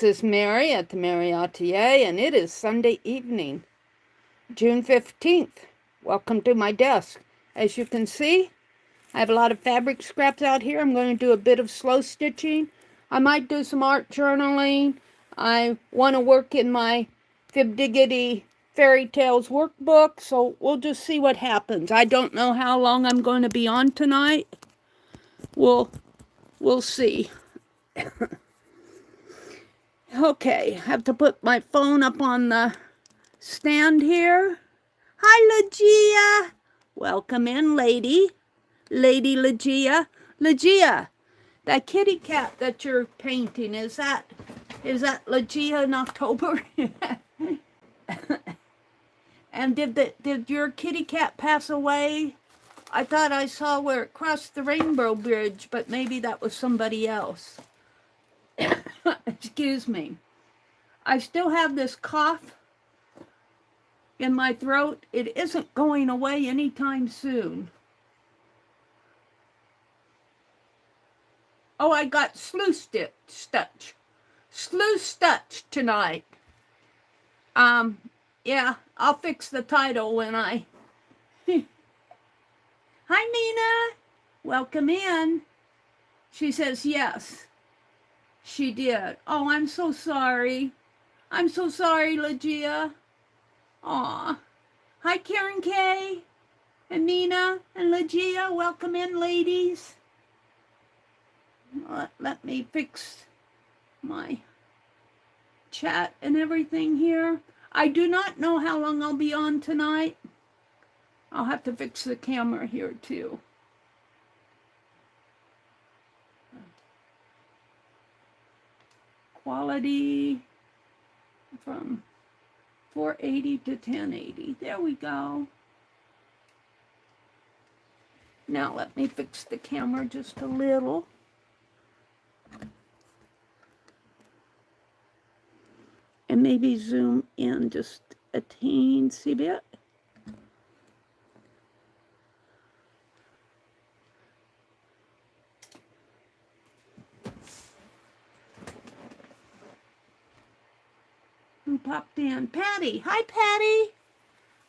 This is Meri at the Meri Atelier, and it is Sunday evening, June 15th. Welcome to my desk. As you can see, I have a lot of fabric scraps out here. I'm going to do a bit of slow stitching. I might do some art journaling. I want to work in my Fibdiggity Fairy Tales workbook, so we'll just see what happens. I don't know how long I'm going to be on tonight. We'll see. Okay, have to put my phone up on the stand here. Hi, Legia. Welcome in, lady. Lady Legia. Legia, that kitty cat that you're painting, is that Legia in October? And did your kitty cat pass away? I thought I saw where it crossed the Rainbow Bridge, but maybe that was somebody else. Excuse me. I still have this cough in my throat. It isn't going away anytime soon. Oh, I got sluice stitch tonight. Yeah, I'll fix the title when I... Hi, Nina. Welcome in. She says yes. She did. Oh, I'm so sorry. I'm so sorry, Legia. Aw. Hi, Karen K. and Nina and Legia. Welcome in, ladies. Let me fix my chat and everything here. I do not know how long I'll be on tonight. I'll have to fix the camera here, too. Quality from 480 to 1080. There we go. Now let me fix the camera just a little. And maybe zoom in just a teensy bit. Who popped in? Patty. Hi, Patty.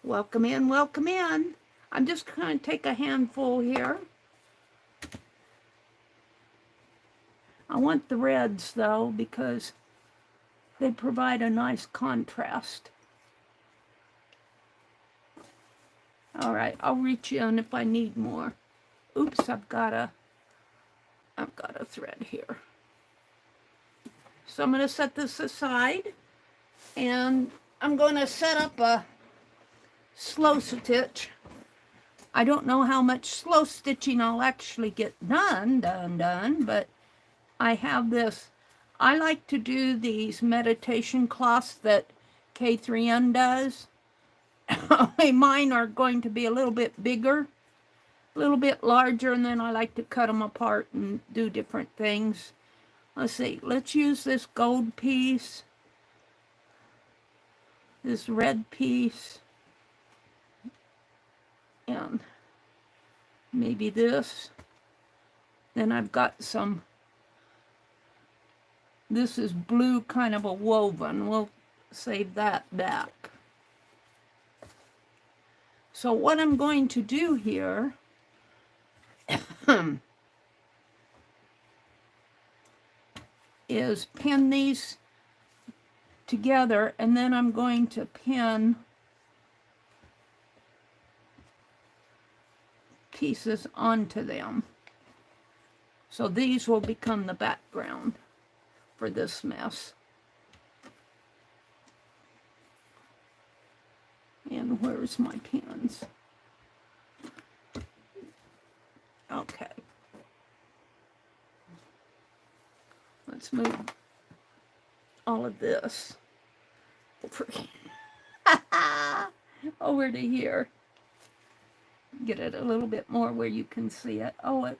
Welcome in, welcome in. I'm just going to take a handful here. I want the reds, though, because they provide a nice contrast. All right, I'll reach in if I need more. Oops, I've got a thread here. So I'm going to set this aside. And I'm going to set up a slow stitch. I don't know how much slow stitching I'll actually get done, but I have this. I like to do these meditation cloths that K3N does. Mine are going to be a little bit bigger, a little bit larger, and then I like to cut them apart and do different things. Let's see, let's use this gold piece. This red piece, and maybe this. Then I've got some, this is blue, kind of a woven. We'll save that back. So what I'm going to do here is pin these together, and then I'm going to pin pieces onto them. So these will become the background for this mess. And where's my pins? Okay. Let's move all of this over to here. Get it a little bit more where you can see it. Oh, it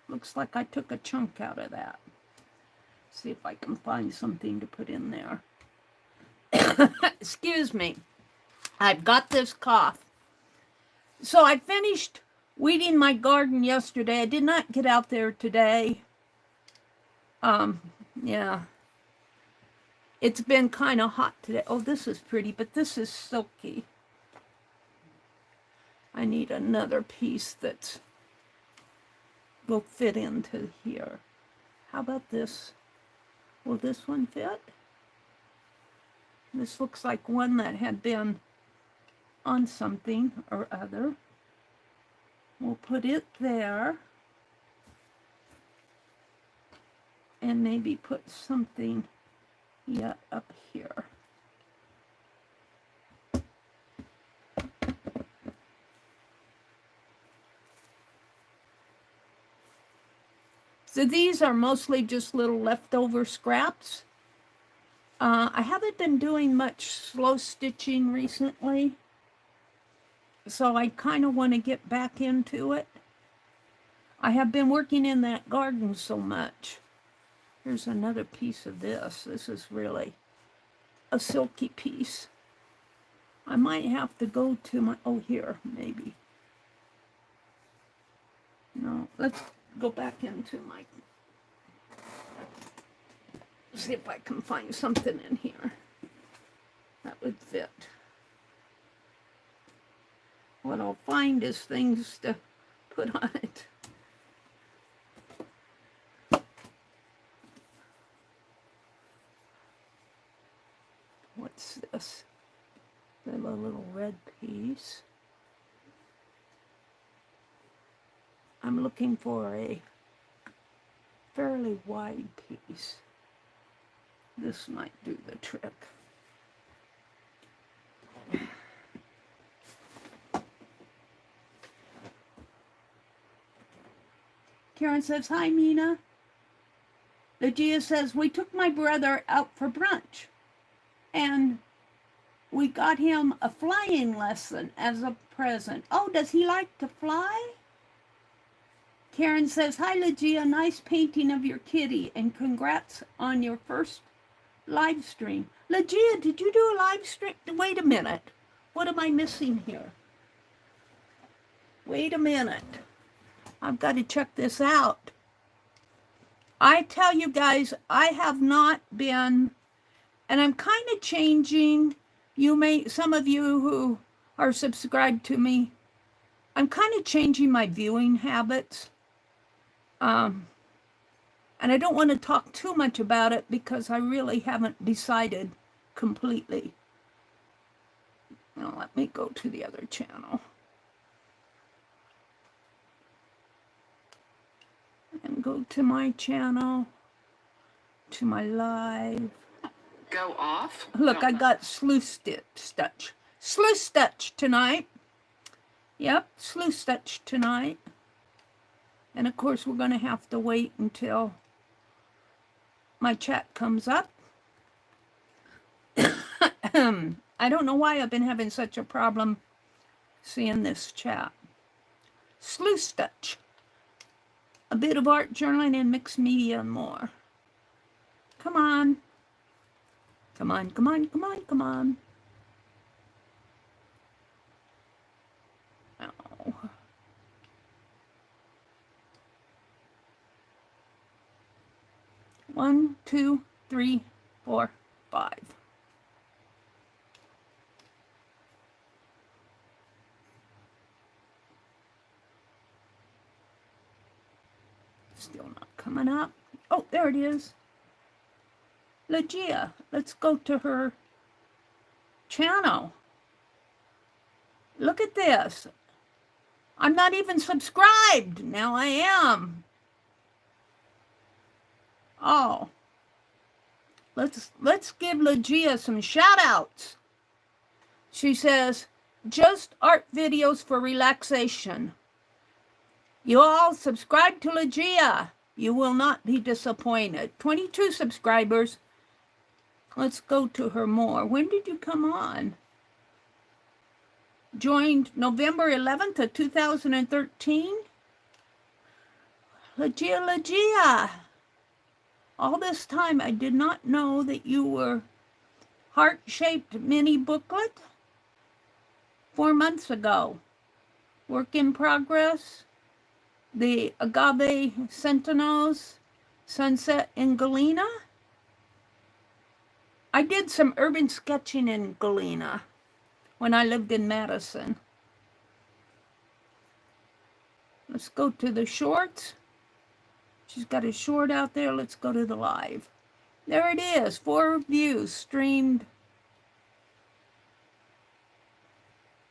looks like I took a chunk out of that. See if I can find something to put in there. Excuse me. I've got this cough. So I finished weeding my garden yesterday. I did not get out there today. Yeah. It's been kind of hot today. Oh, this is pretty, but this is silky. I need another piece that will fit into here. How about this? Will this one fit? This looks like one that had been on something or other. We'll put it there. And maybe put something yet up here. So these are mostly just little leftover scraps. I haven't been doing much slow stitching recently, so I kind of want to get back into it. I have been working in that garden so much. Here's another piece of this. This is really a silky piece. I might have to go to my, oh, here, maybe. No, let's go back into my, see if I can find something in here that would fit. What I'll find is things to put on it. What's this? A little red piece. I'm looking for a fairly wide piece. This might do the trick. Karen says, hi, Mina. Ligia says, we took my brother out for brunch, and we got him a flying lesson as a present. Oh, does he like to fly? Karen says, hi, Ligia, nice painting of your kitty, and congrats on your first live stream. Ligia, did you do a live stream? Wait a minute. What am I missing here? Wait a minute. I've got to check this out. I tell you guys, I have not been, and I'm kind of changing. Some of you who are subscribed to me, I'm kind of changing my viewing habits. And I don't want to talk too much about it because I really haven't decided completely. Now let me go to the other channel. And go to my channel, to my live. Go off? Look, I got sleuth stitch tonight. Yep, sleuth stitch tonight. And of course, we're going to have to wait until my chat comes up. I don't know why I've been having such a problem seeing this chat. Sleuth stitch. A bit of art journaling and mixed media and more. Come on. Come on, come on, come on, come on. Oh. One, two, three, four, five. Still not coming up. Oh, there it is. Ligia, let's go to her channel. Look at this. I'm not even subscribed. Now I am. Oh. Let's give Ligia some shout outs. She says, just art videos for relaxation. You all subscribe to Ligia. You will not be disappointed. 22 subscribers. Let's go to her more. When did you come on? Joined November 11th of 2013. Ligia. All this time I did not know that you were heart-shaped mini booklet 4 months ago. Work in progress. The Agave Sentinels, Sunset in Galena. I did some urban sketching in Galena when I lived in Madison. Let's go to the shorts. She's got a short out there. Let's go to the live. There it is, 4 views streamed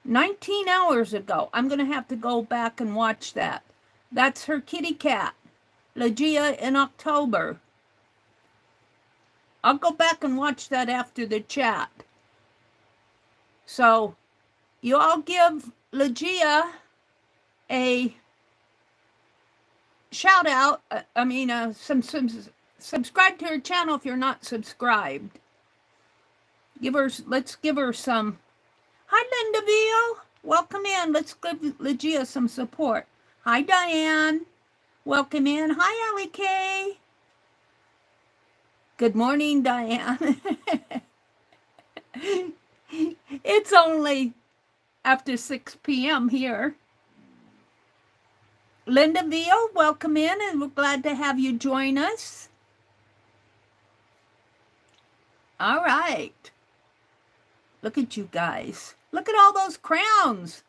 19 hours ago. I'm going to have to go back and watch that. That's her kitty cat, Legia, in October. I'll go back and watch that after the chat. So you all give Legia a shout out. Subscribe to her channel if you're not subscribed. Let's give her some. Hi, Linda Veal. Welcome in. Let's give Legia some support. Hi, Diane. Welcome in. Hi, Allie Kay. Good morning, Diane. It's only after 6 p.m. here. Linda Veal, welcome in, and we're glad to have you join us. All right. Look at you guys. Look at all those crowns.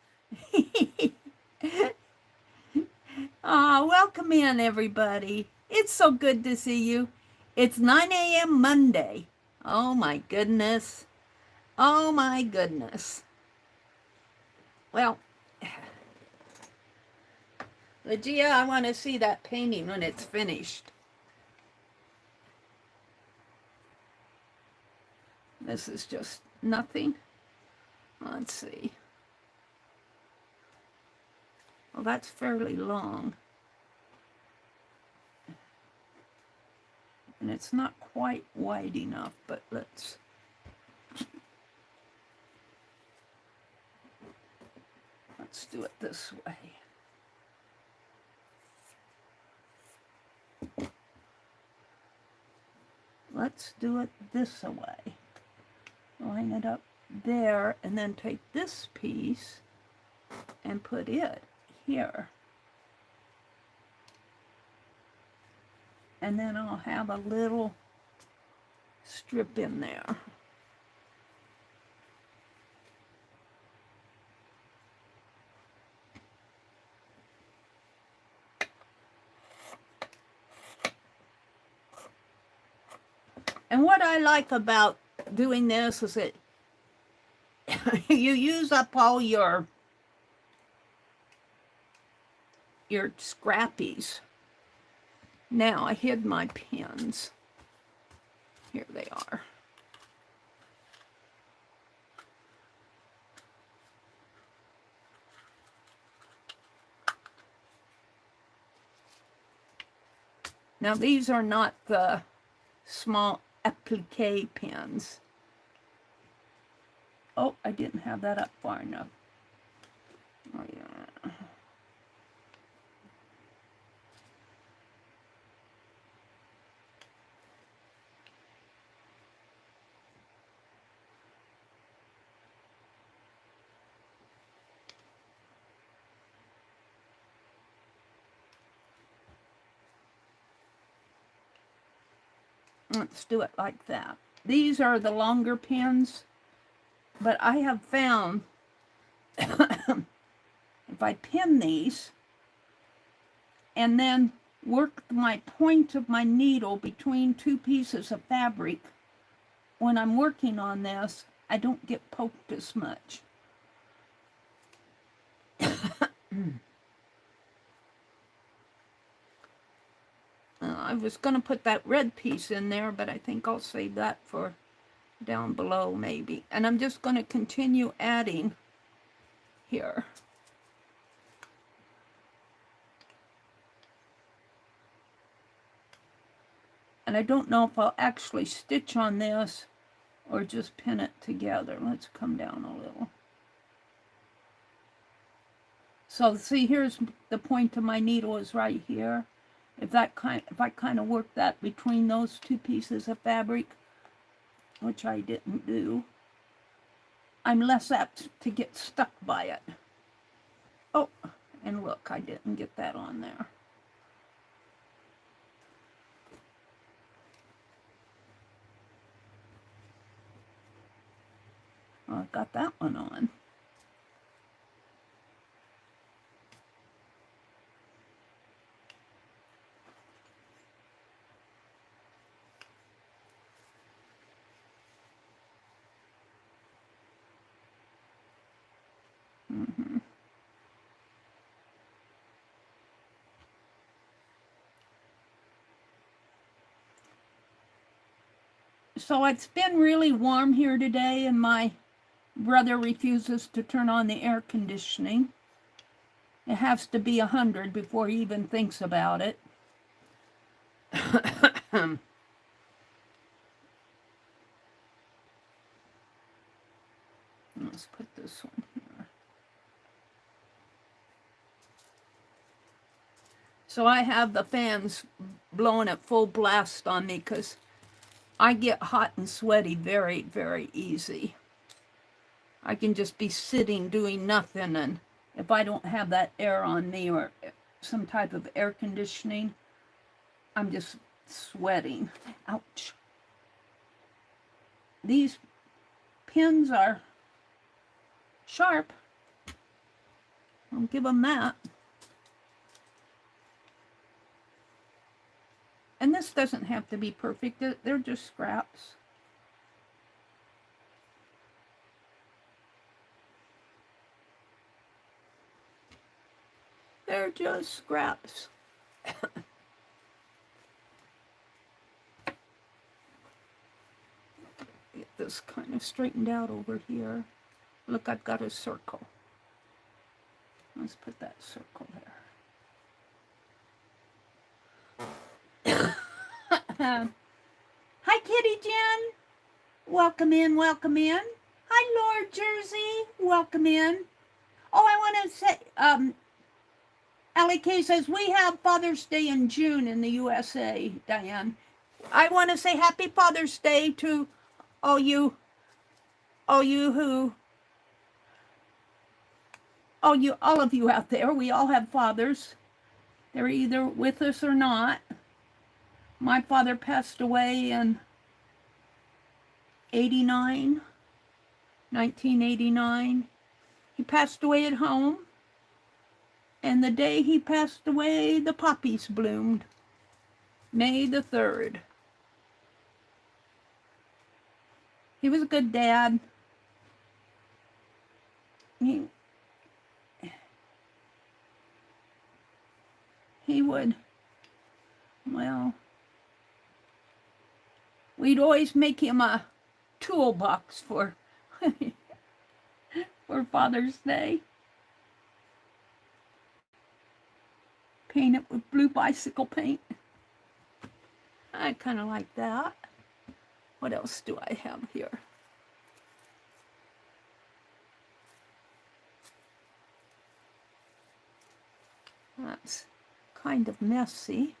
Welcome in, everybody. It's so good to see you. It's 9 a.m. Monday. Oh, my goodness. Oh, my goodness. Well, Legia, I want to see that painting when it's finished. This is just nothing. Let's see. Well, that's fairly long. And it's not quite wide enough, but let's do it this way. Let's do it this way. Line it up there, and then take this piece and put it here. And then I'll have a little strip in there. And what I like about doing this is that you use up all your scrappies. Now, I hid my pens. Here they are. Now, these are not the small applique pens. Oh, I didn't have that up far enough. Oh, yeah. Let's do it like that. These are the longer pens, but I have found if I pin these and then work my point of my needle between 2 pieces of fabric, when I'm working on this, I don't get poked as much. I was going to put that red piece in there, but I think I'll save that for down below maybe. And I'm just going to continue adding here. And I don't know if I'll actually stitch on this or just pin it together. Let's come down a little. So see, here's the point of my needle is right here. If I kind of work that between those 2 pieces of fabric, which I didn't do, I'm less apt to get stuck by it. Oh, and look, I didn't get that on there. Oh, I got that one on. Mm-hmm. So it's been really warm here today, and my brother refuses to turn on the air conditioning. It has to be 100 before he even thinks about it. Let's put this one here. So I have the fans blowing at full blast on me because I get hot and sweaty very, very easy. I can just be sitting doing nothing, and if I don't have that air on me or some type of air conditioning, I'm just sweating. Ouch. These pins are sharp. I'll give them that. And this doesn't have to be perfect. They're just scraps. They're just scraps. Get this kind of straightened out over here. Look, I've got a circle. Let's put that circle there. Hi, Kitty Jen. Welcome in, welcome in. Hi, Lord Jersey. Welcome in. Oh, I want to say, Allie K says, we have Father's Day in June in the USA, Diane. I want to say happy Father's Day to all you all of you out there. We all have fathers. They're either with us or not. My father passed away in 1989. He passed away at home. And the day he passed away, the poppies bloomed. May the 3rd. He was a good dad. He would, well, we'd always make him a toolbox for for Father's Day. Paint it with blue bicycle paint. I kind of like that. What else do I have here? That's kind of messy.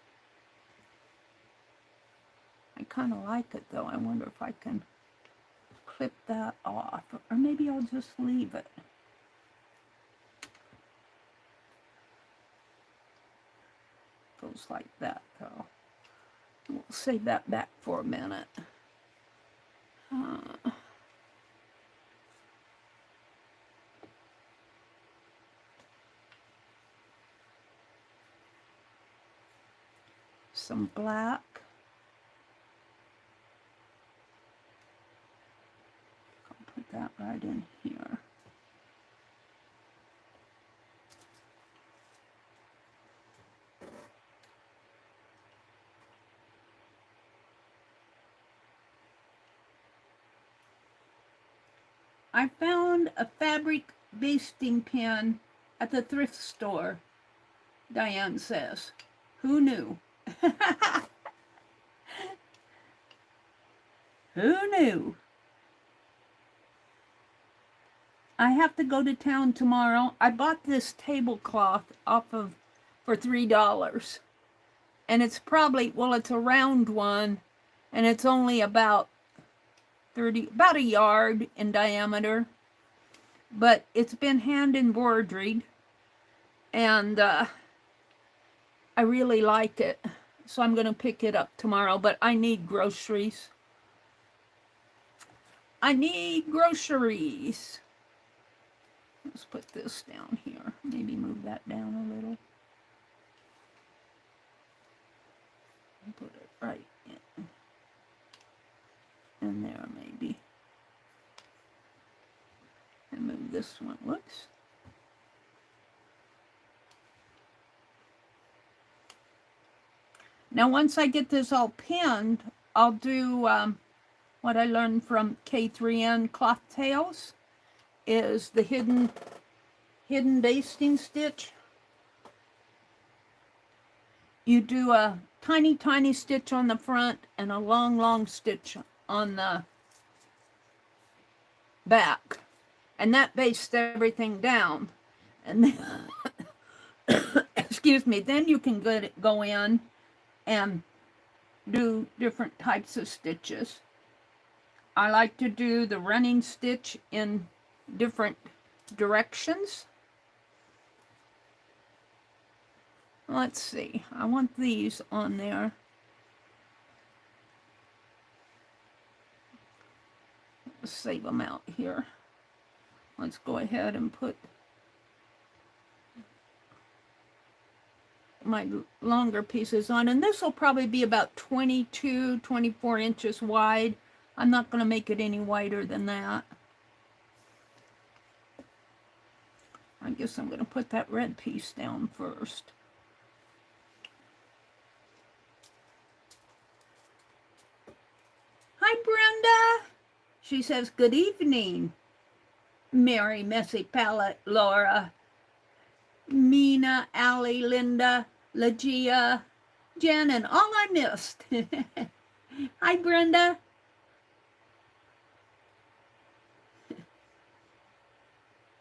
I kind of like it though. I wonder if I can clip that off, or maybe I'll just leave it. Goes like that though. We'll save that back for a minute. Some black. I'll put that right in here. I found a fabric basting pen at the thrift store, Diane says. Who knew? Who knew? I have to go to town tomorrow. I bought this tablecloth for $3. And it's probably, well, it's a round one, and it's only about a yard in diameter. But it's been hand embroidered, and I really like it. So I'm going to pick it up tomorrow, but I need groceries. I need groceries. Let's put this down here. Maybe move that down a little. And put it right in there, maybe. And move this one. Whoops. Now, once I get this all pinned, I'll do what I learned from K3N Cloth Tales, is the hidden basting stitch. You do a tiny, tiny stitch on the front and a long, long stitch on the back. And that bastes everything down. And then, excuse me, then you can go in and do different types of stitches. I like to do the running stitch in different directions. Let's see, I want these on there. Let's save them out here. Let's go ahead and put my longer pieces on, and this will probably be about 22, 24 inches wide. I'm not going to make it any wider than that. I guess I'm going to put that red piece down first. Hi, Brenda. She says, good evening. Mary, Messy Palette, Laura, Mina, Allie, Linda, Legia, Jen, and all I missed. Hi, Brenda.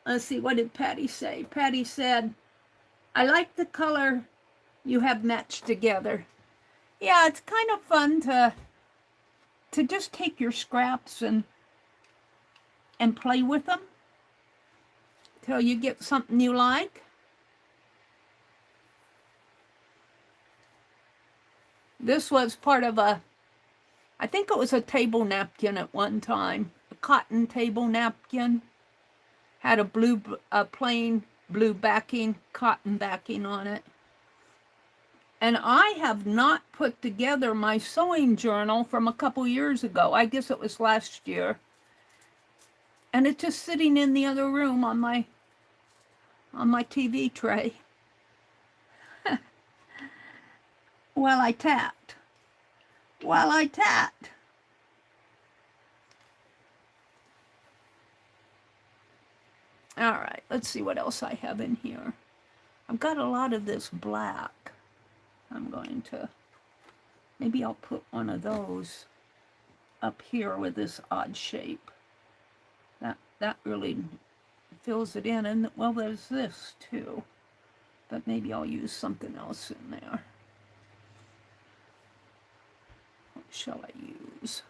Let's see, what did Patty say? Patty said, I like the color you have matched together. Yeah, it's kind of fun to just take your scraps and play with them till you get something you like. This was part of I think it was a table napkin at one time, a cotton table napkin. Had a plain blue backing, cotton backing on it. And I have not put together my sewing journal from a couple years ago. I guess it was last year. And it's just sitting in the other room on my TV tray. While I tapped. All right, let's see what else I have in here. I've got a lot of this black. I'm going to, maybe I'll put one of those up here with this odd shape. That really fills it in. And well, there's this too, but maybe I'll use something else in there. What shall I use?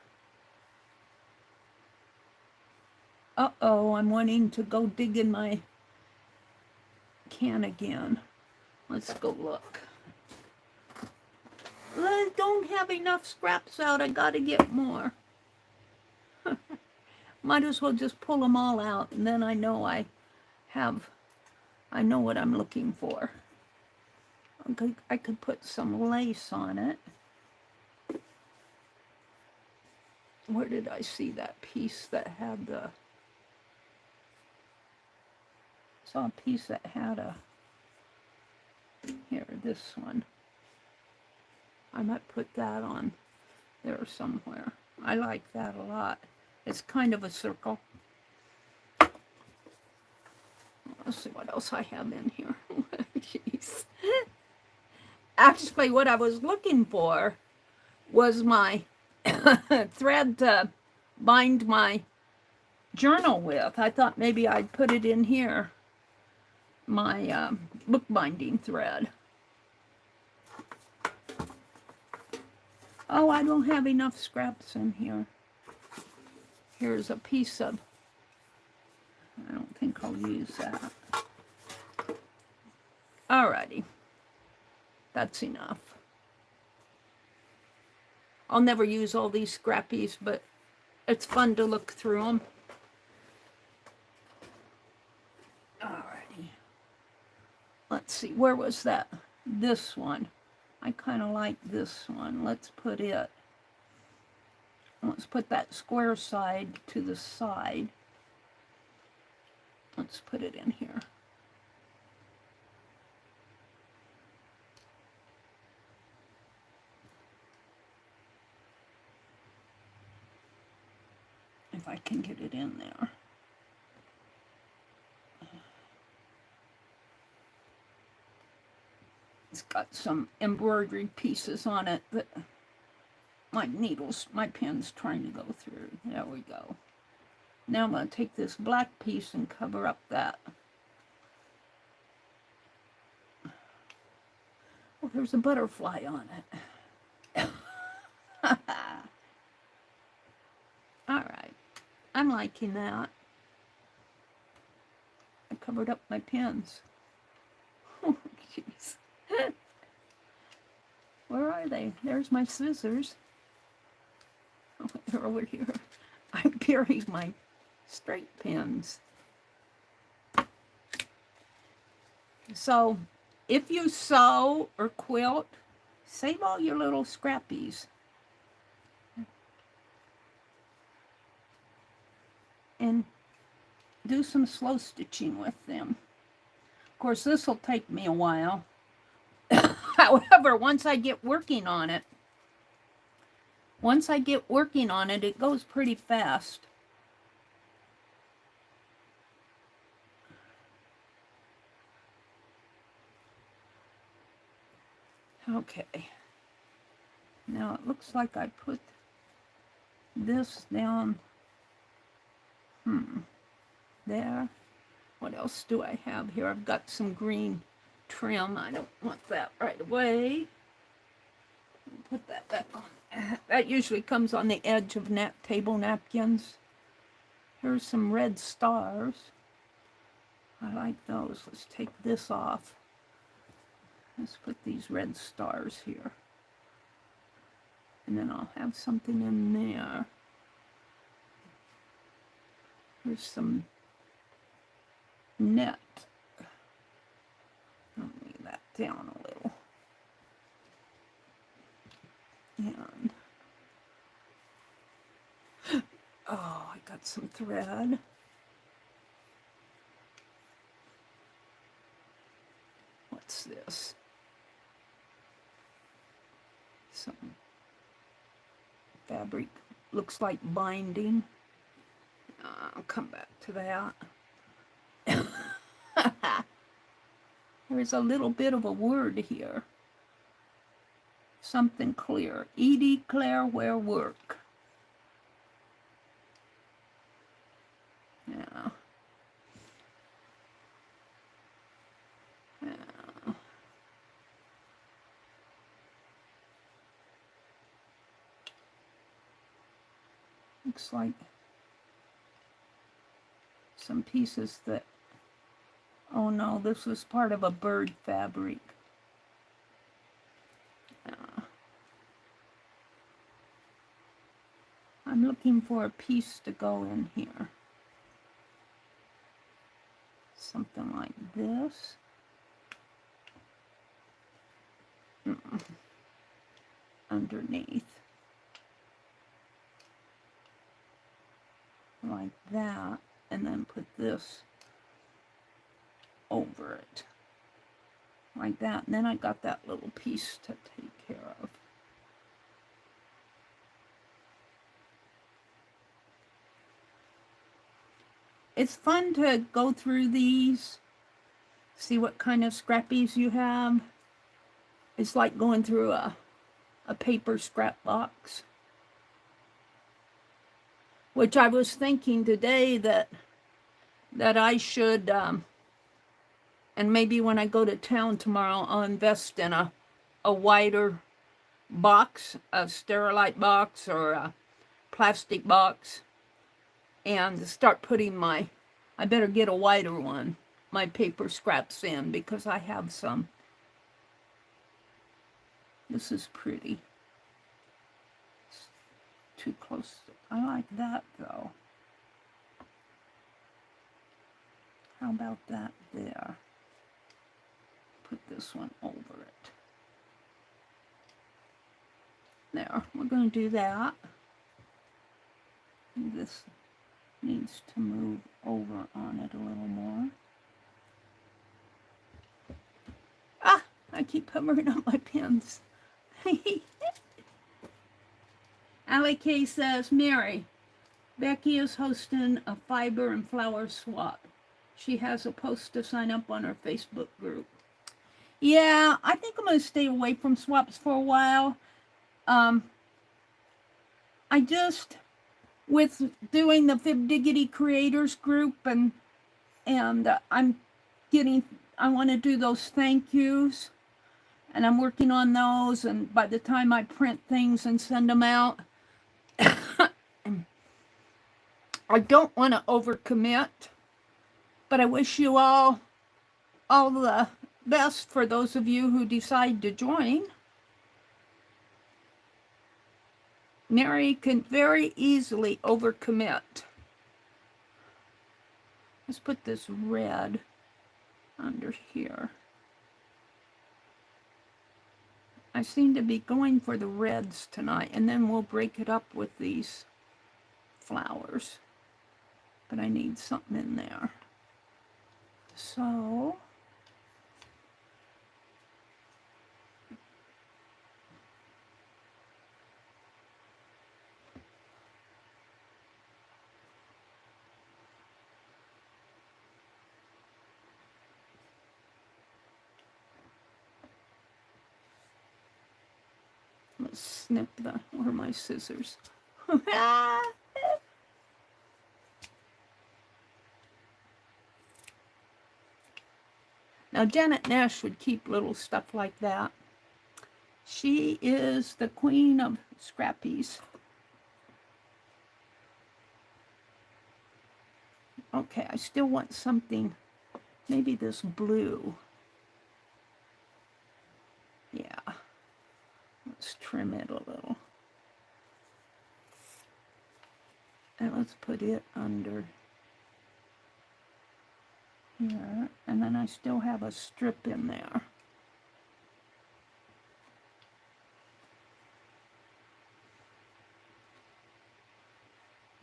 Uh-oh, I'm wanting to go dig in my can again. Let's go look. I don't have enough scraps out. I gotta get more. Might as well just pull them all out, and then I know I know what I'm looking for. Okay, I could put some lace on it. Where did I see that piece that had the... Saw a piece that had a... Here, this one. I might put that on there somewhere. I like that a lot. It's kind of a circle. Let's see what else I have in here. Jeez. Actually, what I was looking for was my thread to bind my journal with. I thought maybe I'd put it in here. My bookbinding thread. Oh, I don't have enough scraps in here. Here's a piece of, I don't think I'll use that. Alrighty. That's enough. I'll never use all these scrappies, but it's fun to look through them. Alrighty. Let's see, where was that? This one. I kind of like this one. Let's put it. Let's put that square side to the side. Let's put it in here. If I can get it in there. It's got some embroidery pieces on it that my needles, my pen's trying to go through. There we go. Now I'm going to take this black piece and cover up that. Oh, there's a butterfly on it. All right. I'm liking that. I covered up my pens. Oh, jeez. Where are they? There's my scissors. Oh, they're over here. I buried my straight pens. So, if you sew or quilt, save all your little scrappies. And do some slow stitching with them. Of course, this will take me a while. However, once I get working on it, it goes pretty fast. Okay. Now it looks like I put this down. There. What else do I have here? I've got some green trim. I don't want that right away. Put that back on. That usually comes on the edge of table napkins. Here's some red stars. I like those. Let's take this off. Let's put these red stars here. And then I'll have something in there. Here's some net. I'll move that down a little. And oh, I got some thread. What's this? Some fabric. Looks like binding. I'll come back to that. There's a little bit of a word here. Something clear. Edie Claire where work. Yeah. Yeah. Looks like some pieces that, oh no, this was part of a bird fabric. I'm looking for a piece to go in here. Something like this. Underneath. Like that. And then put this over it. Like that. And then I got that little piece to take care of. It's fun to go through these, see what kind of scrappies you have. It's like going through a paper scrap box. Which I was thinking today that I should, and maybe when I go to town tomorrow, I'll invest in a wider box, a Sterilite box or a plastic box. And start putting I better get a wider one, my paper scraps in, because I have some. This is pretty. It's too close. I like that though. How about that there? Put this one over it. There, we're going to do that. This needs to move over on it a little more. Ah, I keep covering up my pins. Allie K says, Mary, Becky is hosting a fiber and flower swap. She has a post to sign up on her Facebook group. Yeah, I think I'm going to stay away from swaps for a while. I just, with doing the Fib Diggity Creators group, and I want to do those thank yous, and I'm working on those, and by the time I print things and send them out, I don't want to overcommit, but I wish you all the best for those of you who decide to join. Mary can very easily overcommit. Let's put this red under here. I seem to be going for the reds tonight, and then we'll break it up with these flowers. But I need something in there. So let's snip where are my scissors? Now, Janet Nash would keep little stuff like that. She is the queen of scrappies. Okay, I still want something, maybe this blue. Yeah, let's trim it a little. And let's put it under here, and then I still have a strip in there.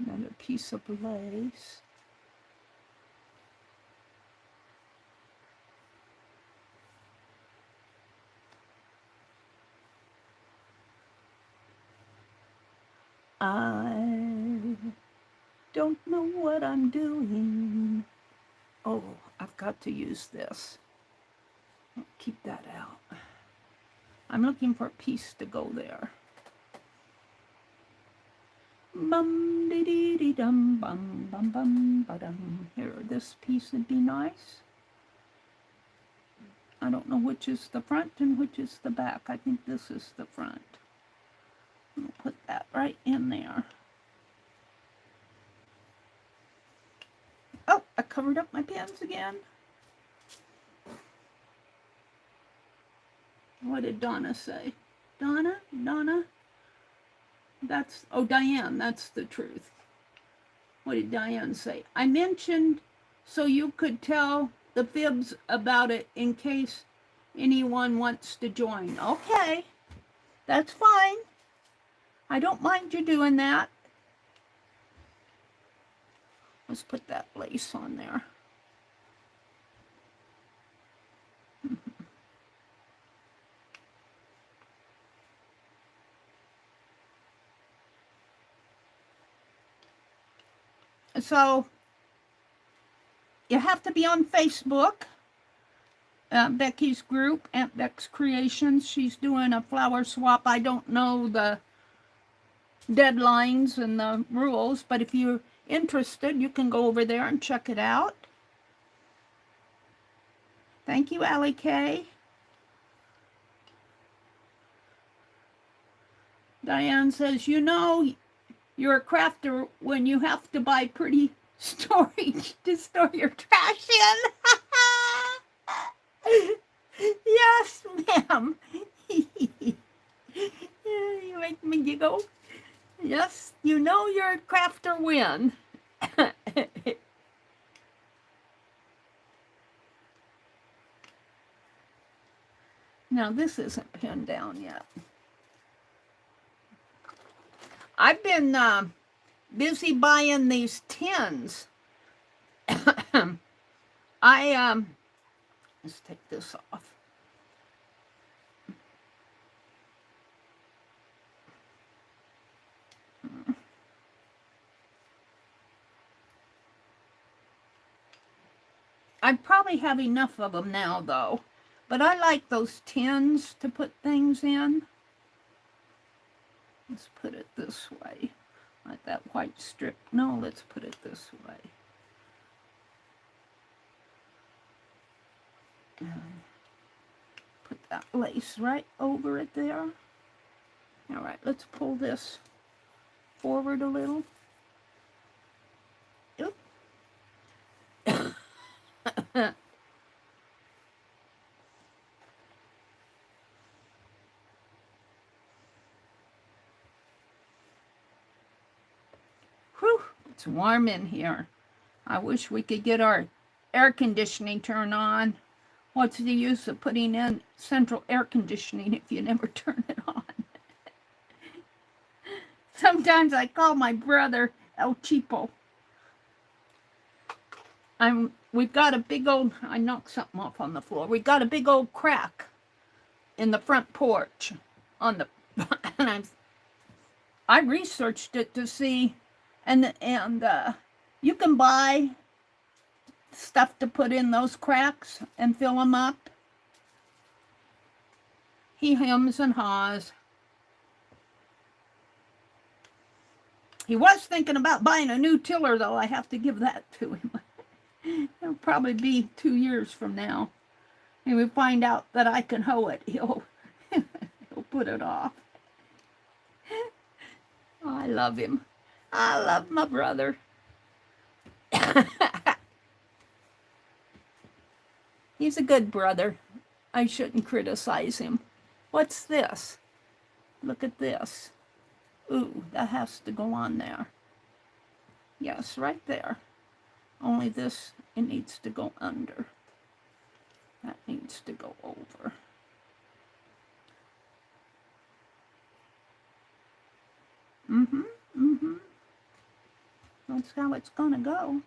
Another piece of lace. I don't know what I'm doing. Oh, I've got to use this. I'll keep that out. I'm looking for a piece to go there. Bum dee dee dee dum bum bum bum ba dum. Here, this piece would be nice. I don't know which is the front and which is the back. I think this is the front. I'll put that right in there. Oh, I covered up my pins again. What did Donna say? Donna? That's, oh, Diane, that's the truth. What did Diane say? I mentioned so you could tell the fibs about it in case anyone wants to join. Okay, that's fine. I don't mind you doing that. Let's put that lace on there. So you have to be on Facebook, Becky's group, Aunt Beck's Creations. She's doing a flower swap. I don't know the deadlines and the rules, but if you're interested, you can go over there and check it out. Thank you, Allie K. Diane says, you know, you're a crafter when you have to buy pretty storage to store your trash in. Yes, ma'am. You make me giggle. Yes, you know you're a crafter when. Now this isn't pinned down yet. I've been busy buying these tins. Let's take this off. I probably have enough of them now, though. But I like those tins to put things in. Let's put it this way. Like that white strip. No, let's put it this way. Put that lace right over it there. All right, let's pull this forward a little. Oop. Whew, it's warm in here. I wish we could get our air conditioning turned on. What's the use of putting in central air conditioning if you never turn it on? Sometimes I call my brother El Cheapo. We've got a big old, I knocked something off on the floor. We've got a big old crack in the front porch on the, and I researched it to see, and you can buy stuff to put in those cracks and fill them up. He hems and haws. He was thinking about buying a new tiller, though. I have to give that to him. It'll probably be 2 years from now. And we find out that I can hoe it. He'll put it off. Oh, I love him. I love my brother. He's a good brother. I shouldn't criticize him. What's this? Look at this. Ooh, that has to go on there. Yes, right there. Only this, it needs to go under. That needs to go over. That's how it's gonna go.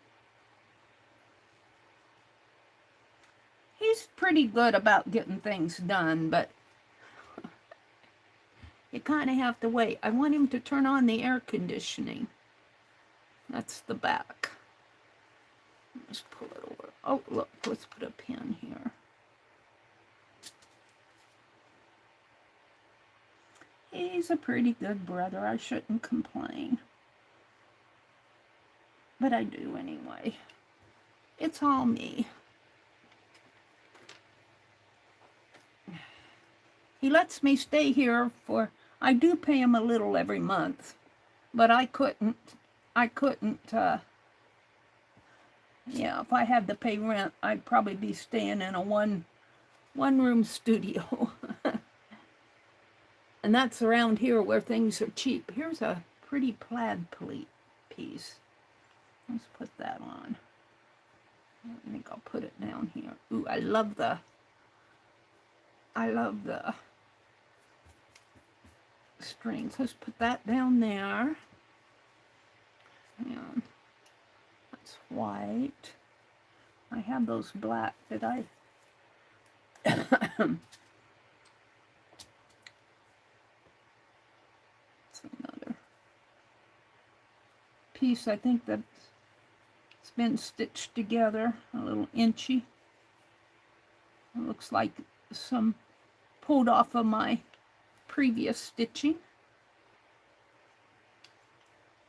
He's pretty good about getting things done, but you kind of have to wait. I want him to turn on the air conditioning. That's the back. Let's pull it over. Oh, look, let's put a pin here. He's a pretty good brother. I shouldn't complain. But I do anyway. It's all me. He lets me stay here for, I do pay him a little every month, but I couldn't, yeah, if I had to pay rent, I'd probably be staying in a one-room studio. And that's around here where things are cheap. Here's a pretty plaid piece. Let's put that on. I think I'll put it down here. Ooh, I love the strings. Let's put that down there. And that's white. I have those black. Did I? Another piece, I think that's been stitched together, a little inchy. It looks like some pulled off of my previous stitching.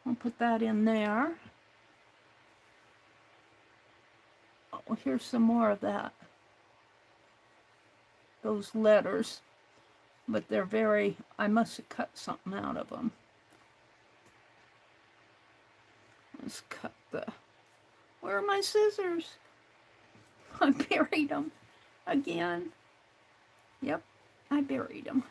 I'll put that in there. Oh, here's some more of that. Those letters. But they're very, I must have cut something out of them. Let's cut the, where are my scissors? I buried them again. Yep, I buried them.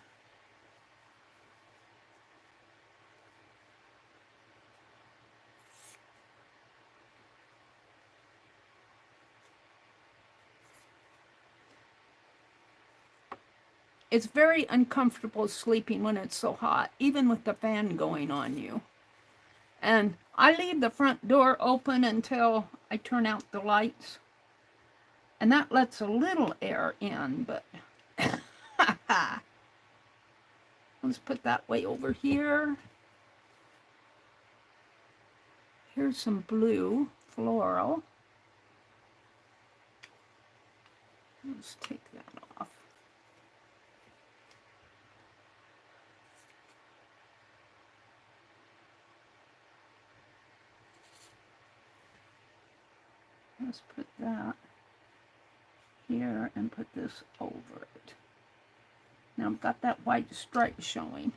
It's very uncomfortable sleeping when it's so hot, even with the fan going on you. And I leave the front door open until I turn out the lights. And that lets a little air in, but let's put that way over here. Here's some blue floral. Let's take that off. Let's put that here and put this over it. Now I've got that white stripe showing.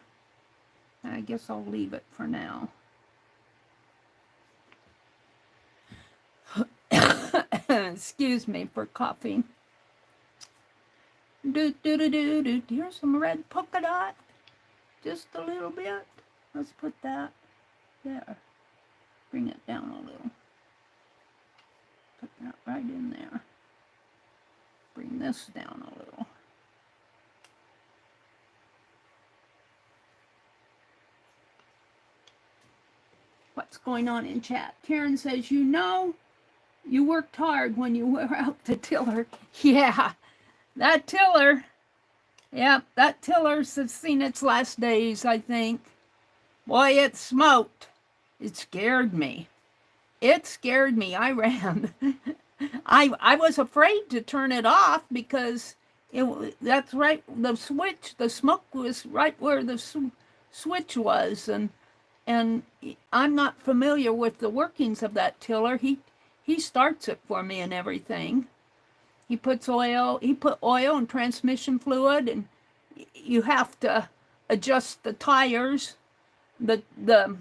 I guess I'll leave it for now. Excuse me for coughing. Here's some red polka dot. Just a little bit. Let's put that there. Bring it down a little. Put that right in there. Bring this down a little. What's going on in chat? Karen says, you know, you worked hard when you were out the tiller. Yeah, that tiller. Yep, that tiller's seen its last days, I think. Boy, it smoked. It scared me. It scared me. I ran. I was afraid to turn it off because that's right. The switch, the smoke was right where the switch was, and I'm not familiar with the workings of that tiller. He starts it for me and everything. He puts oil. He put oil and transmission fluid, and you have to adjust the tires, the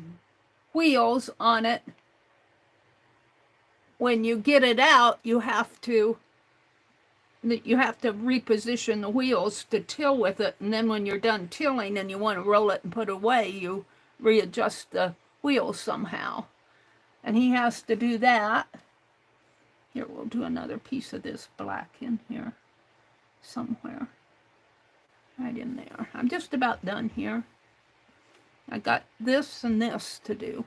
wheels on it. When you get it out, you have to reposition the wheels to till with it, and then when you're done tilling and you want to roll it and put it away, you readjust the wheels somehow. And he has to do that. Here, we'll do another piece of this black in here somewhere. Right in there. I'm just about done here. I got this and this to do.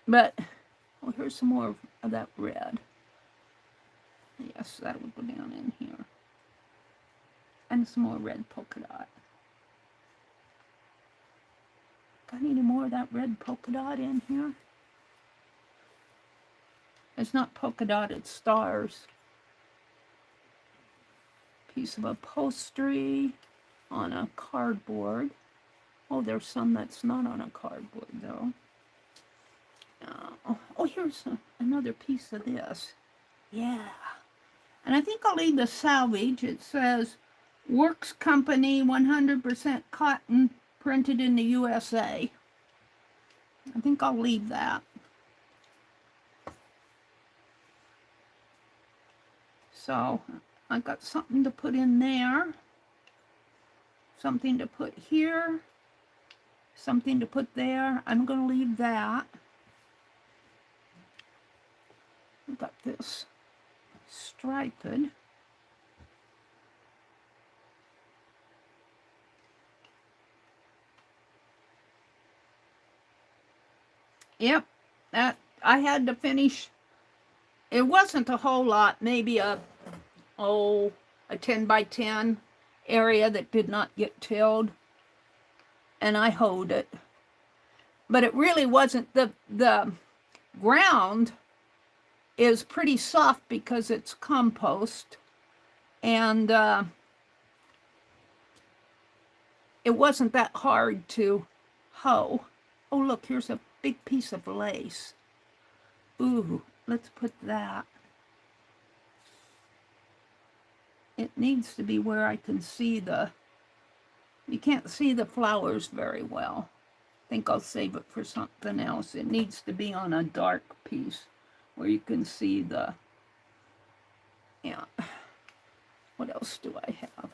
But, oh, here's some more of that red. Yes, that would go down in here. And some more red polka dot. Got any more of that red polka dot in here? It's not polka dotted stars. Piece of upholstery on a cardboard. Oh, there's some that's not on a cardboard though. Oh, here's another piece of this. Yeah. And I think I'll leave the salvage. It says, Works Company 100% cotton printed in the USA. I think I'll leave that. So, I got something to put in there. Something to put here. Something to put there. I'm going to leave that. I've got this striped. Yep, that I had to finish. It wasn't a whole lot, maybe a 10 by 10 area that did not get tilled, and I hoed it. But it really wasn't, the ground is pretty soft because it's compost, and it wasn't that hard to hoe. Oh, look, here's a big piece of lace. Ooh, let's put that. It needs to be where I can see you can't see the flowers very well. I think I'll save it for something else. It needs to be on a dark piece where you can see yeah. What else do I have?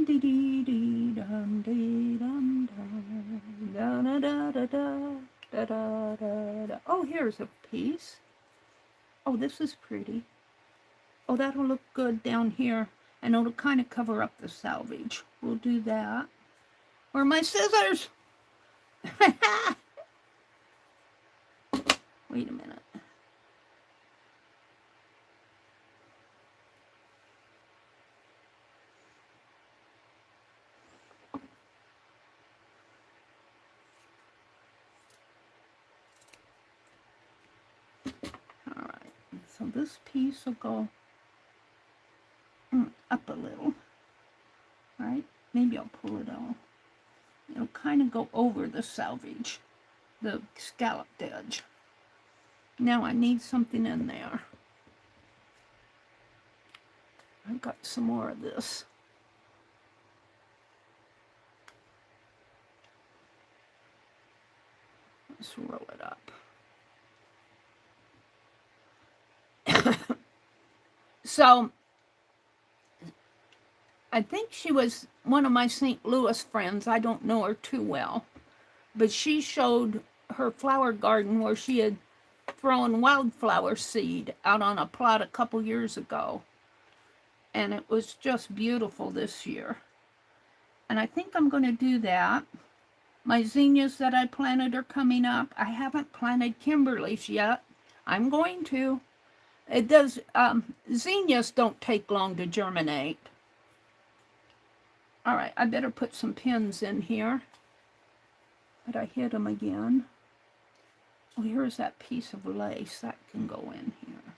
Dee dee dee dum dee dum dum da da da da da da da da. Oh, here's a piece. Oh, this is pretty. Oh, that'll look good down here, and it'll kind of cover up the salvage. We'll do that. Where are my scissors? Wait a minute. All right, so this piece will go up a little, right? Maybe I'll pull it all. It'll kind of go over the salvage, the scalloped edge. Now I need something in there. I've got some more of this. Let's roll it up. So, I think she was one of my St. Louis friends. I don't know her too well. But she showed her flower garden where she had thrown wildflower seed out on a plot a couple years ago. And it was just beautiful this year. And I think I'm going to do that. My zinnias that I planted are coming up. I haven't planted Kimberly's yet. I'm going to. It does, zinnias don't take long to germinate. All right, I better put some pins in here. But I hit them again. Oh, here's that piece of lace. That can go in here.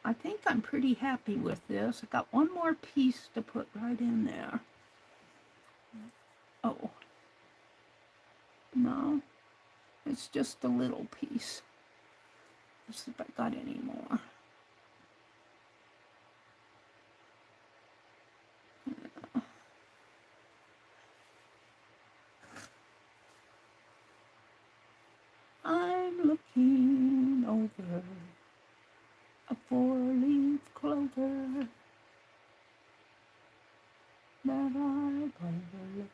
I think I'm pretty happy with this. I got one more piece to put right in there. Oh. No. It's just a little piece. Let's see if I got any more. Yeah. I'm looking over a four-leaf clover that I've overlooked.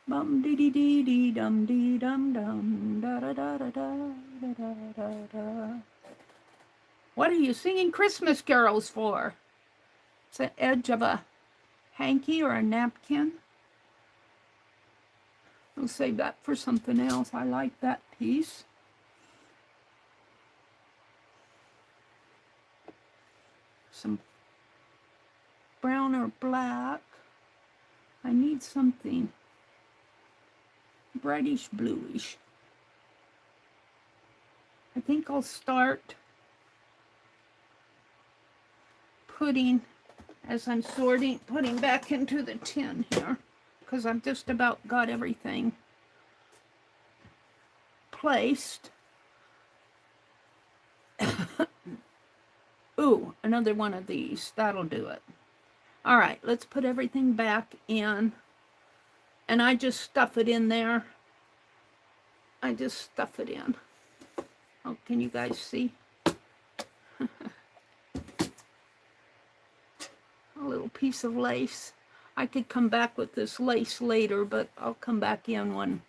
Bum dee dee dee dee dum dee dum dum da da da da da da da da. What are you singing Christmas carols for? It's the edge of a hanky or a napkin. I'll save that for something else. I like that piece. Some brown or black. I need something brightish bluish. I think I'll start putting, as I'm sorting, putting back into the tin here, because I've just about got everything placed. Ooh, another one of these. That'll do it. All right, let's put everything back in. And I just stuff it in there. I just stuff it in. Oh, can you guys see? A little piece of lace. I could come back with this lace later, but I'll come back in when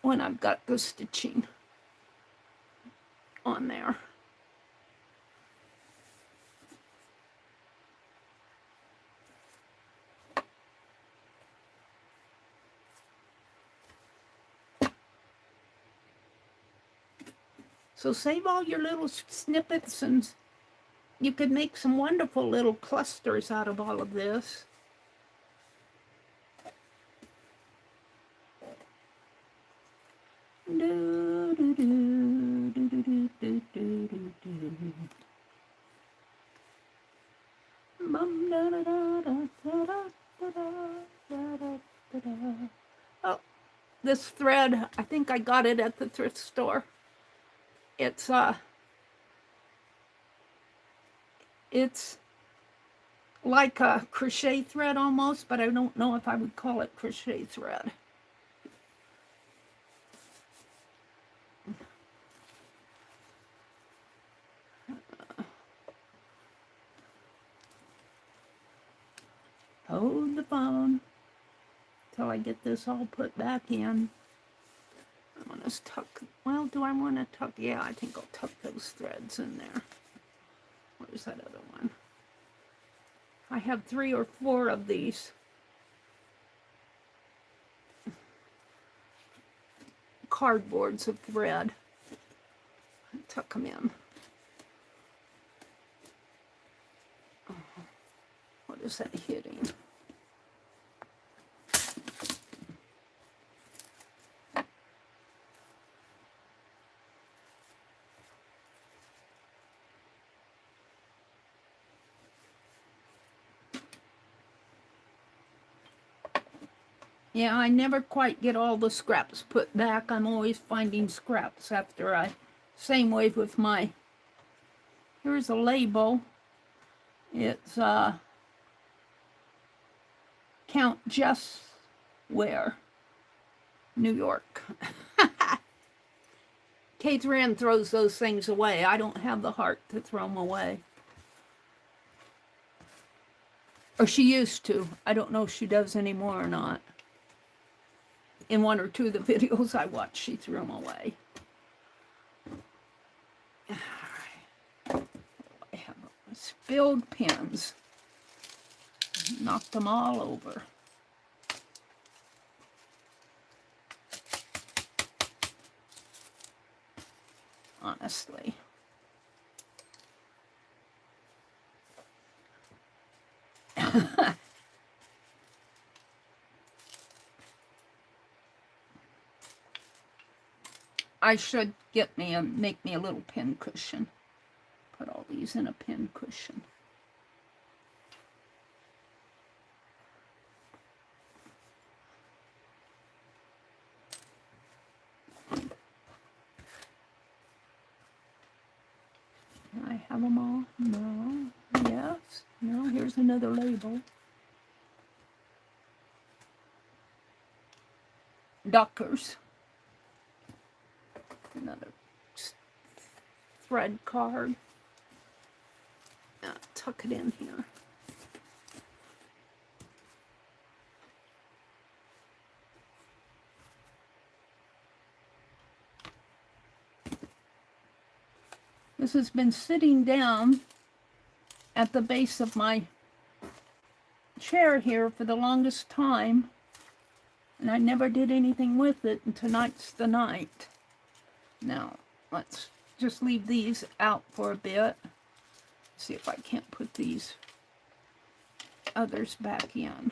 I've got the stitching on there. So save all your little snippets, and you could make some wonderful little clusters out of all of this. Oh, this thread, I think I got it at the thrift store. It's like a crochet thread almost, but I don't know if I would call it crochet thread. Hold the phone till I get this all put back in. I'm going to just tuck, well, do I want to tuck? Yeah, I think I'll tuck those threads in there. Where's that other one? I have 3 or 4 of these cardboards of thread. Tuck them in. What is that hitting? Yeah, I never quite get all the scraps put back. I'm always finding scraps after I... Same way with my... Here's a label. It's Count Just Where, New York. Catherine throws those things away. I don't have the heart to throw them away. Or she used to. I don't know if she does anymore or not. In 1 or 2 of the videos I watched, she threw them away. All right. I have spilled pins. Knocked them all over. Honestly. I should get me make me a little pin cushion. Put all these in a pin cushion. Can I have them all? No. Yes. No. Here's another label. Duckers. Another thread card. Tuck it in here. This has been sitting down at the base of my chair here for the longest time, and I never did anything with it, and tonight's the night. Now, let's just leave these out for a bit. See if I can't put these others back in.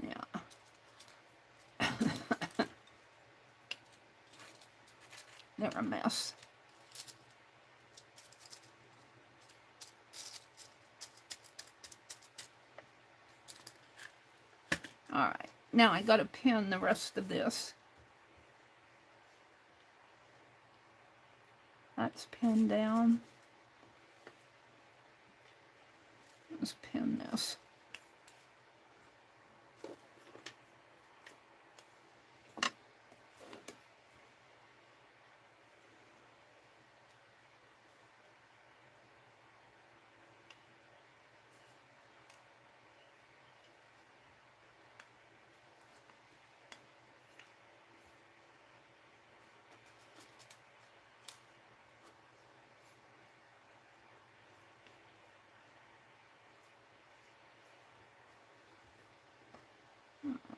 Yeah. They're a mess. All right, now I gotta pin the rest of this. That's pinned down. Let's pin this.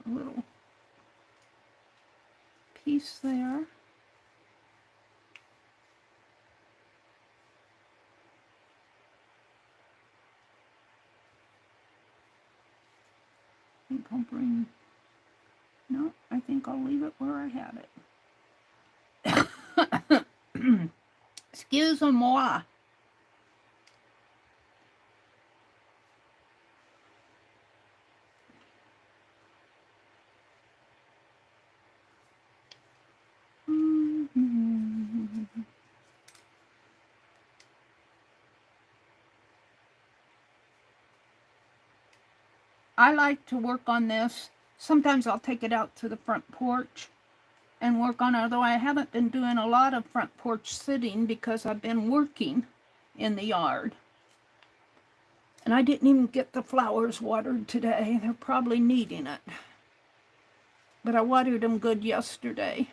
A little piece there. I think I'll bring, no, I think I'll leave it where I had it. Excuse-moi. I like to work on this. Sometimes I'll take it out to the front porch and work on it, although I haven't been doing a lot of front porch sitting because I've been working in the yard. And I didn't even get the flowers watered today. They're probably needing it. But I watered them good yesterday.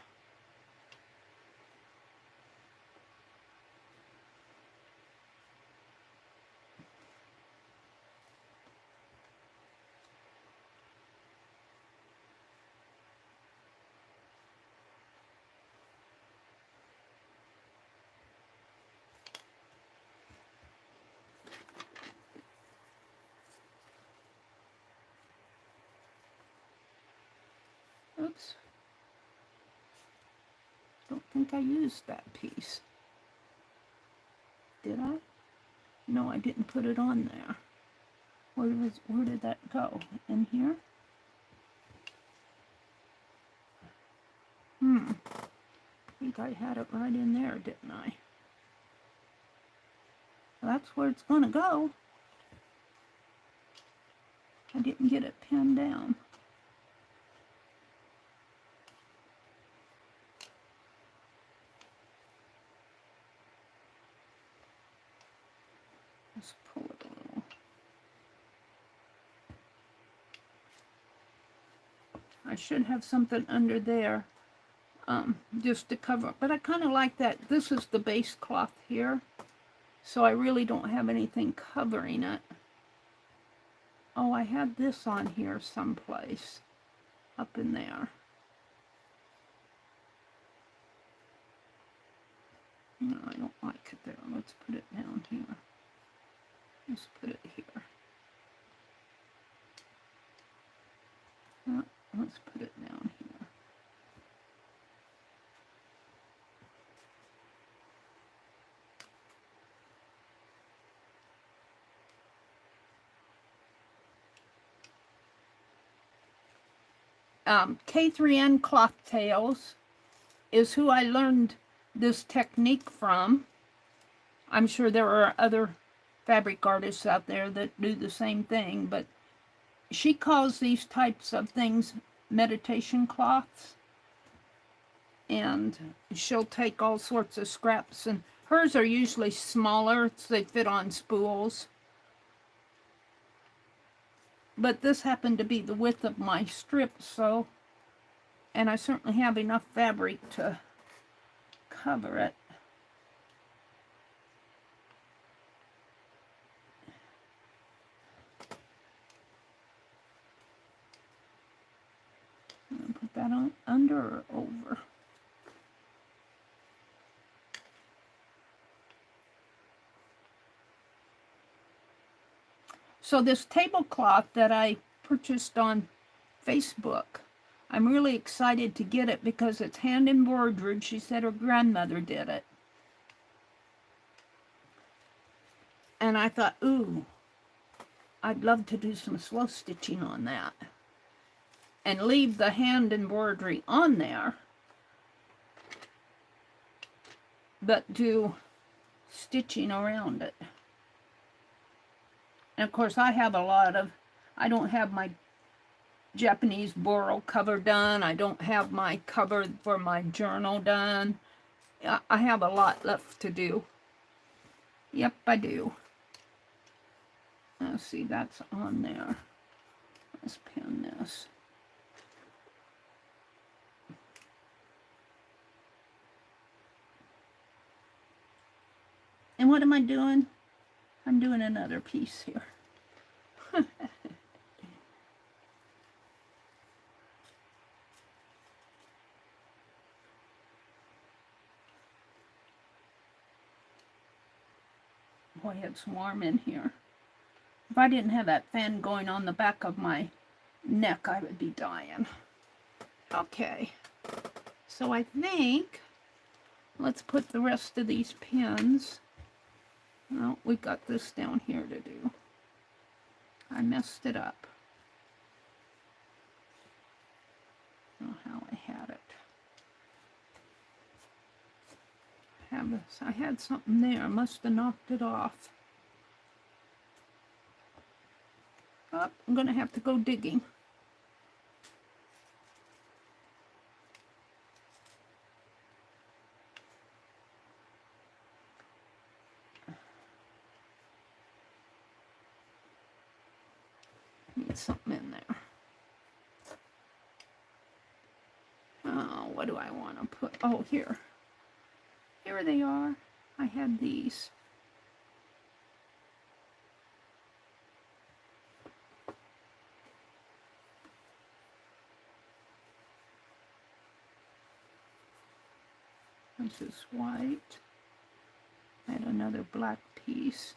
Oops. Don't think I used that piece. Did I? No, I didn't put it on there. Where did that go? In here? I think I had it right in there, didn't I? That's where it's gonna go. I didn't get it pinned down. Let's pull it a little. I should have something under there, just to cover it. But I kind of like that. This is the base cloth here, so I really don't have anything covering it. Oh, I had this on here someplace, up in there. No, I don't like it there. Let's put it down here. Let's put it here. Let's put it down here. K3N Cloth Tails is who I learned this technique from. I'm sure there are other fabric artists out there that do the same thing, but she calls these types of things meditation cloths. And she'll take all sorts of scraps, and hers are usually smaller, so they fit on spools. But this happened to be the width of my strip, so, and I certainly have enough fabric to cover it. I'm going to put that on under or over. So this tablecloth that I purchased on Facebook, I'm really excited to get it because it's hand embroidered. She said her grandmother did it. And I thought, ooh, I'd love to do some slow stitching on that. And leave the hand embroidery on there, but do stitching around it. And of course I have a lot of, I don't have my Japanese Boro cover done. I don't have my cover for my journal done. I have a lot left to do. Yep, I do. Let's see, that's on there. Let's pin this. And what am I doing? I'm doing another piece here. Boy, it's warm in here. If I didn't have that fan going on the back of my neck, I would be dying. Okay, so I think let's put the rest of these pins. Oh, we got this down here to do. I messed it up. I don't know how I had it. I had something there. I must have knocked it off. Oh, I'm going to have to go digging. Need something in there. Oh, what do I want to put? Oh, here. Here they are. I had these. This is white. I had another black piece.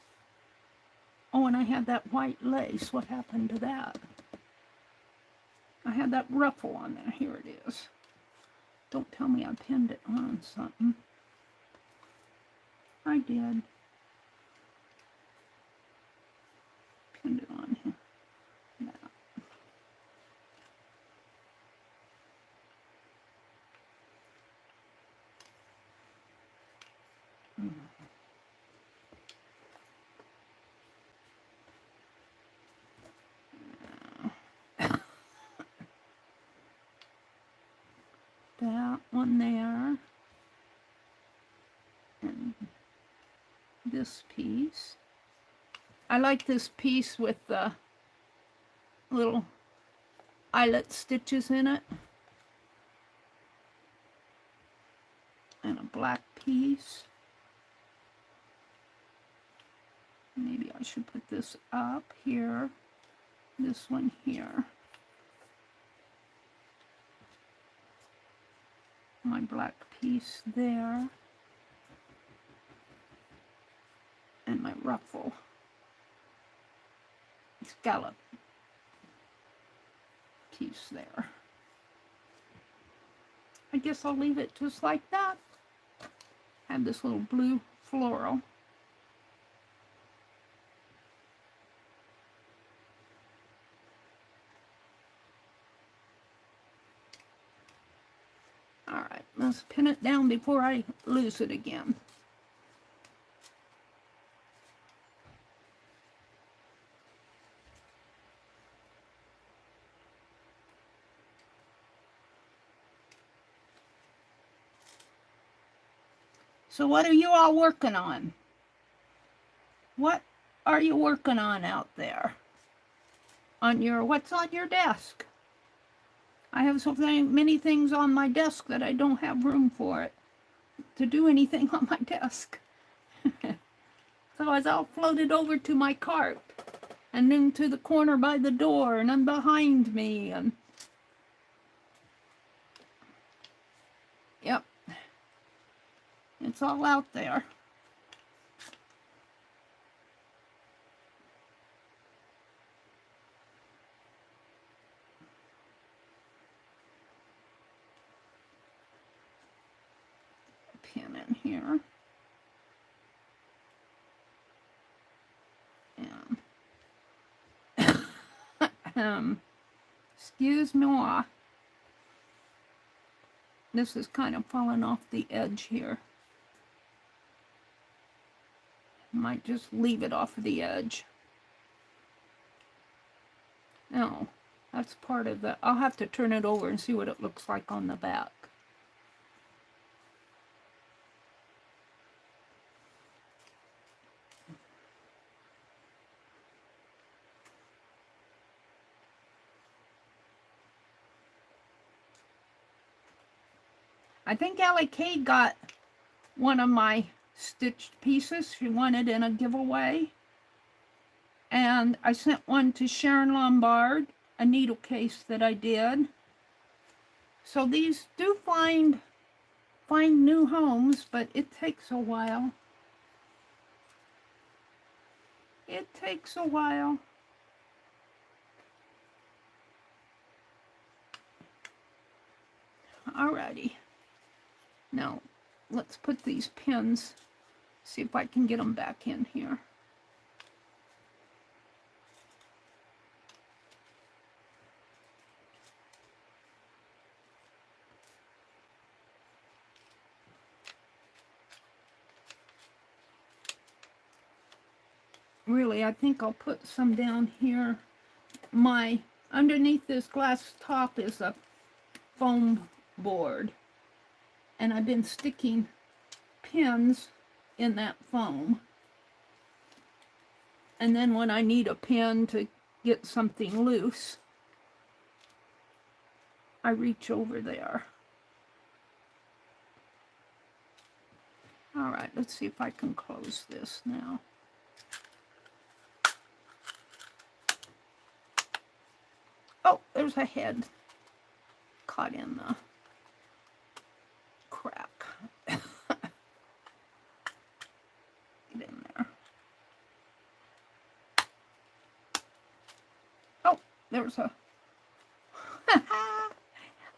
Oh, and I had that white lace. What happened to that? I had that ruffle on there. Here it is. Don't tell me I pinned it on something. I did. Pinned it on here. That. That one there. And this piece. I like this piece with the little eyelet stitches in it. And a black piece. Maybe I should put this up here. This one here. My black piece there. And my ruffle. Scallop piece there. I guess I'll leave it just like that. Have this little blue floral. All right, let's pin it down before I lose it again. So what are you all working on? What are you working on out there? What's on your desk? I have so many things on my desk that I don't have room for it to do anything on my desk. So as I'll float it over to my cart and then to the corner by the door and then behind me and yep. It's all out there. Pin in here. And excuse me. This is kind of falling off the edge here. Might just leave it off of the edge. No, that's part of the... I'll have to turn it over and see what it looks like on the back. I think Allie Kay got one of my stitched pieces she wanted in a giveaway. And I sent one to Sharon Lombard, a needle case that I did. So these do find new homes, but it takes a while. It takes a while. Alrighty. Now, let's put these pins, see if I can get them back in here. Really, I think I'll put some down here. Underneath this glass top is a foam board. And I've been sticking pins in that foam. And then when I need a pin to get something loose, I reach over there. All right, let's see if I can close this now. Oh, there's a head caught in the crack. Get in there. Oh, there's a...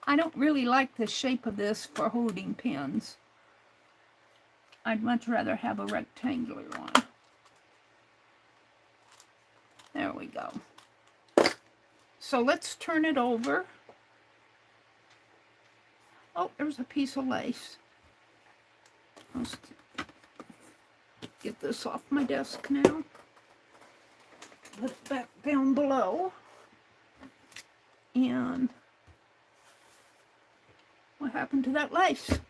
I don't really like the shape of this for holding pins. I'd much rather have a rectangular one. There we go. So let's turn it over. Oh, there's a piece of lace. Let's get this off my desk now. Put it back down below. And what happened to that lace?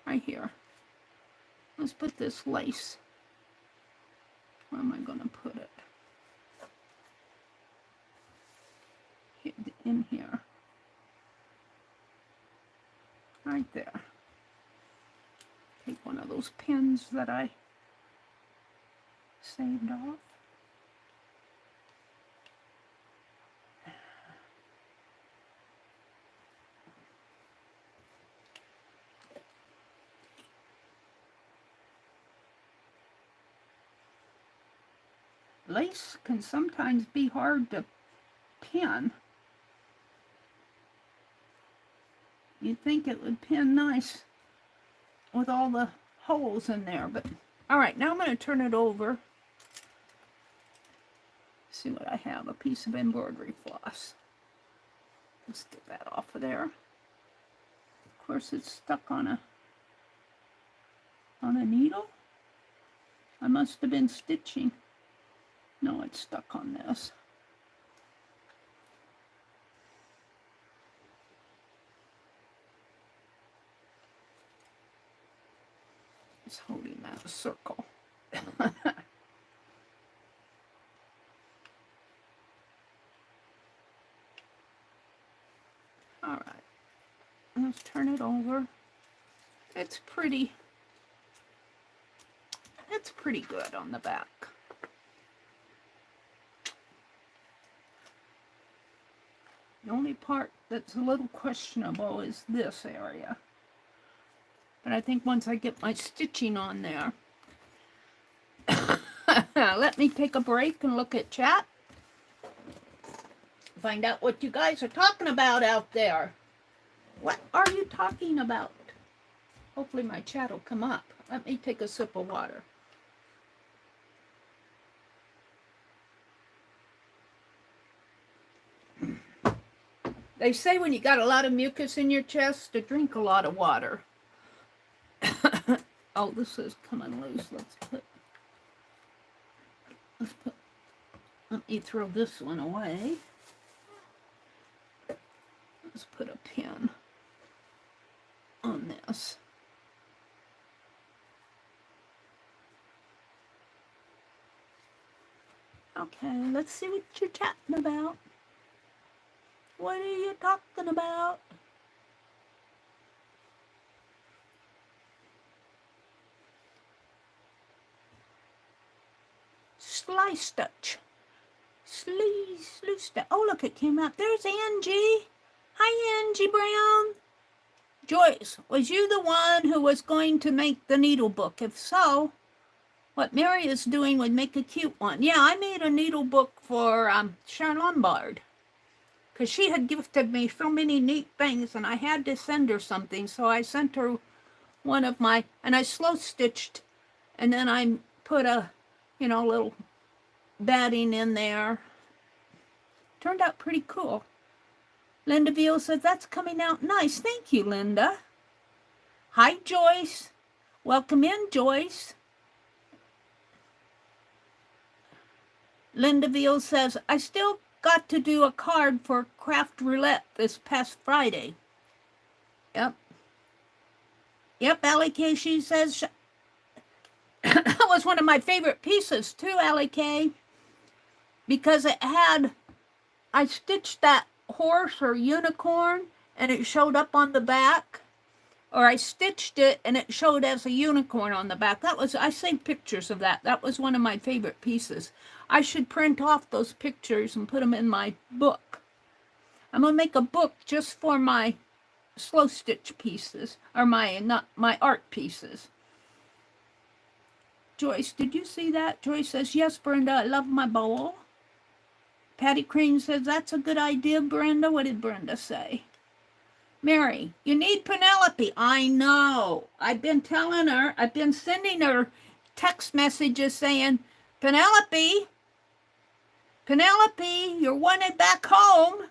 Right here. Let's put this lace. Where am I going to put it? In here. Right there. Take one of those pins that I saved off. Lace can sometimes be hard to pin. You'd think it would pin nice with all the holes in there, but all right, now I'm going to turn it over. See what I have, a piece of embroidery floss. Let's get that off of there. Of course, it's stuck on a needle. I must have been stitching. No, it's stuck on this. It's holding that circle. All right, let's turn it over. It's pretty good on the back. The only part that's a little questionable is this area. But I think once I get my stitching on there. Let me take a break and look at chat. Find out what you guys are talking about out there. What are you talking about? Hopefully my chat will come up. Let me take a sip of water. They say when you got a lot of mucus in your chest to drink a lot of water. Oh, this is coming loose. Let me throw this one away. Let's put a pin on this. Okay, let's see what you're chatting about. What are you talking about? Slice stitch. Sleeve stitch. Oh, look, it came out. There's Angie. Hi, Angie Brown. Joyce, was you the one who was going to make the needle book? If so, what Meri is doing would make a cute one. Yeah, I made a needle book for Sharon Lombard. Because she had gifted me so many neat things, and I had to send her something. So I sent her one of my, and I slow stitched, and then I put a, little batting in there. Turned out pretty cool. Linda Veal says, that's coming out nice. Thank you, Linda. Hi, Joyce. Welcome in, Joyce. Linda Veal says, I still got to do a card for Craft Roulette this past Friday. Yep. Yep, Allie K, she says, that was one of my favorite pieces too, Allie K. because I stitched that horse or unicorn and it showed up on the back, or I stitched it and it showed as a unicorn on the back. I saved pictures of that. That was one of my favorite pieces. I should print off those pictures and put them in my book. I'm going to make a book just for my slow stitch pieces, or my art pieces. Joyce, did you see that? Joyce says, yes, Brenda, I love my bowl. Patty Crane says, that's a good idea, Brenda. What did Brenda say? Mary, you need Penelope. I know. I've been telling her, I've been sending her text messages saying, Penelope, you're wanted back home.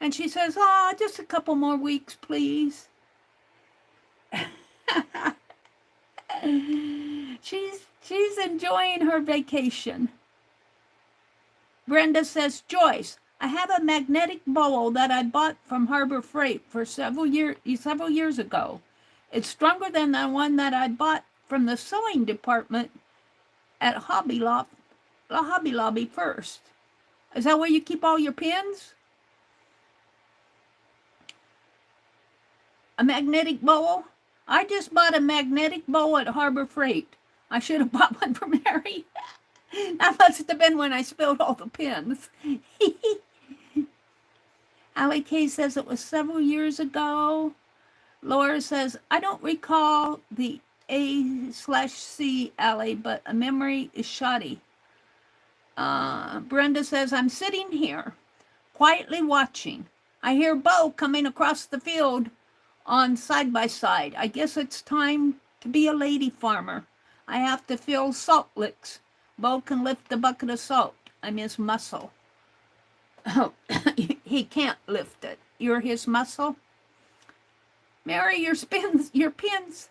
And she says, oh, just a couple more weeks, please. She's enjoying her vacation. Brenda says, Joyce, I have a magnetic bowl that I bought from Harbor Freight for several years ago. It's stronger than the one that I bought from the sewing department at Hobby Lobby first. Is that where you keep all your pins? A magnetic bowl? I just bought a magnetic bowl at Harbor Freight. I should have bought one for Mary. That must have been when I spilled all the pins. Allie Kay says it was several years ago. Laura says, I don't recall the A/C, Allie, but a memory is shoddy. Brenda says, I'm sitting here, quietly watching. I hear Bo coming across the field on side by side. I guess it's time to be a lady farmer. I have to fill salt licks. Bo can lift the bucket of salt. I'm his muscle. Oh, he can't lift it. You're his muscle. Mary, your pins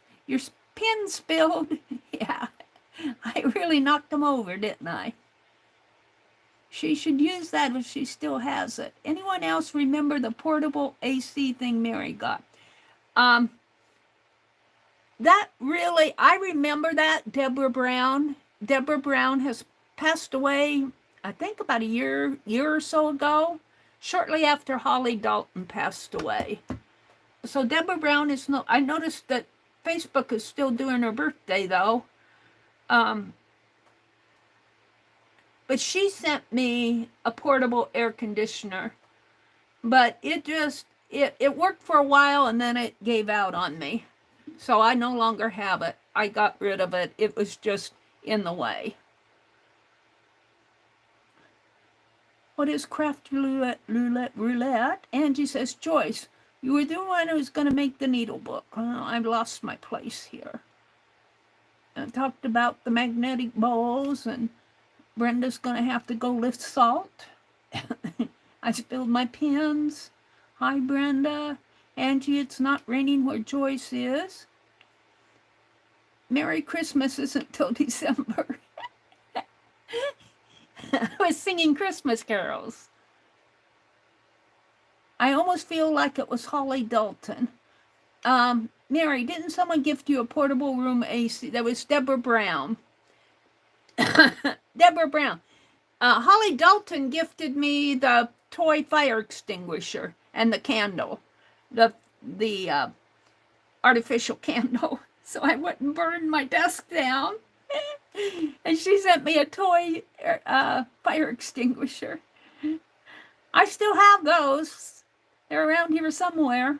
spilled. Yeah, I really knocked them over, didn't I? She should use that if she still has it. Anyone else remember the portable AC thing Mary got? That really, I remember that, Deborah Brown. Deborah Brown has passed away, I think about a year or so ago, shortly after Holly Dalton passed away. So Deborah Brown is no, I noticed that Facebook is still doing her birthday though. But she sent me a portable air conditioner, but it worked for a while and then it gave out on me. So I no longer have it. I got rid of it. It was just in the way. What is craft roulette? Angie says, Joyce, you were the one who was going to make the needle book. I've lost my place here. I talked about the magnetic bowls, and Brenda's going to have to go lift salt. I spilled my pins. Hi, Brenda. Angie, it's not raining where Joyce is. Merry Christmas isn't till December. I was singing Christmas carols. I almost feel like it was Holly Dalton. Mary, didn't someone gift you a portable room AC? That was Deborah Brown. Deborah Brown. Holly Dalton gifted me the toy fire extinguisher and the candle. The artificial candle. So I wouldn't burn my desk down. And she sent me a toy fire extinguisher. I still have those. They're around here somewhere.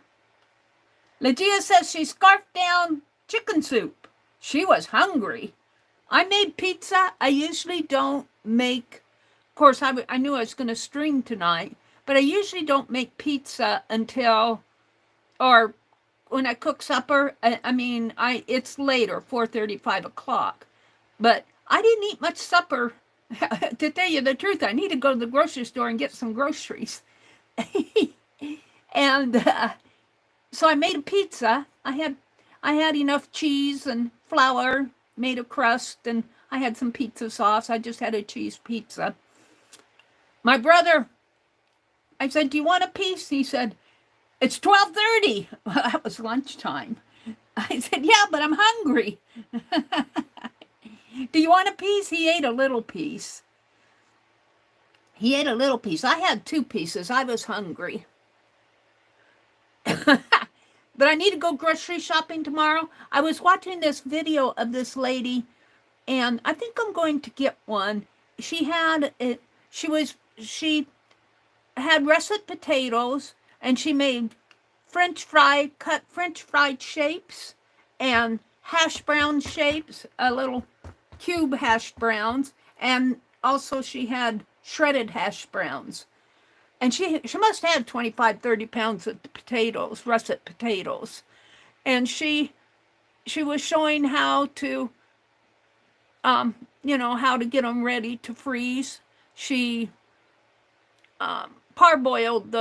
Legia says she scarfed down chicken soup. She was hungry. I made pizza. I usually don't make, of course, I knew I was going to stream tonight, but I usually don't make pizza until, or when I cook supper. It's later, 4:30, 5 o'clock. But I didn't eat much supper. To tell you the truth, I need to go to the grocery store and get some groceries. And so I made a pizza. I had enough cheese and flour, made a crust, and I had some pizza sauce. I just had a cheese pizza. My brother, I said, do you want a piece? He said, it's 12:30. Well, that was lunchtime. I said, yeah, but I'm hungry. Do you want a piece? He ate a little piece. He ate a little piece. I had 2 pieces. I was hungry. But I need to go grocery shopping tomorrow. I was watching this video of this lady, and I think I'm going to get one. She had it. She had russet potatoes, and she made cut French fried shapes, and hash brown shapes, a little cube hash browns, and also she had shredded hash browns. And she must have had 25, 30 pounds of potatoes, russet potatoes. And she was showing how to, how to get them ready to freeze. She parboiled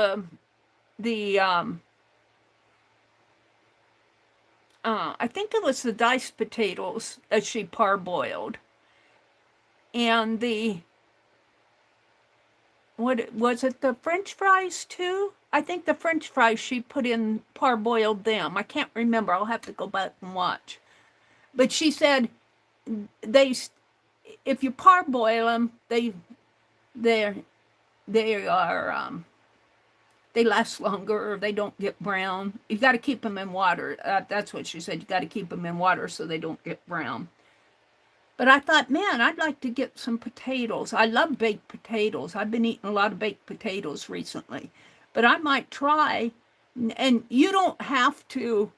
I think it was the diced potatoes that she parboiled. And what was it, the French fries too? I think the French fries she put in, parboiled them. I can't remember. I'll have to go back and watch. But she said if you parboil them, they last longer, or they don't get brown. You got to keep them in water. That's what she said. You got to keep them in water so they don't get brown. But I thought, man, I'd like to get some potatoes. I love baked potatoes. I've been eating a lot of baked potatoes recently. But I might try, and you don't have to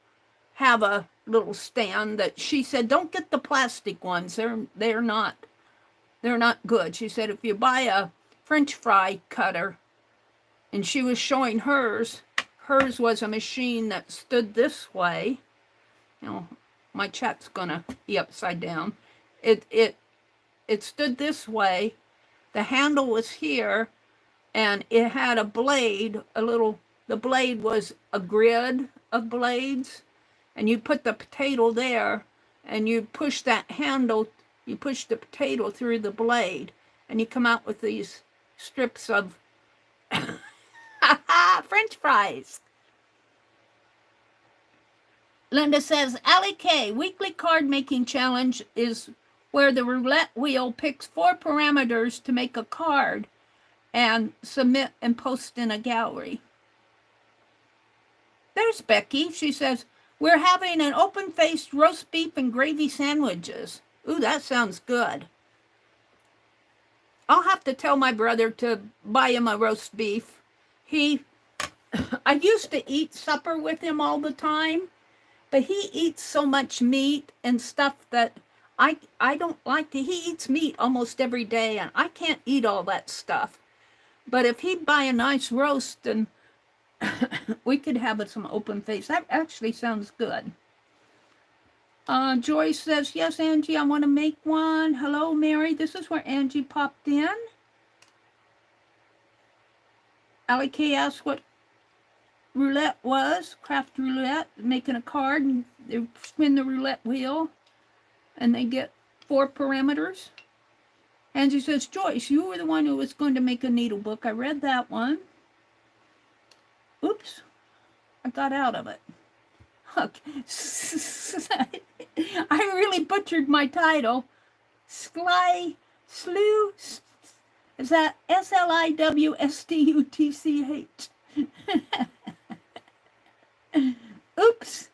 have a little stand that she said, don't get the plastic ones. They're not good. She said, if you buy a French fry cutter, and she was showing hers was a machine that stood this way. My chat's gonna be upside down. It stood this way. The handle was here, and it had a blade, the blade was a grid of blades, and you put the potato there, and you push that handle, you push the potato through the blade, and you come out with these strips of French fries. Linda says, Allie K, weekly card making challenge is where the roulette wheel picks 4 parameters to make a card and submit and post in a gallery. There's Becky. She says, we're having an open-faced roast beef and gravy sandwiches. Ooh, that sounds good. I'll have to tell my brother to buy him a roast beef. I used to eat supper with him all the time, but he eats so much meat and stuff that I don't like to. He eats meat almost every day, and I can't eat all that stuff. But if he'd buy a nice roast, and we could have some open face. That actually sounds good. Joyce says, yes, Angie, I want to make one. Hello, Mary. This is where Angie popped in. Allie K asked what roulette was. Craft roulette, making a card, and they spin the roulette wheel, and they get 4 parameters. Angie says, Joyce, you were the one who was going to make a needle book. I read that one. Oops, I got out of it. Okay. I really butchered my title. Is that SLIWSTUTCH? Oops.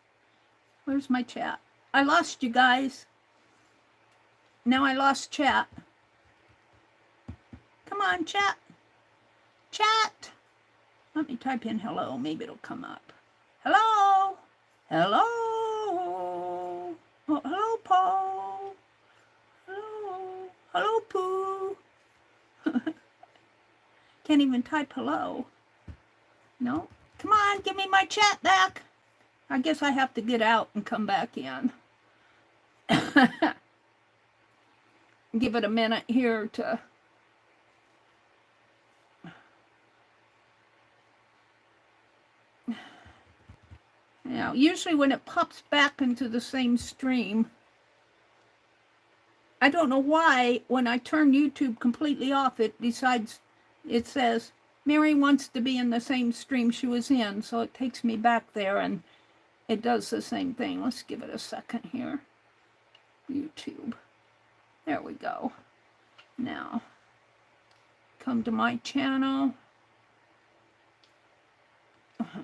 Where's my chat? I lost you guys. Now I lost chat. Come on, chat. Chat. Let me type in hello. Maybe it'll come up. Hello. Hello. Oh, hello, Paul. Hello. Hello, Pooh. Can't even type hello. No. Come on, give me my chat back. I guess I have to get out and come back in. Give it a minute here to... Now, usually when it pops back into the same stream, I don't know why when I turn YouTube completely off, it says, Mary wants to be in the same stream she was in, so it takes me back there and it does the same thing. Let's give it a second here. YouTube. There we go. Now, come to my channel.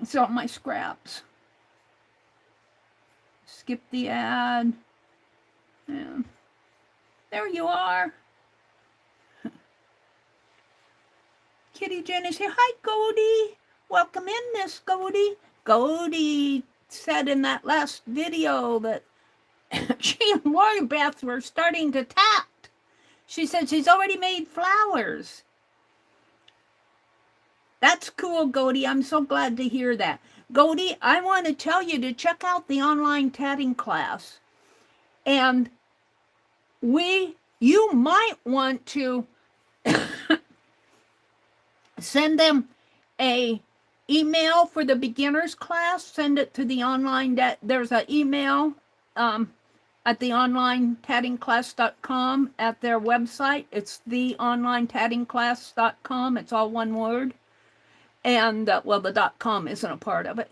It's all my scraps. Skip the ad. Yeah. There you are. Kitty Jen is here. Hi, Goldie. Welcome in, Miss Goldie. Goldie said in that last video that she and Lori Beth were starting to tat. She said she's already made flowers. That's cool, Goldie. I'm so glad to hear that. Goldie, I want to tell you to check out the online tatting class. And you might want to send them a email for the beginners class. Send it to the online, there's an email at the onlinetattingclass.com at their website. It's theonlinetattingclass.com. It's all one word. And, well, the .com isn't a part of it.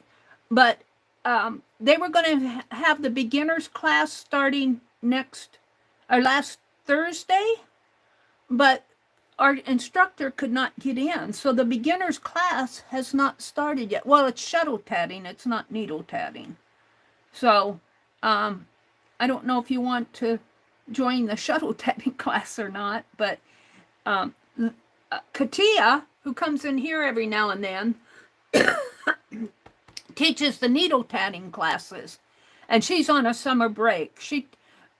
But they were going to have the beginners class starting last Thursday. But our instructor could not get in. So the beginners class has not started yet. Well, it's shuttle tatting. It's not needle tatting. So I don't know if you want to join the shuttle tatting class or not. But Katia, who comes in here every now and then, teaches the needle tatting classes. And she's on a summer break.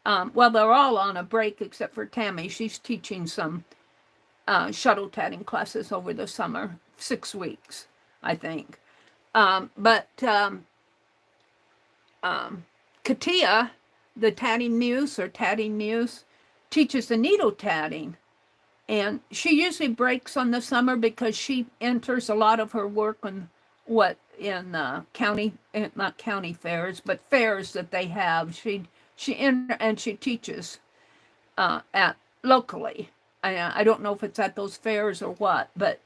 Well, they're all on a break except for Tammy. She's teaching some shuttle tatting classes over the summer, 6 weeks, I think. But Katia, the tatting muse or tatting muse, teaches the needle tatting. And she usually breaks on the summer because she enters a lot of her work in county, not county fairs, but fairs that they have. She teaches at locally. I don't know if it's at those fairs or what, but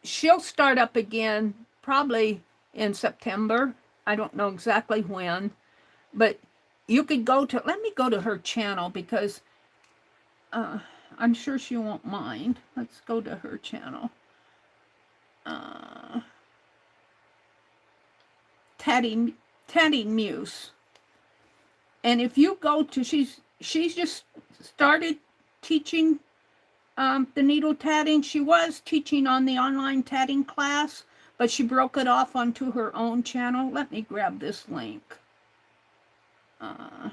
she'll start up again probably in September. I don't know exactly when, but you could let me go to her channel because I'm sure she won't mind. Let's go to her channel. Tatting Muse. And if you go to, she's just started teaching the needle tatting. She was teaching on the online tatting class, but she broke it off onto her own channel. Let me grab this link. Hold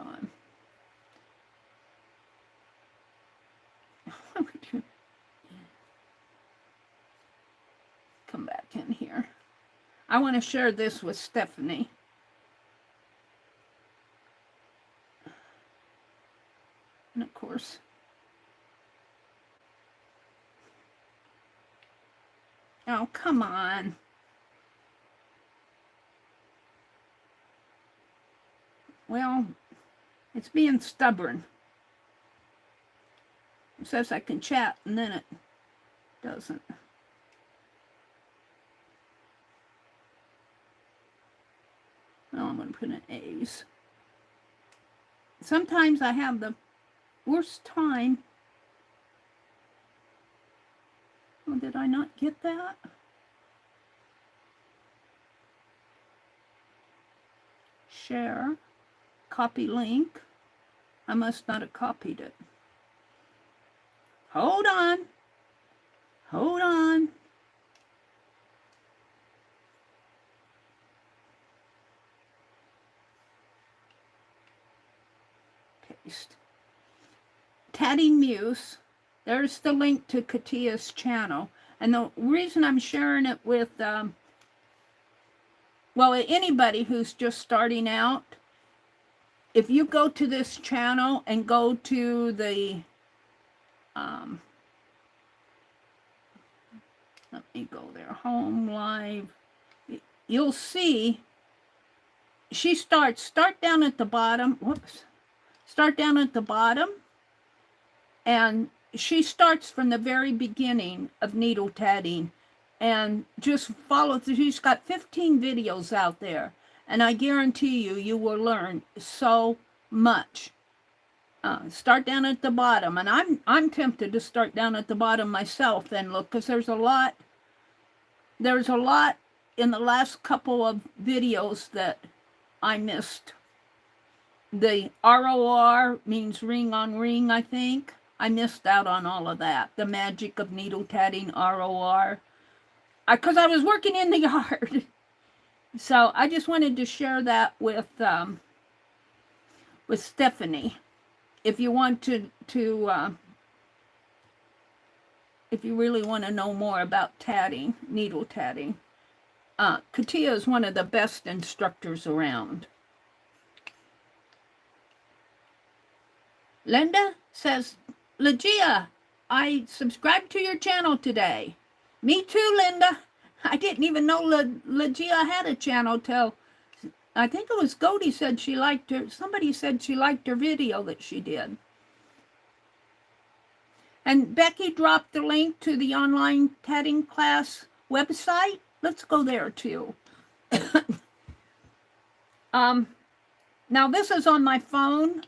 on. Come back in here. I want to share this with Stephanie. And of course, oh, come on. Well, it's being stubborn. It says I can chat, and then it doesn't. Oh, I'm going to put in A's. Sometimes I have the worst time. Oh, did I not get that? Share. Copy link. I must not have copied it. Hold on. Hold on. Paste. Tatting Muse. There's the link to Katia's channel. And the reason I'm sharing it with, well, anybody who's just starting out, if you go to this channel and go to the, let me go there, home, live, you'll see, start down at the bottom, start down at the bottom, and she starts from the very beginning of needle tatting and just follow through. She's got 15 videos out there, and I guarantee you will learn so much Start down at the bottom, and I'm tempted to start down at the bottom myself and look, because there's a lot in the last couple of videos that I missed. The ROR means ring on ring, I think. I missed out on all of that. The magic of needle tatting, ROR. Because I was working in the yard. So I just wanted to share that with Stephanie. If you want to if you really want to know more about tatting, needle tatting, Katia is one of the best instructors around. Linda says, Legia, I subscribed to your channel today. Me too, Linda. I didn't even know Legia had a channel till, I think it was Goldie said she liked her, somebody said she liked her video that she did. And Becky dropped the link to the online tatting class website. Let's go there too. Now this is on my phone,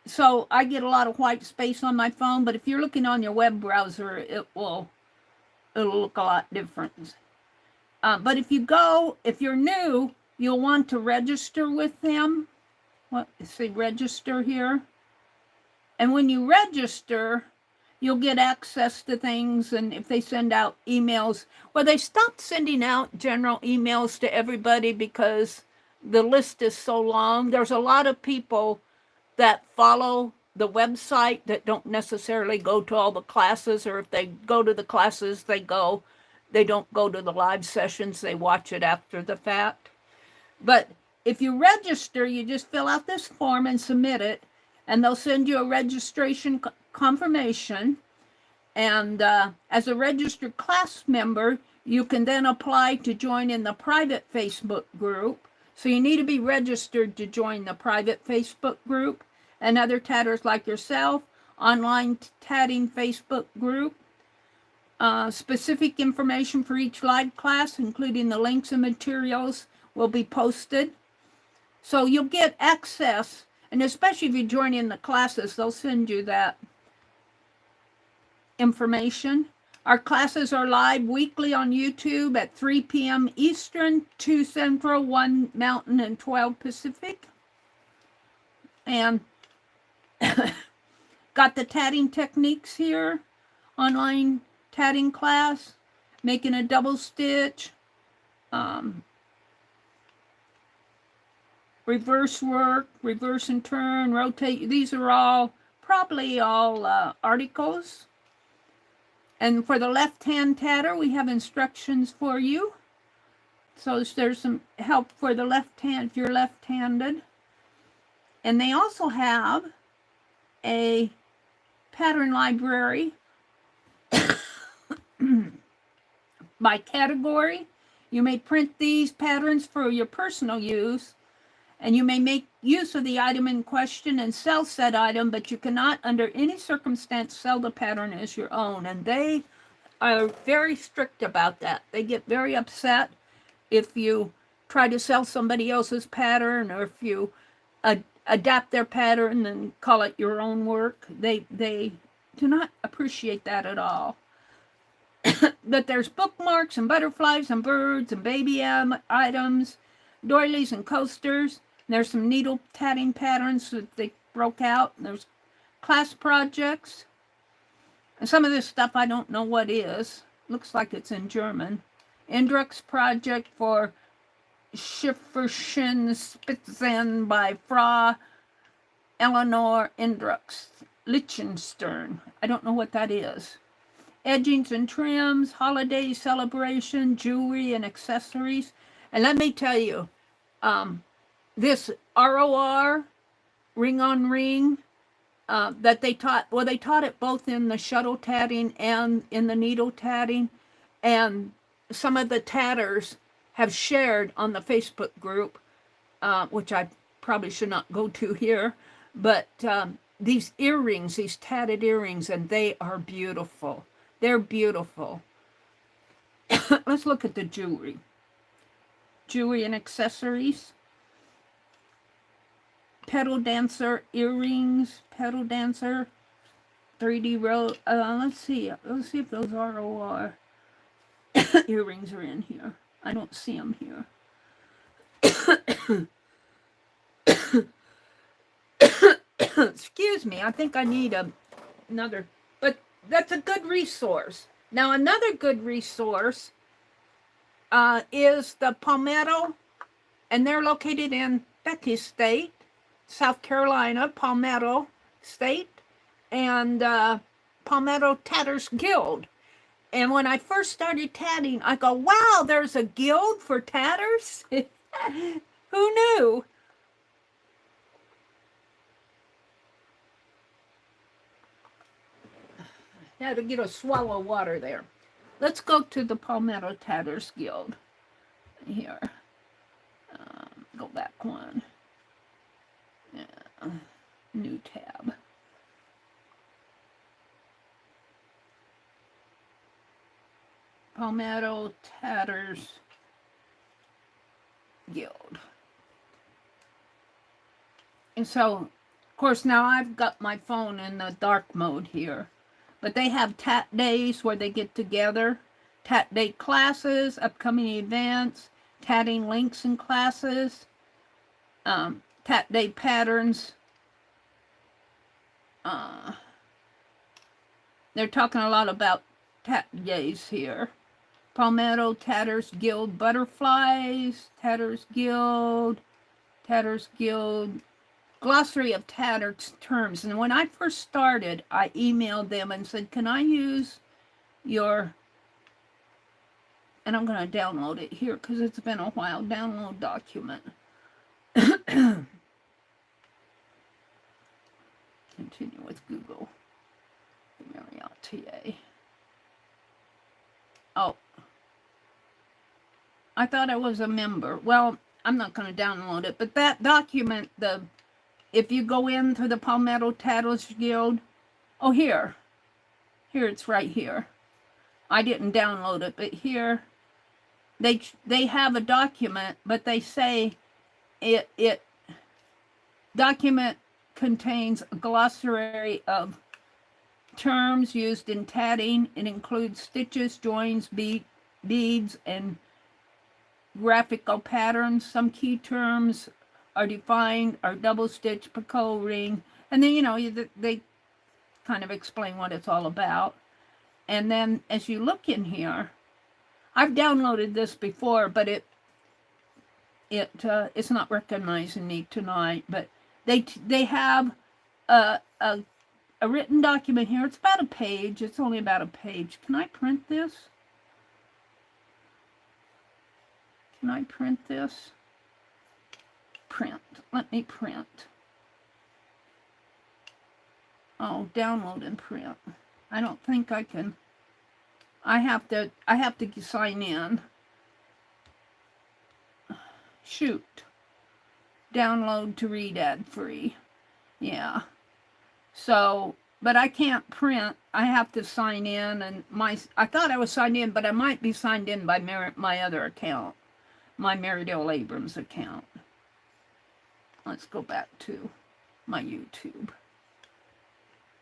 so I get a lot of white space on my phone, but if you're looking on your web browser, it'll look a lot different. But if you're new, you'll want to register with them. Say register here. And when you register, you'll get access to things, and if they send out emails, well, they stopped sending out general emails to everybody because the list is so long. There's a lot of people that follow the website that don't necessarily go to all the classes, or if they go to the classes, they don't go to the live sessions, they watch it after the fact. But if you register, you just fill out this form and submit it, and they'll send you a registration confirmation. And as a registered class member, you can then apply to join in the private Facebook group. So you need to be registered to join the private Facebook group, and other tatters like yourself, online tatting Facebook group. Specific information for each live class, including the links and materials, will be posted. So you'll get access, and especially if you join in the classes, they'll send you that information. Our classes are live weekly on YouTube at 3 p.m. Eastern, 2 Central, 1 Mountain, and 12 Pacific. And got the tatting techniques here, online tatting class, making a double stitch, reverse work, reverse and turn, rotate. These are probably all articles. And for the left-hand tatter, we have instructions for you. So there's some help for the left hand if you're left-handed. And they also have a pattern library by category. You may print these patterns for your personal use, and you may make use of the item in question and sell said item, but you cannot under any circumstance sell the pattern as your own. And they are very strict about that. They get very upset if you try to sell somebody else's pattern, or if you adapt their pattern and call it your own work. They do not appreciate that at all. But there's bookmarks and butterflies and birds and baby items, doilies and coasters. There's some needle tatting patterns that they broke out. There's class projects. And some of this stuff I don't know what is. Looks like it's in German. Indrux project for Schifferschen Spitzen by Frau Eleanor Indrux, Liechtenstein. I don't know what that is. Edgings and trims, holiday celebration, jewelry and accessories. And let me tell you, this ROR, ring on ring, that they taught, well, they taught it both in the shuttle tatting and in the needle tatting. And some of the tatters have shared on the Facebook group, which I probably should not go to here, but these earrings, these tatted earrings, and they are beautiful. They're beautiful. Let's look at the jewelry. Jewelry and accessories. Pedal Dancer earrings, Pedal Dancer 3D row. Let's see if those ROR earrings are in here. I don't see them here. Excuse me, I think I need another, but that's a good resource. Now, another good resource is the Palmetto, and they're located in Becky State, South Carolina, Palmetto State, and Palmetto Tatters Guild. And when I first started tatting, I go, wow, there's a guild for tatters? Who knew? Had to get a swallow of water there. Let's go to the Palmetto Tatters Guild. Here. Go back one. Yeah. New tab. Palmetto Tatters Guild. And so, of course, now I've got my phone in the dark mode here. But they have tat days where they get together. Tat day classes, upcoming events, tatting links and classes, tat day patterns. They're talking a lot about tat days here. Palmetto Tatters Guild Butterflies, Tatters Guild, Glossary of Tattered Terms. And when I first started, I emailed them and said, can I use your, and I'm going to download it here because it's been a while, download document. Continue with Google. Meri Atelier. Oh, I thought I was a member. Well, I'm not going to download it, but that document, if you go into the Palmetto Tatters Guild, oh, here it's right here. I didn't download it, but here they have a document, but they say it document contains a glossary of terms used in tatting. It includes stitches, joins, beads, and graphical patterns. Some key terms are defined, are double stitch, picot ring, and then they kind of explain what it's all about. And then as you look in here, I've downloaded this before, but it's not recognizing me tonight. But they have a written document here. It's about a page. It's only about a page. Can I print this? Can I print this? Print. Let me print. Oh, download and print. I don't think I can. I have to sign in. Shoot. Download to read ad free. Yeah. So, but I can't print. I have to sign in, and I thought I was signed in, but I might be signed in by my other account, my Meridel Abrams account. Let's go back to my YouTube.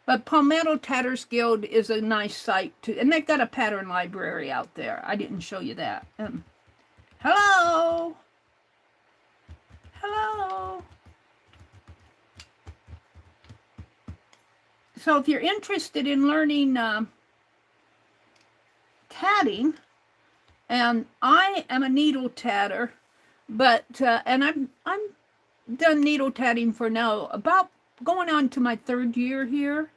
But Palmetto Tatters Guild is a nice site too, and they've got a pattern library out there. I didn't show you that. Hello. Hello. So if you're interested in learning tatting, and I am a needle tatter, but and I'm done needle tatting for now about going on to my 3rd year here,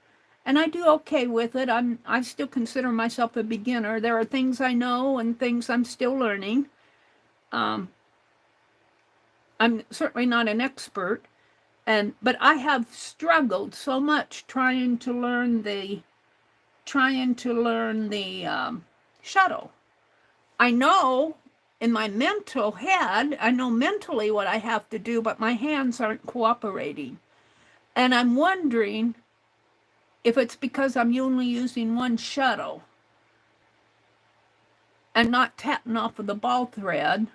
and I do okay with it. I still consider myself a beginner. There are things I know and things I'm still learning. I'm certainly not an expert, but I have struggled so much trying to learn the shuttle. I know in my mental head, I know mentally what I have to do, but my hands aren't cooperating. And I'm wondering if it's because I'm only using one shuttle and not tapping off of the ball thread.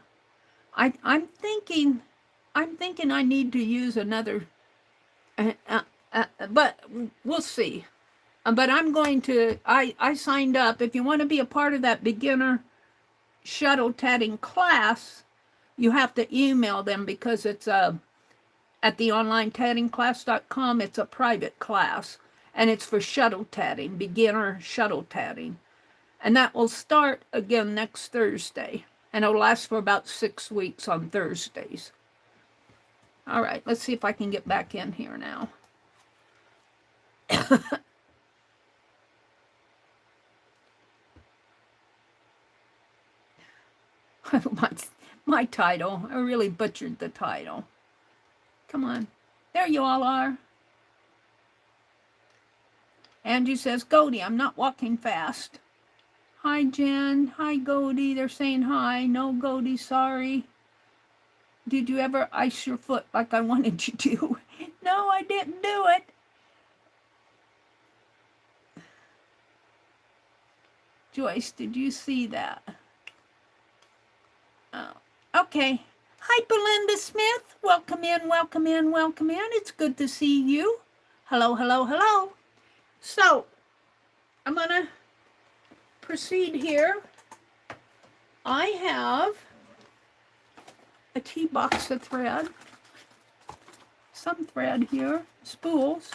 I'm thinking I need to use another But we'll see. But I'm going to, I signed up. If you want to be a part of that beginner shuttle tatting class, you have to email them because it's at theonlinetattingclass.com. It's a private class, and it's for shuttle tatting, beginner shuttle tatting. And that will start again next Thursday, and it'll last for about 6 weeks on Thursdays. All right, let's see if I can get back in here now. my title. I really butchered the title. Come on. There you all are. Angie says, Goldie, I'm not walking fast. Hi, Jen. Hi, Goldie. They're saying hi. No, Goldie, sorry. Did you ever ice your foot like I wanted you to? No, I didn't do it. Joyce, did you see that? Oh, okay. Hi, Belinda Smith. Welcome in, welcome in, welcome in. It's good to see you. Hello, hello, hello. So, I'm going to proceed here. I have a tea box of thread, some thread here, spools.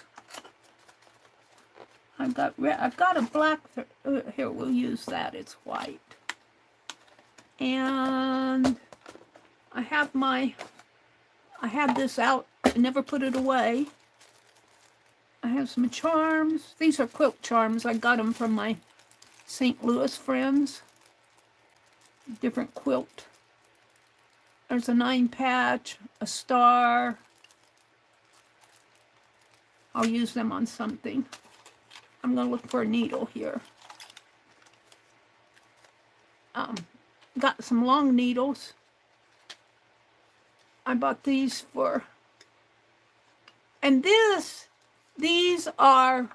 I've got a black thread. Here, we'll use that. It's white. And I had this out. I never put it away. I have some charms. These are quilt charms. I got them from my St. Louis friends. Different quilt. There's a 9 patch, a star. I'll use them on something. I'm going to look for a needle here. Got some long needles. I bought these for, and these are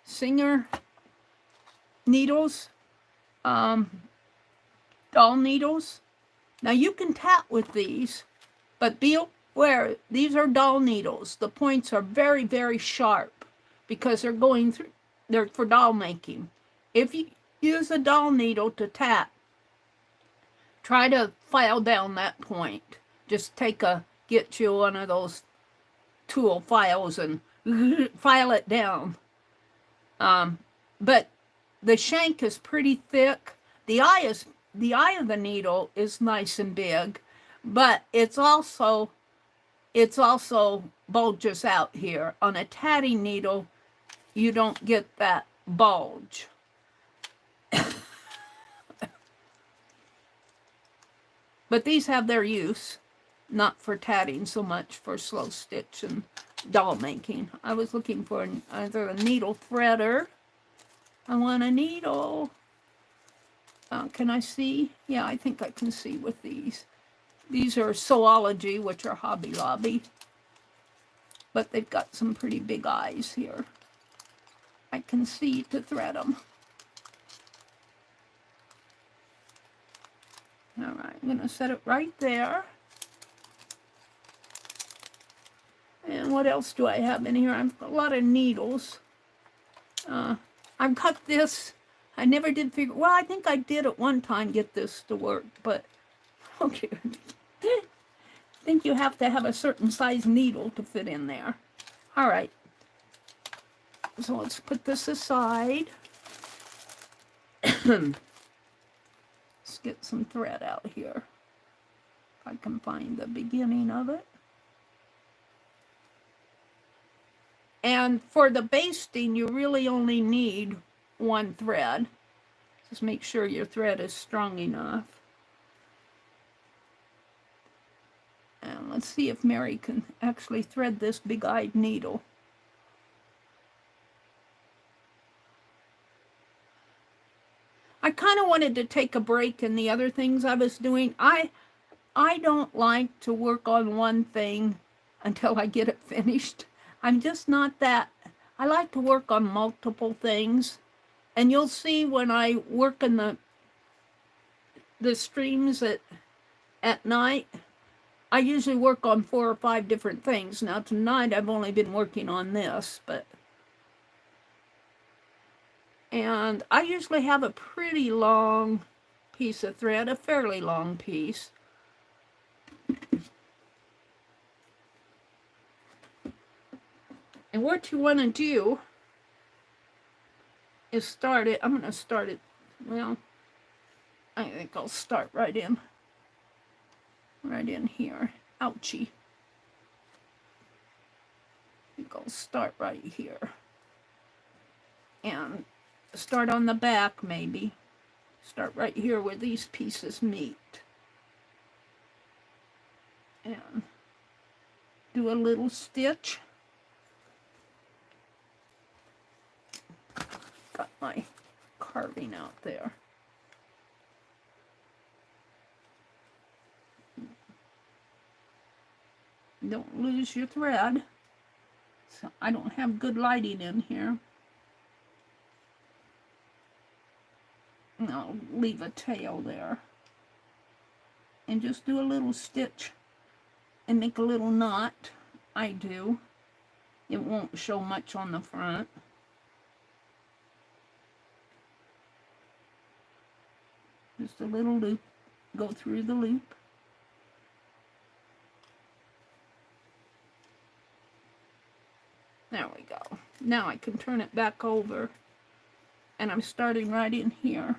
Singer needles, doll needles. Now you can tat with these, but be aware, these are doll needles. The points are very, very sharp because they're for doll making. If you use a doll needle to tat, try to file down that point. Just get you one of those tool files and file it down. But the shank is pretty thick. The eye of the needle is nice and big, but it's also bulges out here. On a tatting needle, you don't get that bulge. But these have their use, not for tatting so much, for slow stitch and doll making. I was looking for either a needle threader. I want a needle. Can I see? Yeah, I think I can see with these. These are Sewology, which are Hobby Lobby. But they've got some pretty big eyes here. I can see to thread them. All right, I'm going to set it right there. And what else do I have in here? I've got a lot of needles. I've got this. I never did figure, well, I think I did at one time get this to work, but okay. I think you have to have a certain size needle to fit in there. All right. So let's put this aside. Let's get some thread out here. If I can find the beginning of it. And for the basting, you really only need one thread. Just make sure your thread is strong enough. And let's see if Meri can actually thread this big-eyed needle. I kind of wanted to take a break in the other things I was doing. I don't like to work on one thing until I get it finished. I'm just not that. I like to work on multiple things. And you'll see when I work in the streams at night, I usually work on 4 or 5 different things. Now tonight I've only been working on this, and I usually have a pretty long piece of thread, a fairly long piece. And what you want to do is start it. I'm going to start it, well, I think I'll start right in here. Ouchie. I think I'll start right here. And start on the back maybe. Start right here where these pieces meet. And do a little stitch. Got my carving out there. Don't lose your thread. So I don't have good lighting in here. And I'll leave a tail there. And just do a little stitch and make a little knot. I do. It won't show much on the front. Just a little loop. Go through the loop. There we go. Now I can turn it back over. And I'm starting right in here.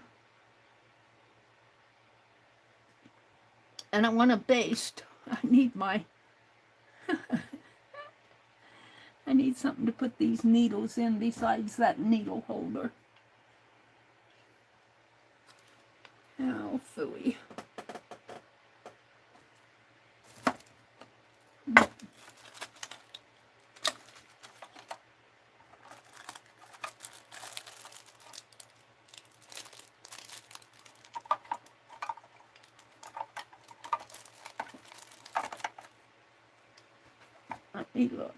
And I want to baste. I need my... I need something to put these needles in besides that needle holder. Oh, phooey. Let me look.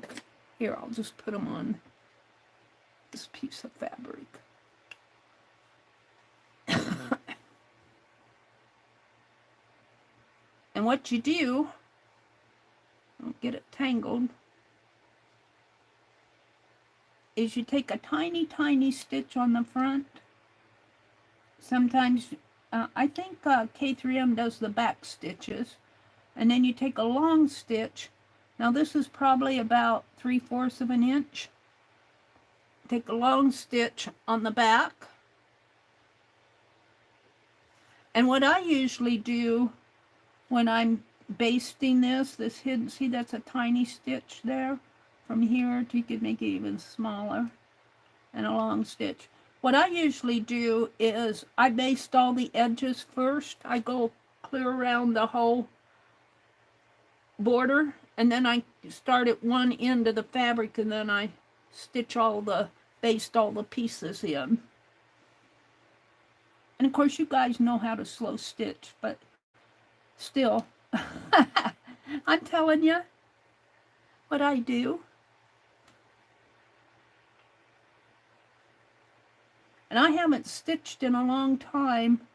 Here, I'll just put them on this piece of fabric. And what you do, don't get it tangled, is you take a tiny, tiny stitch on the front. Sometimes, I think K3M does the back stitches. And then you take a long stitch. Now this is probably about 3/4 of an inch. Take a long stitch on the back. And what I usually do when I'm basting this hidden, see that's a tiny stitch there? From here to, you could make it even smaller. And a long stitch. What I usually do is I baste all the edges first. I go clear around the whole border. And then I start at one end of the fabric and then I stitch baste all the pieces in. And of course you guys know how to slow stitch, but still, I'm telling you what I do. And I haven't stitched in a long time.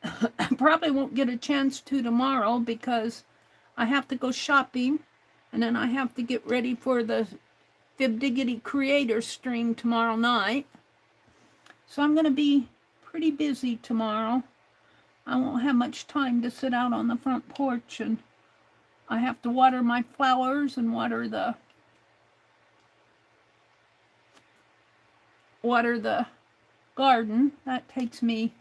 I probably won't get a chance to tomorrow because I have to go shopping. And then I have to get ready for the Fib Diggity Creator stream tomorrow night. So I'm going to be pretty busy tomorrow. I won't have much time to sit out on the front porch, and I have to water my flowers and water the garden. That takes me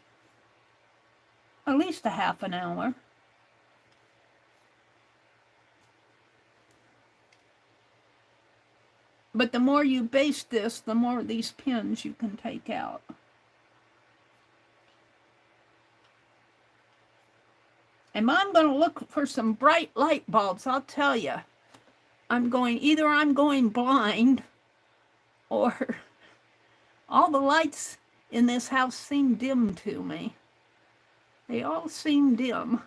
at least a half an hour. But the more you baste this, the more of these pins you can take out. And I'm going to look for some bright light bulbs, I'll tell you. Either I'm going blind, or all the lights in this house seem dim to me. They all seem dim.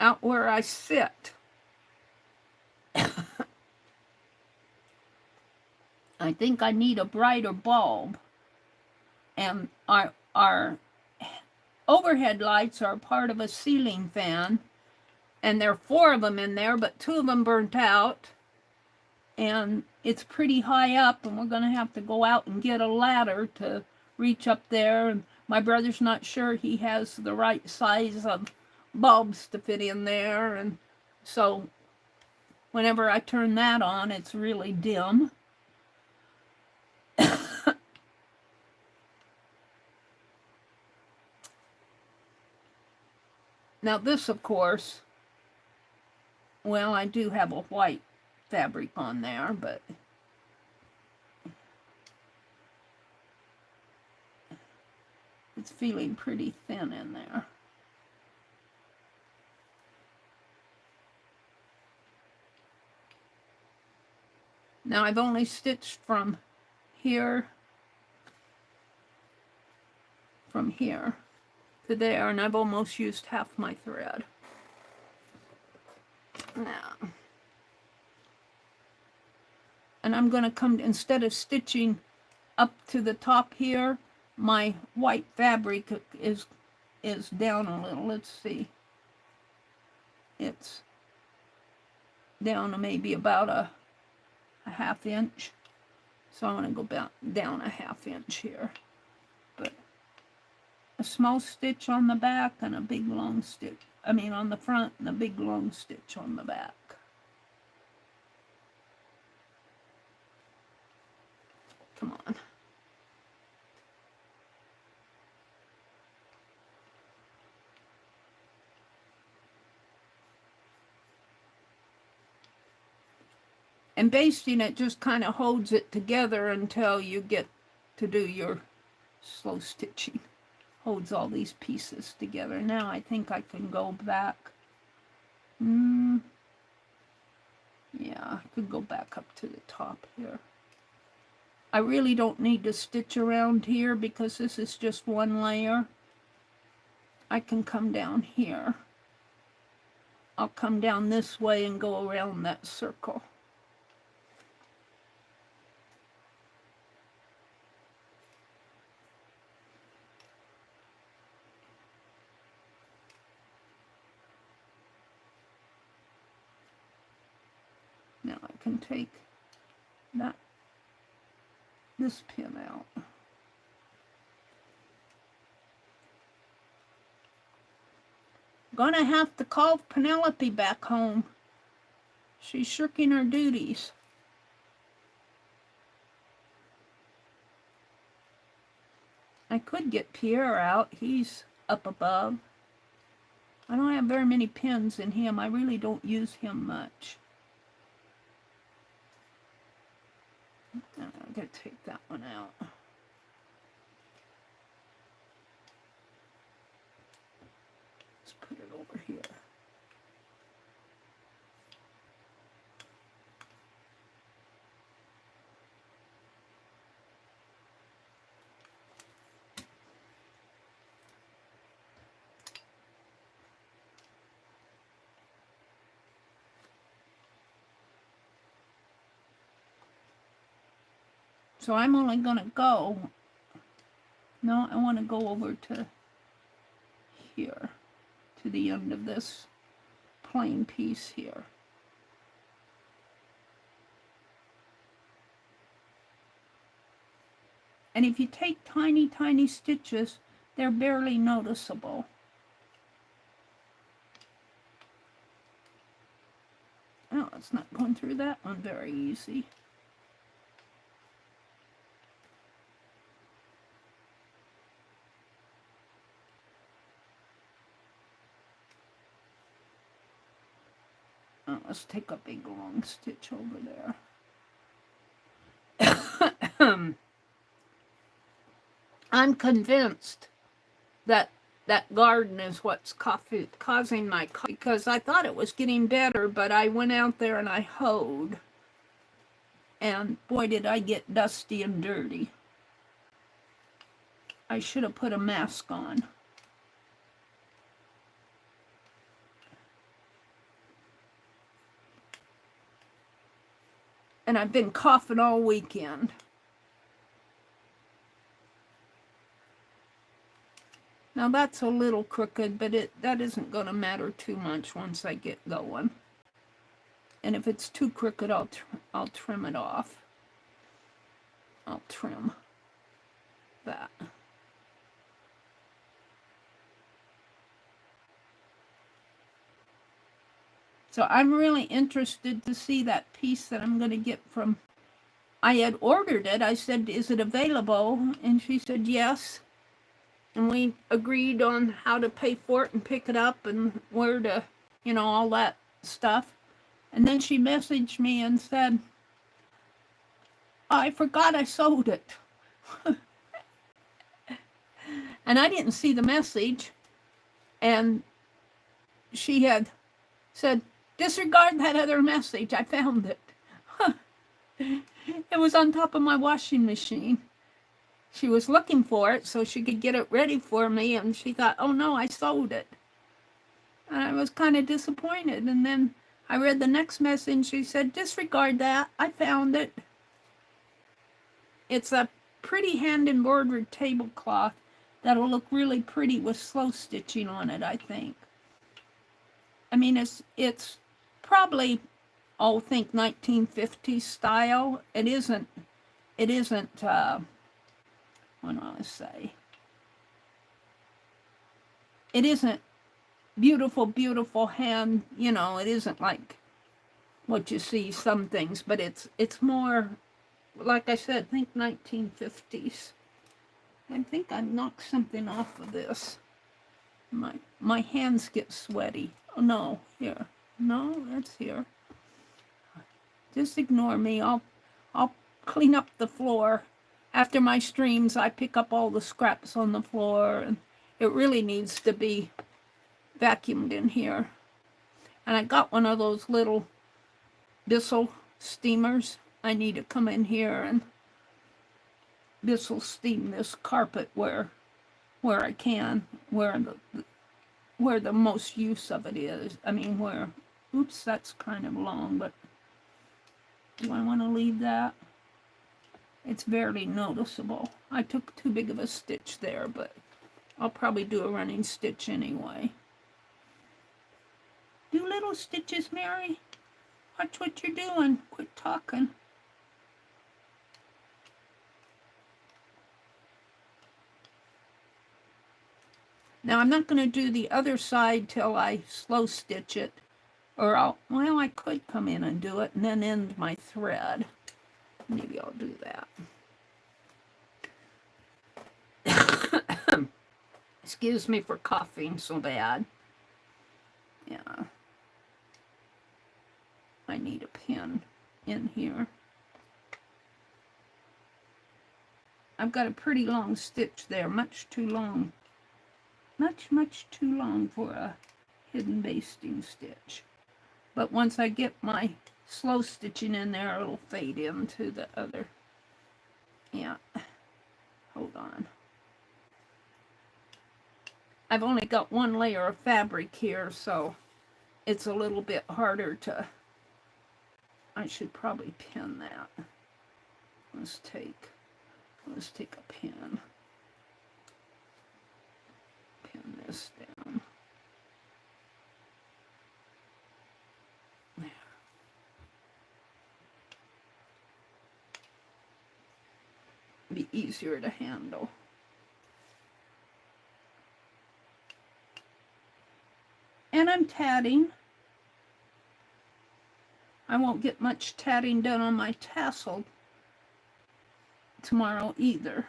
Out where I sit. I think I need a brighter bulb. And our overhead lights are part of a ceiling fan, and there are 4 of them in there, but 2 of them burnt out, and it's pretty high up, and we're going to have to go out and get a ladder to reach up there, and my brother's not sure he has the right size of bulbs to fit in there, and so whenever I turn that on, it's really dim. Now this, of course, well, I do have a white fabric on there, but it's feeling pretty thin in there. Now I've only stitched from here to there, and I've almost used half my thread. Now, and I'm going to come, instead of stitching up to the top here, my white fabric is down a little. Let's see. It's down to maybe about a half inch. So I'm going to go down a half inch here. But a small stitch on the back and a big long stitch. I mean on the front and a big long stitch on the back. Come on. And basting it just kind of holds it together until you get to do your slow stitching. Holds all these pieces together. Now I think I can go back. Yeah, I could go back up to the top here. I really don't need to stitch around here because this is just one layer. I can come down here. I'll come down this way and go around that circle. Now I can take this pin out. Gonna have to call Penelope back home. She's shirking her duties. I could get Pierre out. He's up above. I don't have very many pins in him. I really don't use him much. I'm going to take that one out. Let's put it over here. So I'm only going to go, no, I want to go over to here, to the end of this plain piece here. And if you take tiny, tiny stitches, they're barely noticeable. Oh, it's not going through that one very easy. Let's take a big long stitch over there. I'm convinced that that garden is what's causing my cough, because I thought it was getting better, but I went out there and I hoed, and boy did I get dusty and dirty. I should have put a mask on. And I've been coughing all weekend. Now that's a little crooked, but that isn't going to matter too much once I get going. And if it's too crooked, I'll trim it off. I'll trim that. So I'm really interested to see that piece that I'm going to get from, I had ordered it. I said, is it available? And she said, yes. And we agreed on how to pay for it and pick it up and where to, you know, all that stuff. And then she messaged me and said, I forgot I sold it. And I didn't see the message. And she had said, disregard that other message. I found it. It was on top of my washing machine. She was looking for it so she could get it ready for me, and she thought, oh no, I sold it. And I was kind of disappointed. And then I read the next message. She said, disregard that. I found it. It's a pretty hand embroidered tablecloth that'll look really pretty with slow stitching on it, I think. I mean, it's probably, oh, think 1950s style. It isn't, what do I want to say? It isn't beautiful, beautiful hand, you know, it isn't like what you see some things, but it's more, like I said, think 1950s. I think I knocked something off of this. My hands get sweaty. Oh no, here. No, that's here. Just ignore me. I'll clean up the floor. After my streams, I pick up all the scraps on the floor, and it really needs to be vacuumed in here. And I got one of those little Bissell steamers. I need to come in here and Bissell steam this carpet where I can, where the most use of it is. I mean, where, oops, that's kind of long, but do I want to leave that? It's barely noticeable. I took too big of a stitch there, but I'll probably do a running stitch anyway. Do little stitches, Mary. Watch what you're doing. Quit talking. Now I'm not going to do the other side till I slow stitch it, or well, I could come in and do it and then end my thread. Maybe I'll do that. Excuse me for coughing so bad. Yeah. I need a pin in here. I've got a pretty long stitch there, much too long. Much too long for a hidden basting stitch. But once I get my slow stitching in there, it'll fade into the other. Yeah. Hold on. I've only got one layer of fabric here, so it's a little bit harder to... I should probably pin that. Let's take a pin. Pin this down. There. Be easier to handle. And I'm tatting. I won't get much tatting done on my tassel tomorrow either.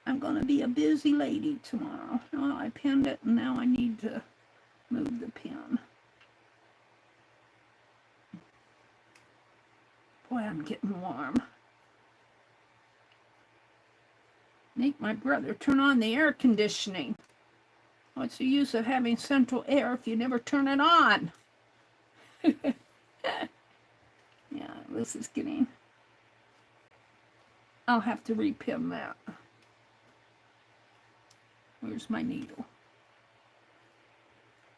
I'm going to be a busy lady tomorrow. Oh, I pinned it and now I need to move the pin. Boy, I'm getting warm. Make my brother turn on the air conditioning. What's the use of having central air if you never turn it on? Yeah, this is getting... I'll have to repin that. Where's my needle?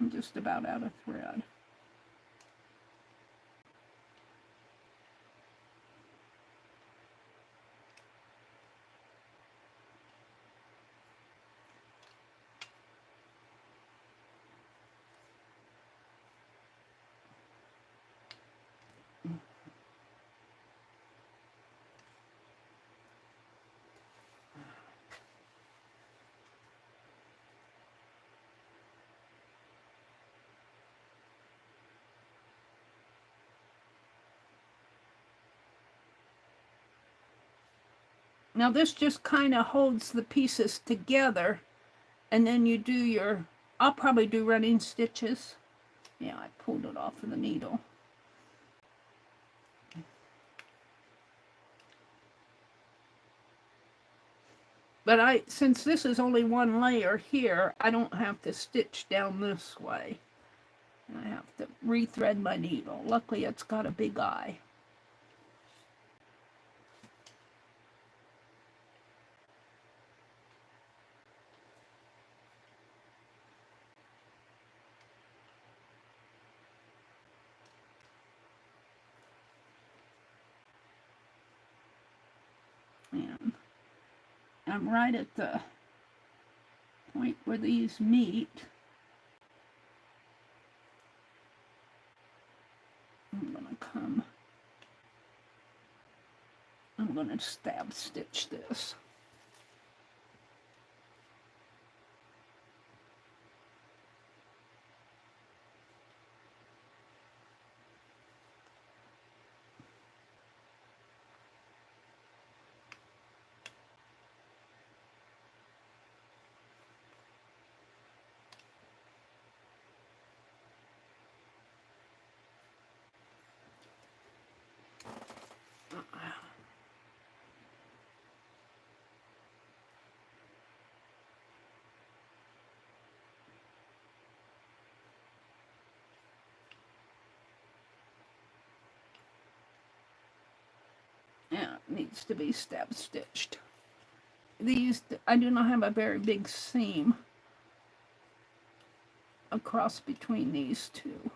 I'm just about out of thread. Now this just kind of holds the pieces together, and then you do your, I'll probably do running stitches. Yeah, I pulled it off of the needle. But since this is only one layer here, I don't have to stitch down this way. I have to rethread my needle. Luckily, it's got a big eye. And I'm right at the point where these meet. I'm gonna stab stitch this. Yeah, it needs to be stab stitched. These, I do not have a very big seam across between these two.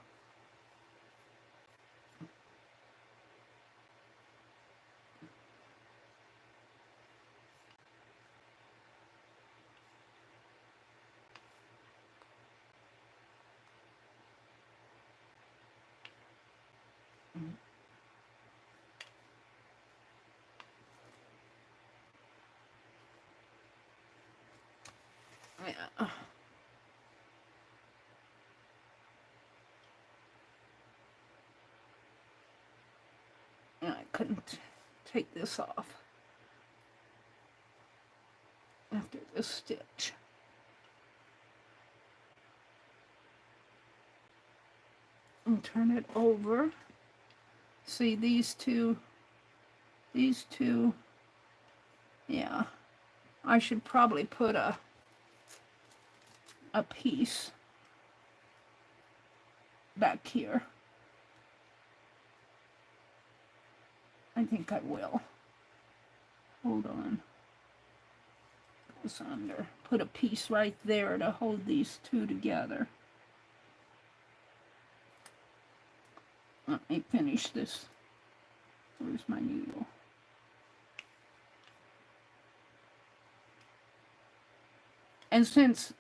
Yeah. I couldn't take this off after this stitch. And turn it over. See these two, yeah. I should probably put a piece back here. I think I will. Hold on. Goes under. Put a piece right there to hold these two together. Let me finish this. Where's my needle? And since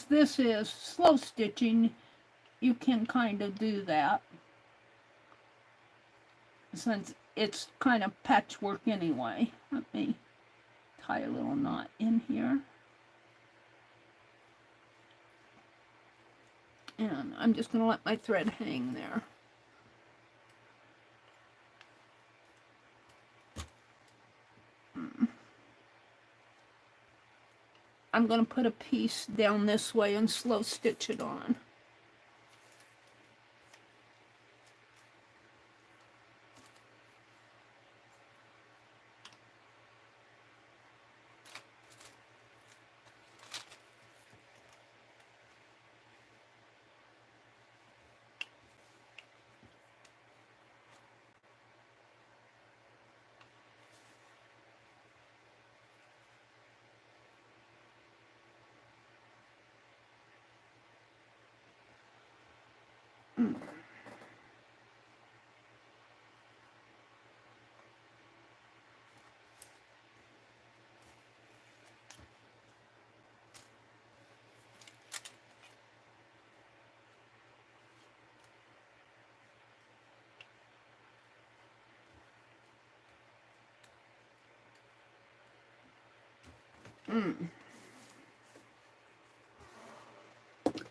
this is slow stitching, you can kind of do that. Since it's kind of patchwork anyway. Let me tie a little knot in here. And I'm just going to let my thread hang there. I'm going to put a piece down this way and slow stitch it on.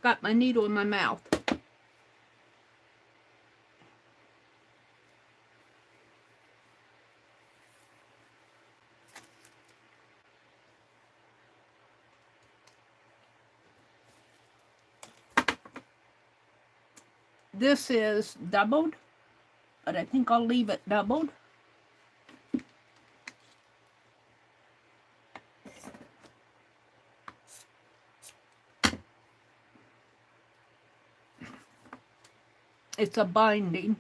Got my needle in my mouth. this is doubled, but I think I'll leave it doubled. It's a binding.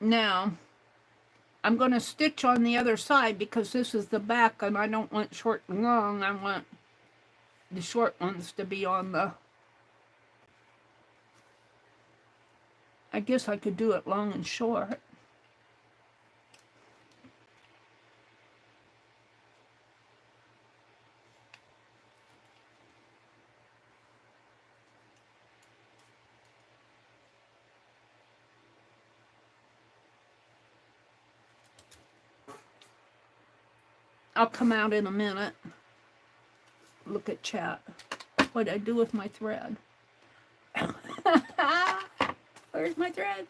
Now, I'm going to stitch on the other side because this is the back and I don't want short and long. I want the short ones to be on the... I guess I could do it long and short. I'll come out in a minute. Look at chat. What did I do with my thread? Where's my thread?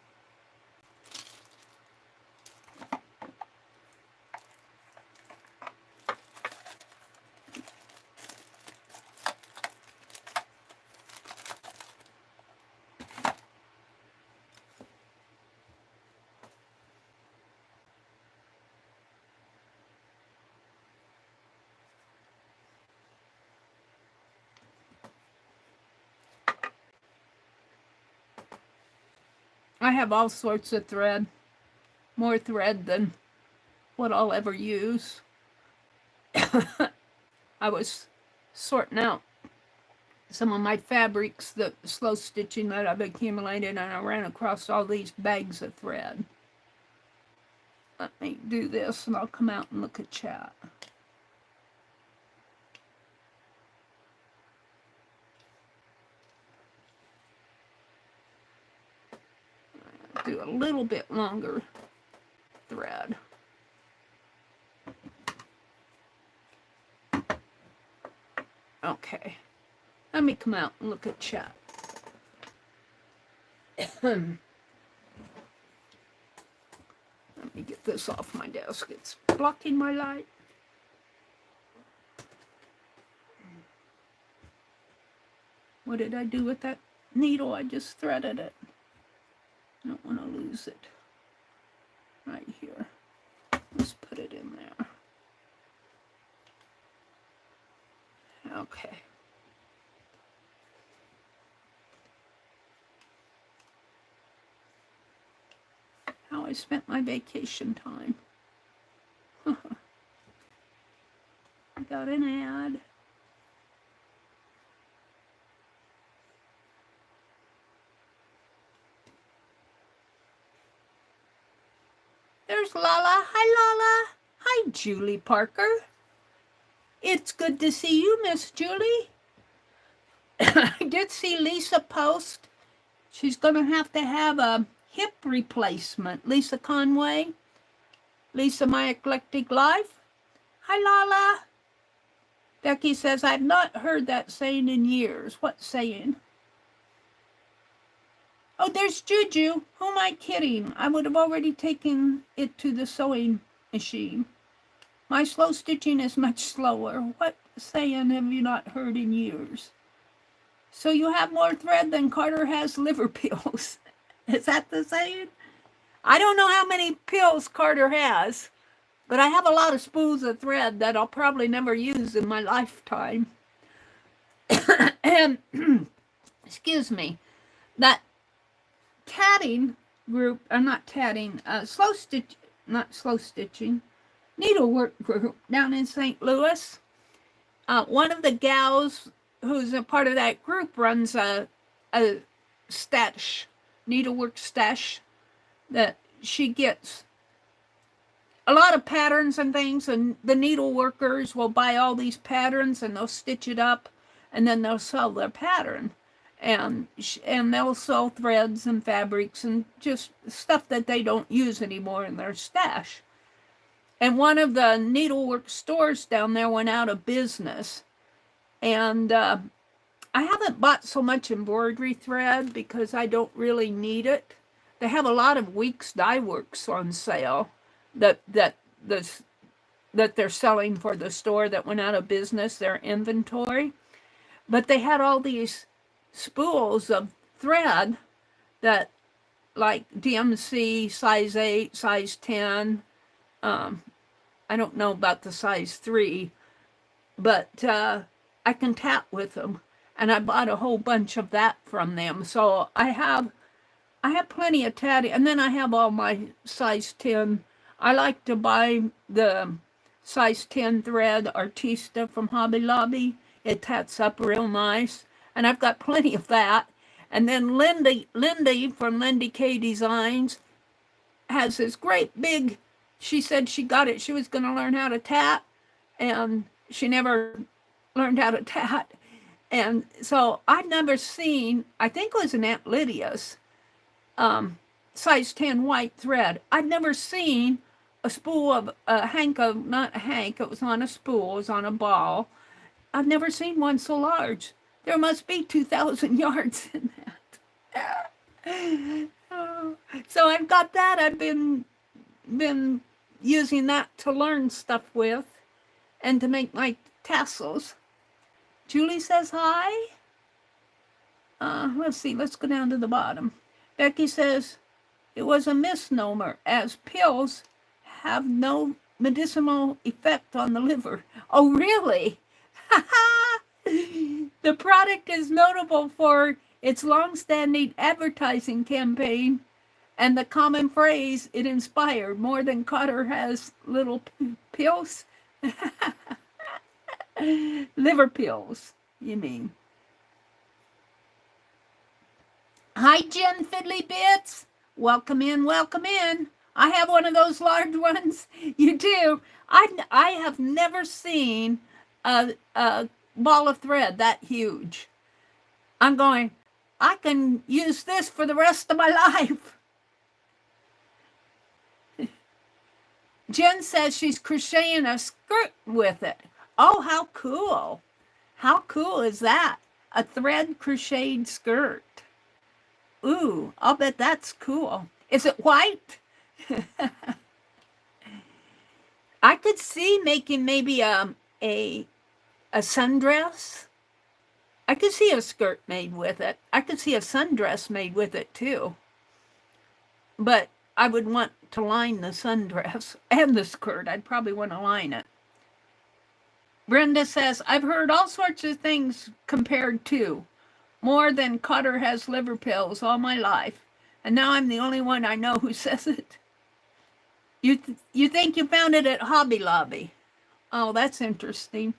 I have all sorts of thread, more thread than what I'll ever use. I was sorting out some of my fabrics, the slow stitching that I've accumulated, and I ran across all these bags of thread. Let me do this and I'll come out and look at chat. Do a little bit longer thread. Okay, let me come out and look at chat. Let me get this off my desk. It's blocking my light. What did I do with that needle? I just threaded it. I don't want to lose it. Right here. Let's put it in there. Okay. How I spent my vacation time. Got an ad. There's Lala. Hi, Lala. Hi, Julie Parker. It's good to see you, Miss Julie. I did see Lisa post. She's going to have a hip replacement. Lisa Conway. Lisa, My Eclectic Life. Hi, Lala. Becky says, I've not heard that saying in years. What saying? Oh, there's Juju. Who am I kidding? I would have already taken it to the sewing machine. My slow stitching is much slower. What saying have you not heard in years? So you have more thread than Carter has liver pills. Is that the saying? I don't know how many pills Carter has, but I have a lot of spools of thread that I'll probably never use in my lifetime. And, excuse me, that tatting group, not tatting, slow stitching, needlework group down in St. Louis. One of the gals who's a part of that group runs a stash, needlework stash, that she gets a lot of patterns and things, and the needle workers will buy all these patterns and they'll stitch it up and then they'll sell their pattern. And they'll sell threads and fabrics and just stuff that they don't use anymore in their stash. And one of the needlework stores down there went out of business. And I haven't bought so much embroidery thread because I don't really need it. they have a lot of Weeks Dye Works on sale that they're selling for the store that went out of business, their inventory. But they had all these spools of thread that, like DMC, size 8, size 10. I don't know about the size 3, but I can tap with them. And I bought a whole bunch of that from them. So I have plenty of tatty. And then I have all my size 10. I like to buy the size 10 thread Artista from Hobby Lobby. It tats up real nice. And I've got plenty of that. And then Lindy from Lindy K Designs has this great big, she said she got it, she was going to learn how to tat, and she never learned how to tat. And so I'd never seen, I think it was an Aunt Lydia's, size 10 white thread. I'd never seen a spool of a hank of, not a hank, it was on a spool, it was on a ball. I've never seen one so large. There must be 2,000 yards in that. So I've got that. I've been using that to learn stuff with and to make my tassels. Julie says hi. Let's see. Let's go down to the bottom. Becky says, it was a misnomer, as pills have no medicinal effect on the liver. Oh, really? The product is notable for its long-standing advertising campaign and the common phrase it inspired, more than Cotter has little pills. Liver pills, you mean. Hi, Jen Fiddly Bits. Welcome in, welcome in. I have one of those large ones. You do. I have never seen a ball of thread that huge. I'm going, I can use this for the rest of my life. Jen says she's crocheting a skirt with it. Oh, how cool. How cool is that? A thread crocheted skirt. Ooh, I'll bet that's cool. Is it white? I could see making maybe a sundress. I could see a skirt made with it. I could see a sundress made with it too. But I would want to line the sundress and the skirt. I'd probably want to line it. Brenda says, I've heard all sorts of things compared to. More than Cotter has liver pills all my life. And now I'm the only one I know who says it. You think you found it at Hobby Lobby? Oh, that's interesting.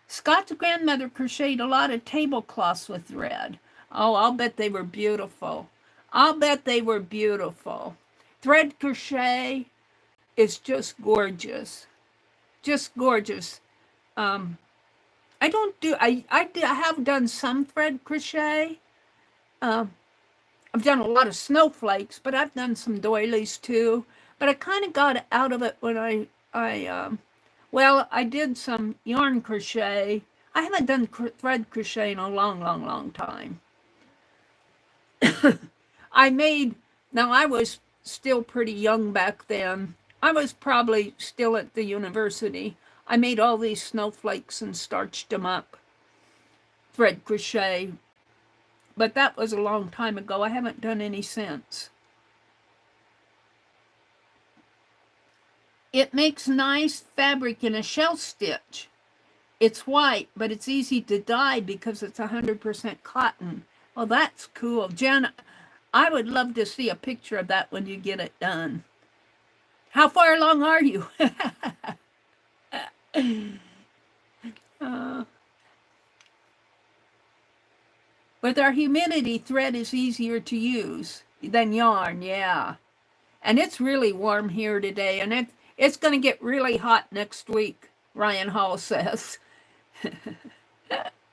Scott's grandmother crocheted a lot of tablecloths with thread. Oh, I'll bet they were beautiful. I'll bet they were beautiful. Thread crochet is just gorgeous. Just gorgeous. I have done some thread crochet. I've done a lot of snowflakes, but I've done some doilies too. But I kind of got out of it when I did some yarn crochet. I haven't done thread crochet in a long, long, long time. I was still pretty young back then. I was probably still at the university. I made all these snowflakes and starched them up. Thread crochet. But that was a long time ago. I haven't done any since. It makes nice fabric in a shell stitch. It's white, but it's easy to dye because it's 100% cotton. Well, that's cool. Jen, I would love to see a picture of that when you get it done. How far along are you? With our humidity, thread is easier to use than yarn, yeah. And it's really warm here today, and it's going to get really hot next week, Ryan Hall says.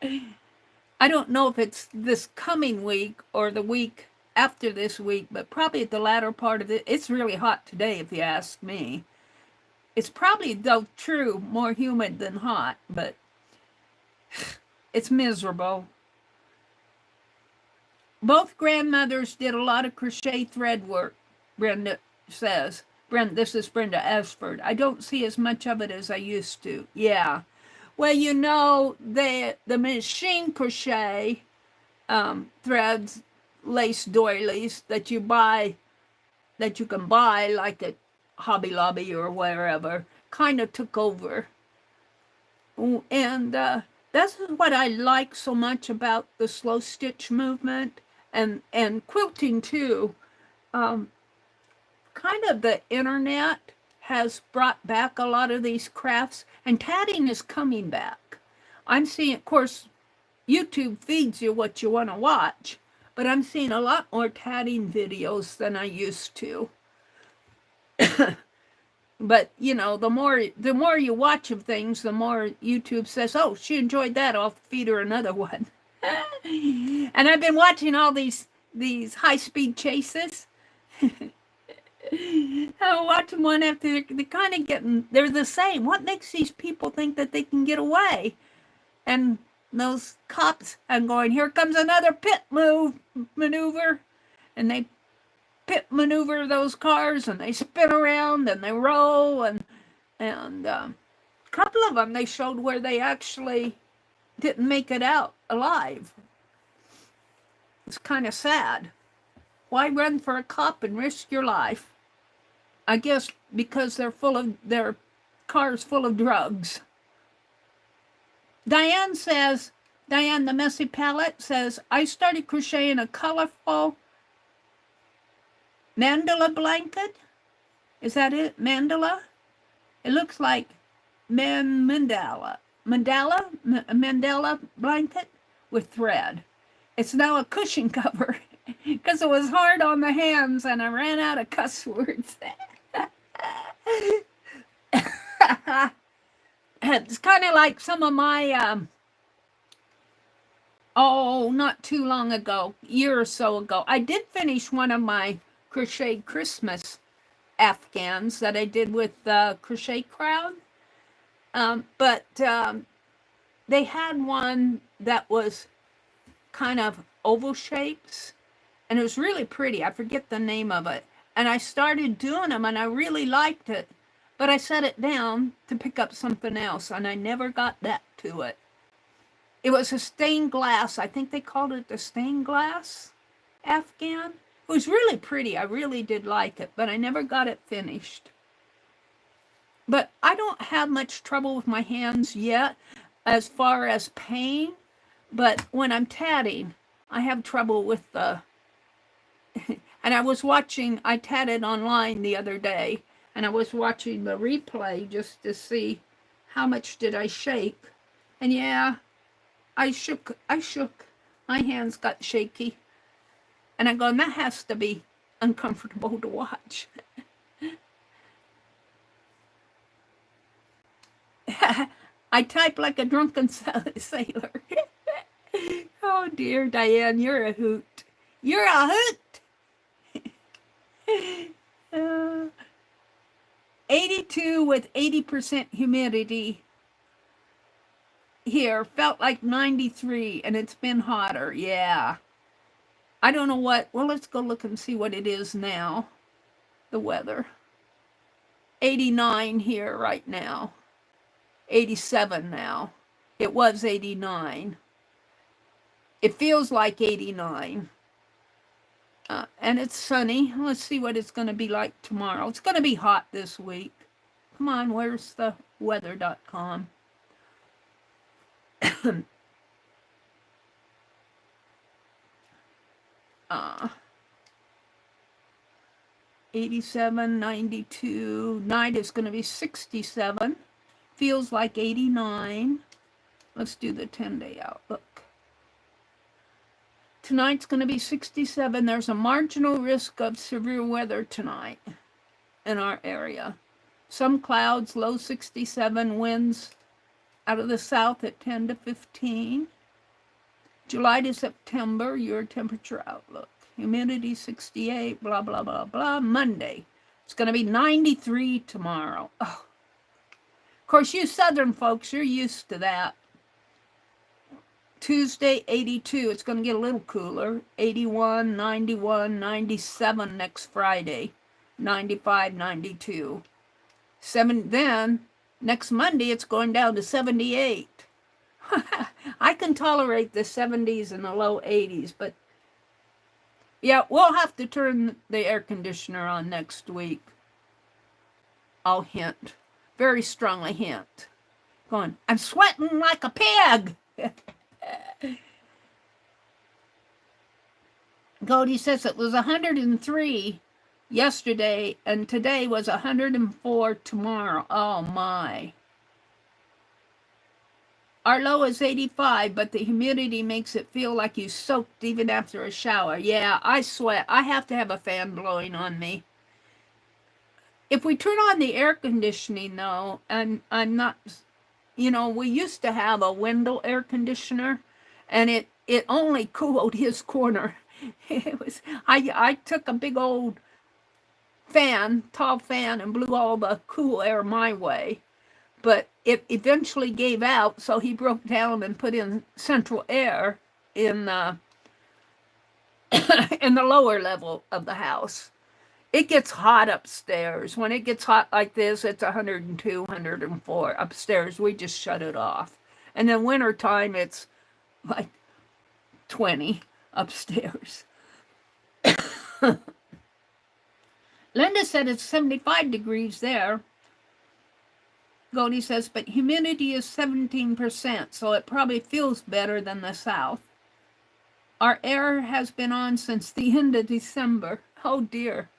I don't know if it's this coming week or the week after this week, but probably at the latter part of it. It's really hot today, if you ask me. It's probably, though true, more humid than hot, but it's miserable. Both grandmothers did a lot of crochet thread work, Brenda says. This is Brenda Ashford. I don't see as much of it as I used to. Yeah. Well, you know, the machine crochet threads, lace doilies that you can buy like at Hobby Lobby or wherever, kind of took over. And that's what I like so much about the slow stitch movement and quilting too. Kind of the internet has brought back a lot of these crafts, and tatting is coming back. I'm seeing, of course, YouTube feeds you what you want to watch, but I'm seeing a lot more tatting videos than I used to. But you know, the more you watch of things, the more YouTube says, "Oh, she enjoyed that. I'll feed her another one." And I've been watching all these high-speed chases. I'm watching one after they're kind of getting. They're the same. What makes these people think that they can get away? And those cops, I'm going, here comes another pit maneuver, and they pit maneuver those cars, and they spin around and they roll, and a couple of them they showed where they actually didn't make it out alive. It's kind of sad. Why run for a cop and risk your life? I guess because their car's full of drugs. Diane the Messy Palette says, I started crocheting a colorful mandala blanket. Is that it? Mandala? It looks like mandala blanket with thread. It's now a cushion cover because it was hard on the hands and I ran out of cuss words. It's kind of like some of my, not too long ago, year or so ago, I did finish one of my crocheted Christmas Afghans that I did with the Crochet Crowd. But they had one that was kind of oval shapes, and it was really pretty. I forget the name of it. And I started doing them, and I really liked it. But I set it down to pick up something else, and I never got back to it. It was a stained glass. I think they called it the stained glass Afghan. It was really pretty. I really did like it, but I never got it finished. But I don't have much trouble with my hands yet as far as pain. But when I'm tatting, I have trouble with the... And I tatted online the other day, and I was watching the replay just to see how much did I shake. And yeah, I shook. My hands got shaky. And I'm going, that has to be uncomfortable to watch. I type like a drunken sailor. Oh dear, Diane, you're a hoot. You're a hoot. 82 with 80% humidity here. Felt like 93, and it's been hotter. Yeah. I don't know what. Well, let's go look and see what it is now. The weather. 89 here right now. 87 now. It was 89. It feels like 89. And it's sunny. Let's see what it's going to be like tomorrow. It's going to be hot this week. Come on, where's the weather.com? 87, 92. Night is going to be 67. Feels like 89. Let's do the 10-day outlook. Tonight's going to be 67. There's a marginal risk of severe weather tonight in our area. Some clouds, low 67, winds out of the south at 10 to 15. July to September, your temperature outlook. Humidity 68, blah, blah, blah, blah. Monday, it's going to be 93 tomorrow. Oh. Of course, you southern folks, you're used to that. Tuesday, 82. It's going to get a little cooler. 81, 91, 97 next Friday. 95, 92. Then, next Monday, it's going down to 78. I can tolerate the 70s and the low 80s, but yeah, we'll have to turn the air conditioner on next week. I'll hint. Very strongly hint. Going, I'm sweating like a pig. Goldie says it was 103 yesterday, and today was 104 tomorrow. Oh my. Our low is 85, but the humidity makes it feel like you soaked even after a shower. Yeah, I sweat. I have to have a fan blowing on me. If we turn on the air conditioning, though, and I'm not, you know, we used to have a window air conditioner, and it only cooled his corner. It was, I took a big old fan, tall fan, and blew all the cool air my way. But it eventually gave out, so he broke down and put in central air in the in the lower level of the house. It gets hot upstairs. When it gets hot like this, it's 102, 104 upstairs. We just shut it off. And then wintertime, it's like 20 upstairs. Linda said it's 75 degrees there. Goldie says, but humidity is 17%, so it probably feels better than the south. Our air has been on since the end of December. Oh, dear.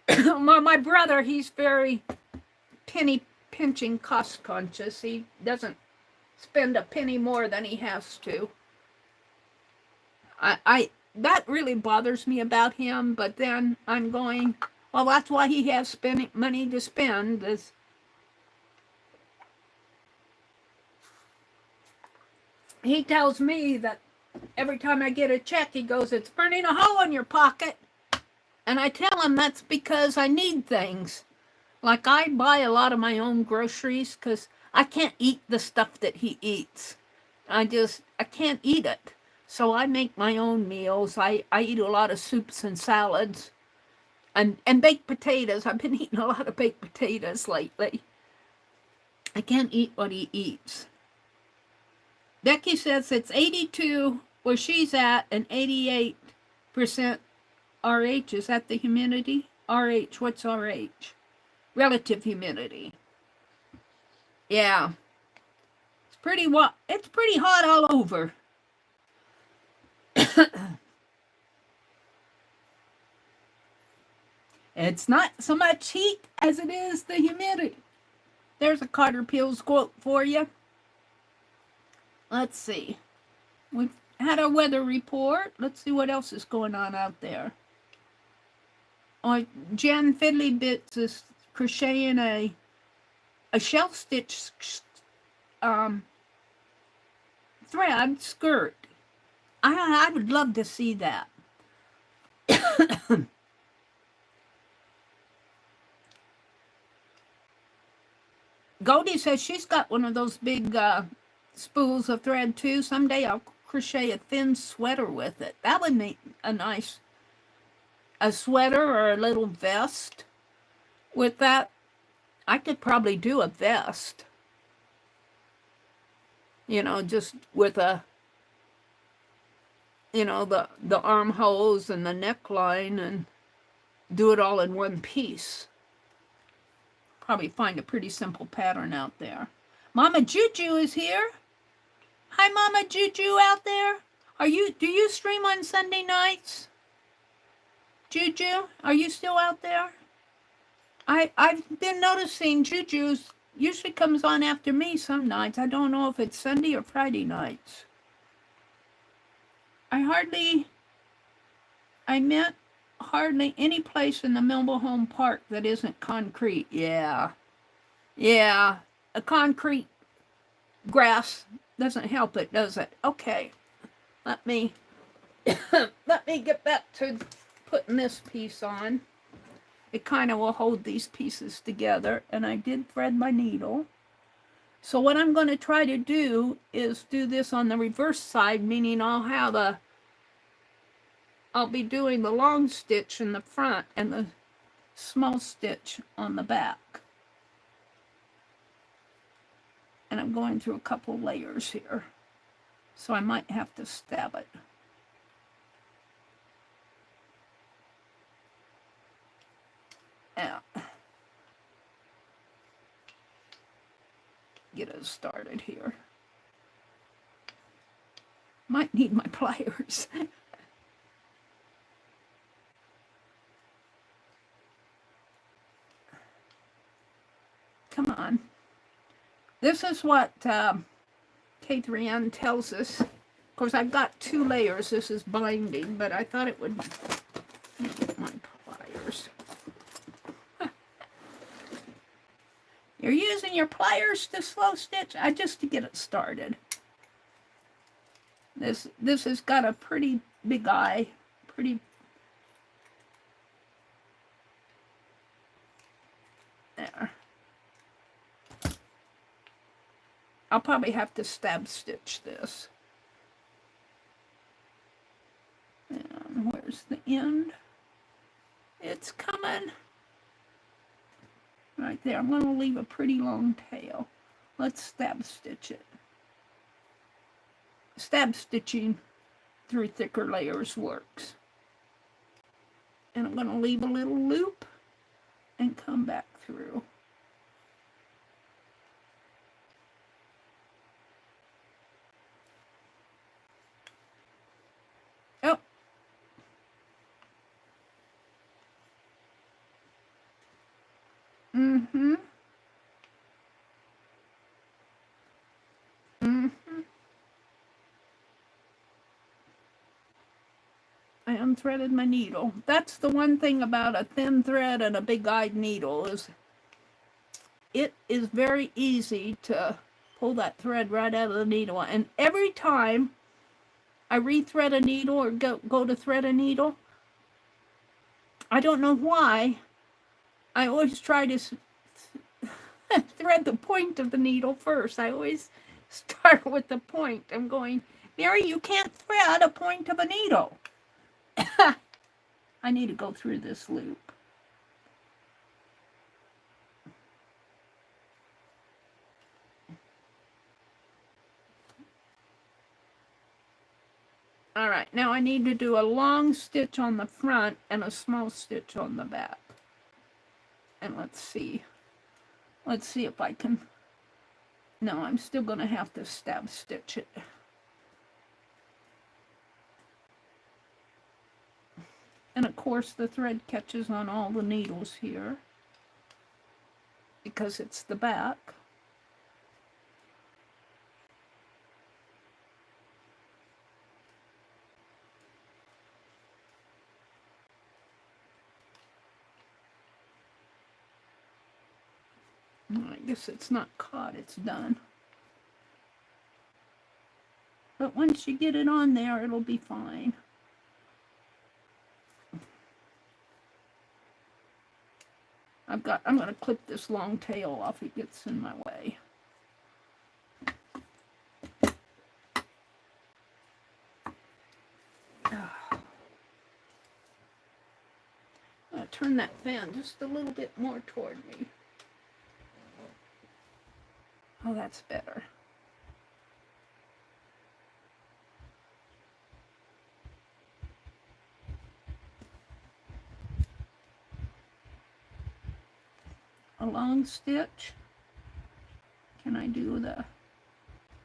My brother, he's very penny pinching, cost conscious. He doesn't spend a penny more than he has to. That really bothers me about him, but then I'm going, well, that's why he has money to spend. He tells me that every time I get a check, he goes, it's burning a hole in your pocket. And I tell him that's because I need things. Like I buy a lot of my own groceries because I can't eat the stuff that he eats. I can't eat it. So I make my own meals. I eat a lot of soups and salads and baked potatoes. I've been eating a lot of baked potatoes lately. I can't eat what he eats. Becky says it's 82 where she's at and 88% RH. Is that the humidity? RH, what's RH? Relative humidity. Yeah. It's pretty hot all over. It's not so much heat as it is the humidity. There's a Carter Peels quote for you. Let's see. We've had our weather report. Let's see what else is going on out there. Oh, Jan Fiddly Bits is crocheting a shell stitch thread skirt. I would love to see that. Goldie says she's got one of those big spools of thread too. Someday I'll crochet a thin sweater with it. That would make a sweater or a little vest with that. I could probably do a vest. You know, just with the armholes and the neckline and do it all in one piece. Probably find a pretty simple pattern out there. Mama Juju is here. Hi, Mama Juju out there. Do you stream on Sunday nights? Juju, are you still out there? I've been noticing Juju usually comes on after me some nights. I don't know if it's Sunday or Friday nights. I met hardly any place in the Mobile Home Park that isn't concrete. Yeah. A concrete grass doesn't help it, does it? Okay. Let me get back to putting this piece on. It kind of will hold these pieces together, and I did thread my needle. So what I'm going to try to do is do this on the reverse side, meaning I'll be doing the long stitch in the front and the small stitch on the back. And I'm going through a couple layers here, so I might have to stab it. Yeah. Get us started here. Might need my pliers. Come on. This is what K3N tells us. Of course, I've got 2 layers. This is binding, but I thought it would get my pliers. You're using your pliers to slow stitch? Just to get it started. This has got a pretty big eye. Pretty. There. I'll probably have to stab stitch this. And where's the end? It's coming. Right there. I'm going to leave a pretty long tail. Let's stab stitch it. Stab stitching through thicker layers works. And I'm going to leave a little loop and come back through. Oh. Mm-hmm. Mm-hmm. I unthreaded my needle. That's the one thing about a thin thread and a big-eyed needle is it is very easy to pull that thread right out of the needle. And every time I rethread a needle or go to thread a needle, I don't know why, I always try to thread the point of the needle first. I always start with the point. I'm going, Meri, you can't thread a point of a needle. I need to go through this loop. All right, now I need to do a long stitch on the front and a small stitch on the back. And let's see if I can. No, I'm still going to have to stab stitch it. And of course the thread catches on all the needles here because it's the back. I guess it's not caught, it's done. But once you get it on there, it'll be fine. I'm going to clip this long tail off. It gets in my way. I'm going to turn that fan just a little bit more toward me. Oh, that's better. A long stitch. Can I do the...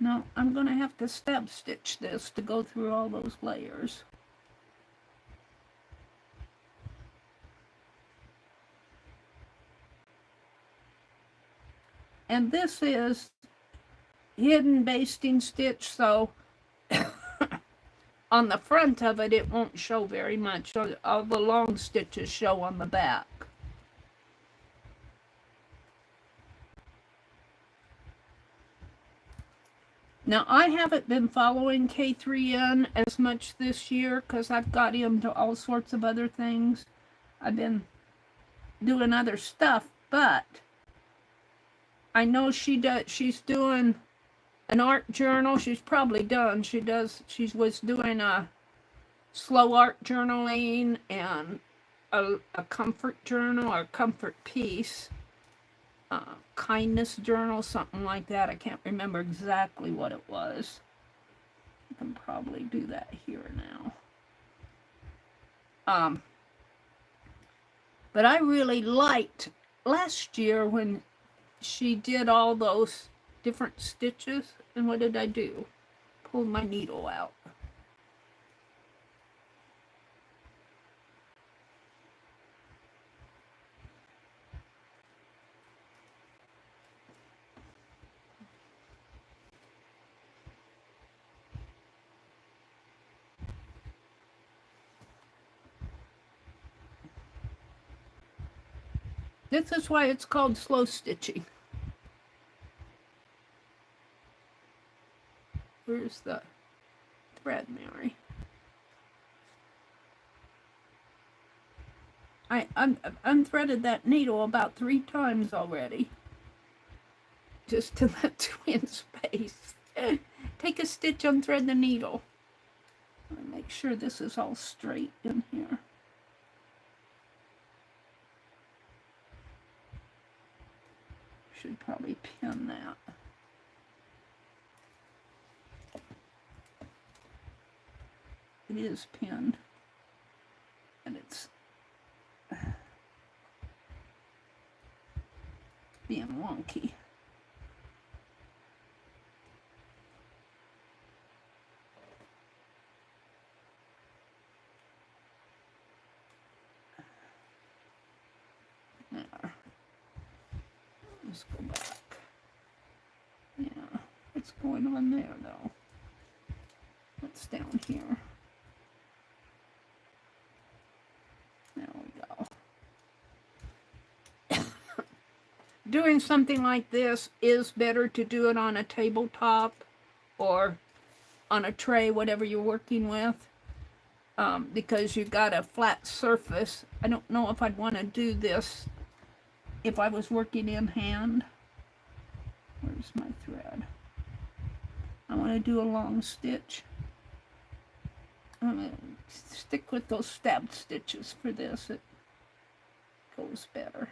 No, I'm going to have to stab stitch this to go through all those layers. And this is hidden basting stitch, so on the front of it, it won't show very much. All the long stitches show on the back. Now, I haven't been following K3N as much this year because I've got into all sorts of other things. I've been doing other stuff, but I know she's doing an art journal. She's probably done. She was doing a slow art journaling and a comfort journal or comfort piece, kindness journal, something like that. I can't remember exactly what it was. I can probably do that here now. But I really liked last year when she did all those different stitches. And what did I do? Pulled my needle out. This is why it's called slow stitching. Where's the thread, Mary? I unthreaded that needle about 3 times already. Just to let 2 in space. Take a stitch, unthread the needle. Make sure this is all straight in here. Should probably pin that. It is pinned, and it's being wonky. There. Let's go back. Yeah, what's going on there though? What's down here? There we go. Doing something like this is better to do it on a tabletop or on a tray, whatever you're working with, because you've got a flat surface. I don't know if I'd want to do this if I was working in hand. Where's my thread? I want to do a long stitch. I'm going to stick with those stabbed stitches for this. It goes better.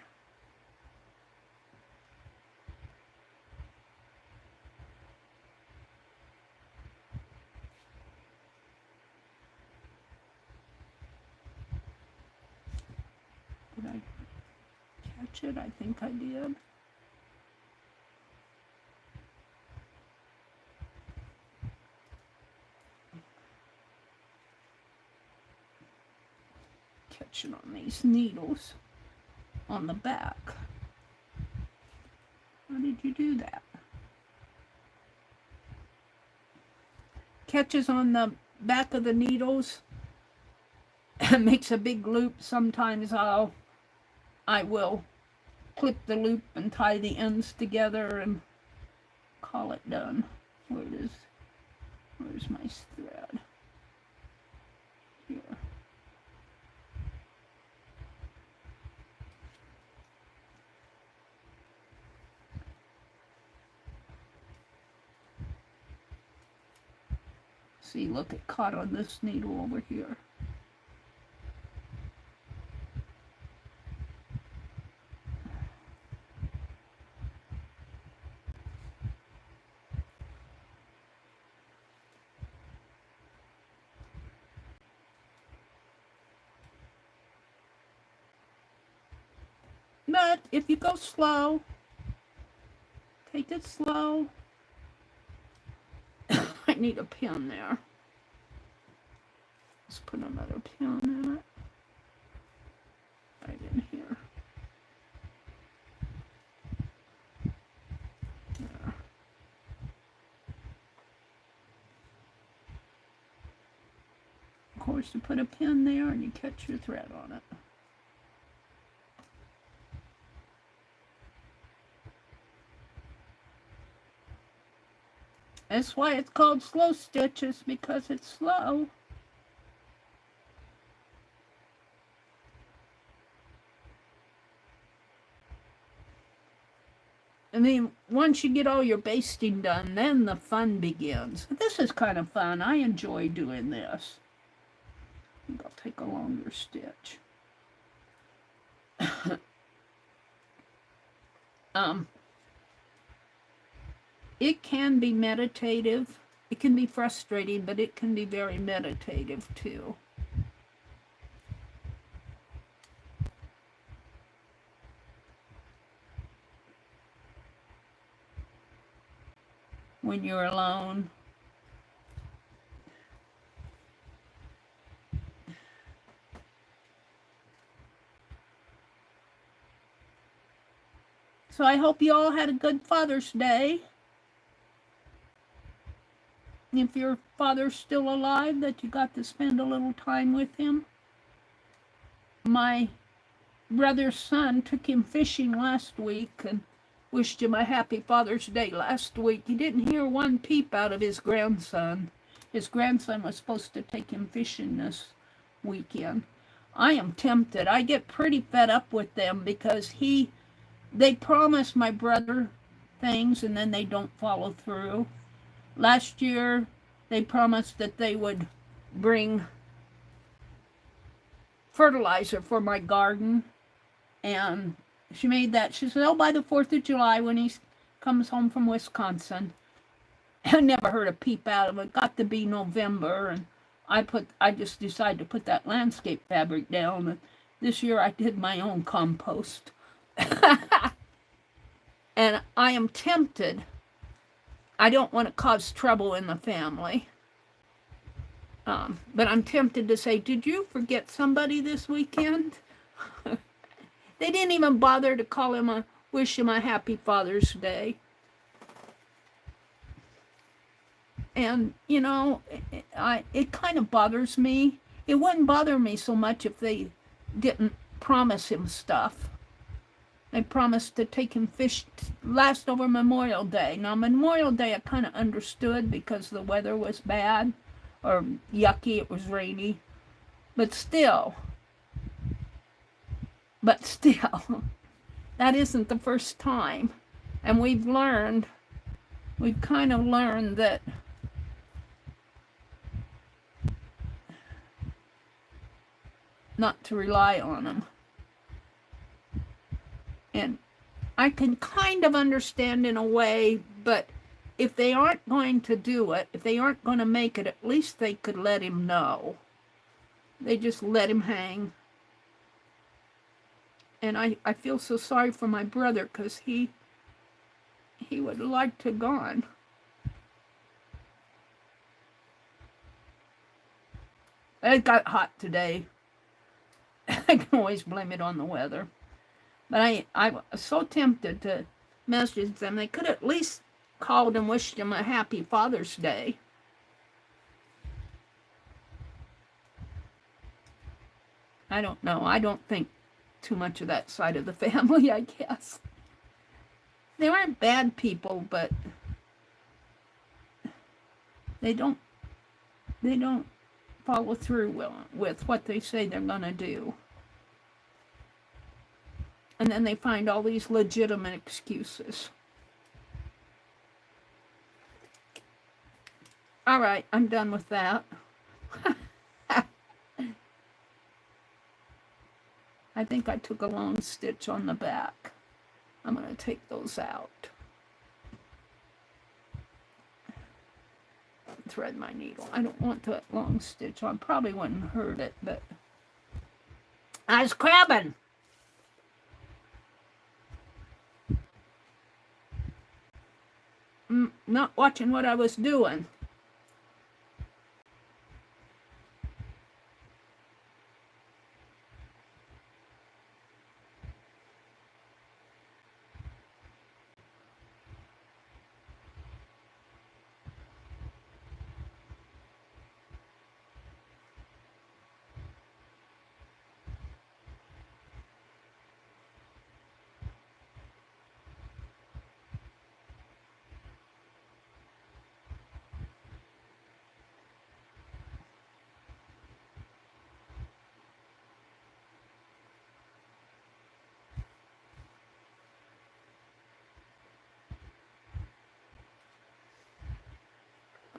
Did I catch it? I think I did. Catch it on these needles on the back. How did you do that? Catches on the back of the needles. Makes a big loop. Sometimes I will clip the loop and tie the ends together and call it done. Where's my thread? Here. See, look, it caught on this needle over here. But if you go slow, take it slow. I need a pin there. Let's put another pin in it. Right in here. There. Of course, you put a pin there and you catch your thread on it. That's why it's called slow stitches, because it's slow. And And then once you get all your basting done, then the fun begins. This is kind of fun. I enjoy doing this. I think I'll take a longer stitch. It can be meditative. It can be frustrating, but it can be very meditative too. When you're alone. So I hope you all had a good Father's Day. If your father's still alive, that you got to spend a little time with him. My brother's son took him fishing last week and wished him a happy Father's Day last week. He didn't hear one peep out of his grandson. His grandson was supposed to take him fishing this weekend. I am tempted. I get pretty fed up with them because they promise my brother things and then they don't follow through. Last year, they promised that they would bring fertilizer for my garden, and she made that. She said, oh, by the 4th of July when he comes home from Wisconsin. I never heard a peep out of it. It got to be November, and I just decided to put that landscape fabric down. And this year I did my own compost. And I am tempted. I don't want to cause trouble in the family. But I'm tempted to say, did you forget somebody this weekend? They didn't even bother to wish him a happy Father's Day. And, you know, it kind of bothers me. It wouldn't bother me so much if they didn't promise him stuff. They promised to take him fish last over Memorial Day. Now, Memorial Day I kind of understood because the weather was bad or yucky, it was rainy. But still, that isn't the first time. And we've kind of learned that not to rely on them. And I can kind of understand in a way, but if they aren't going to do it, if they aren't going to make it, at least they could let him know. They just let him hang. And I feel so sorry for my brother because he would like to have gone. It got hot today. I can always blame it on the weather. But I was so tempted to message them. They could at least called and wished him a happy Father's Day. I don't know. I don't think too much of that side of the family, I guess. They aren't bad people, but they don't follow through with what they say they're going to do. And then they find all these legitimate excuses. All right, I'm done with that. I think I took a long stitch on the back. I'm going to take those out. Thread my needle. I don't want that long stitch on. Probably wouldn't hurt it, but I was crabbing. Not watching what I was doing.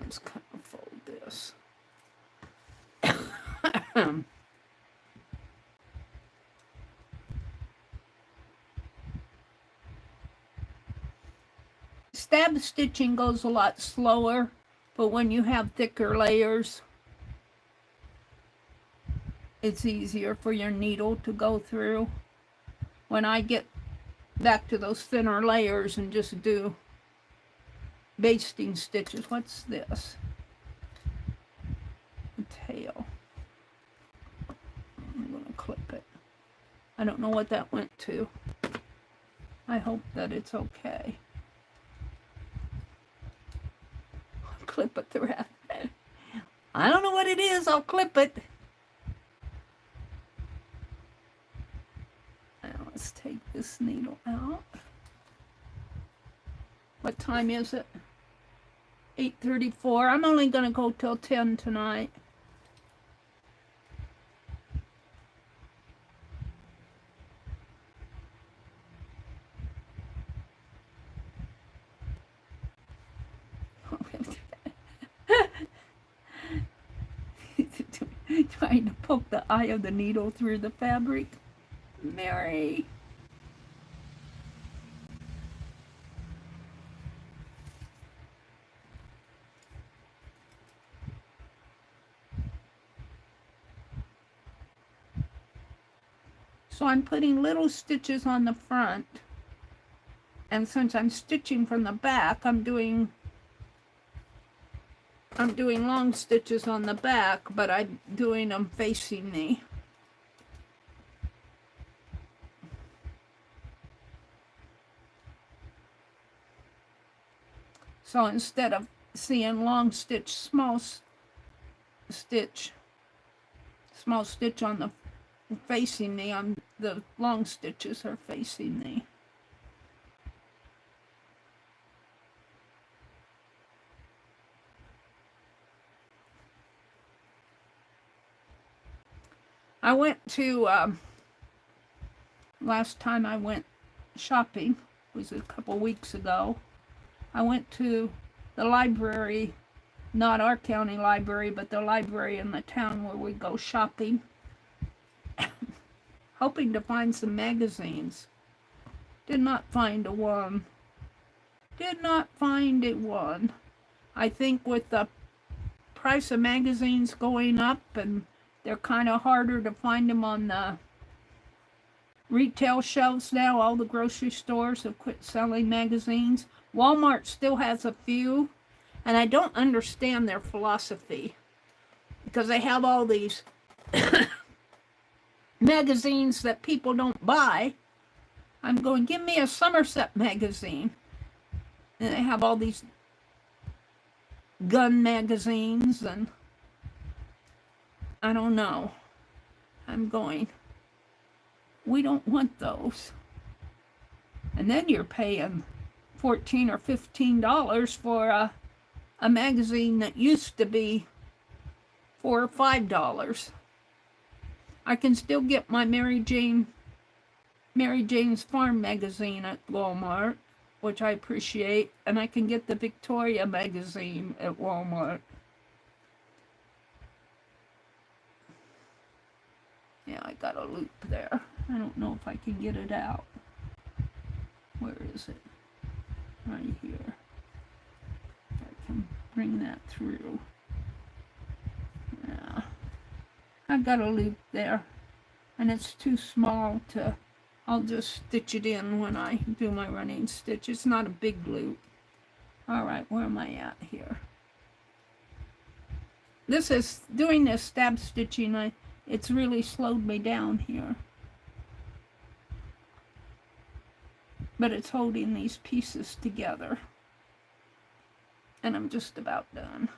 Let's kind of fold this. Stab stitching goes a lot slower, but when you have thicker layers, it's easier for your needle to go through. When I get back to those thinner layers and just do basting stitches. What's this? A tail. I'm going to clip it. I don't know what that went to. I hope that it's okay. I'll clip it through. I don't know what it is. I'll clip it. Now let's take this needle out. What time is it? 8:34. I'm only going to go till 10 tonight. Trying to poke the eye of the needle through the fabric. Meri. So I'm putting little stitches on the front, and since I'm stitching from the back, I'm doing long stitches on the back, but I'm doing them facing me. So instead of seeing long stitch, small stitch on the facing me, the long stitches are facing me. I went to, last time I went shopping was a couple weeks ago. I went to the library, not our county library, but the library in the town where we go shopping, hoping to find some magazines. Did not find a one. Did not find a one. I think with the price of magazines going up, and they're kind of harder to find them on the retail shelves now. All the grocery stores have quit selling magazines. Walmart still has a few, and I don't understand their philosophy, because they have all these magazines that people don't buy. I'm going, give me a Somerset magazine. And they have all these gun magazines, and I don't know. I'm going, we don't want those. And then you're paying $14 or $15 for a magazine that used to be $4 or $5. I can still get my Mary Jane's Farm magazine at Walmart, which I appreciate, and I can get the Victoria magazine at Walmart. Yeah, I got a loop there. I don't know if I can get it out. Where is it? Right here. I can bring that through. Yeah. I've got a loop there, and it's too small to, I'll just stitch it in when I do my running stitch. It's not a big loop. All right, where am I at here? This is, doing this stab stitching, it's really slowed me down here. But it's holding these pieces together. And I'm just about done.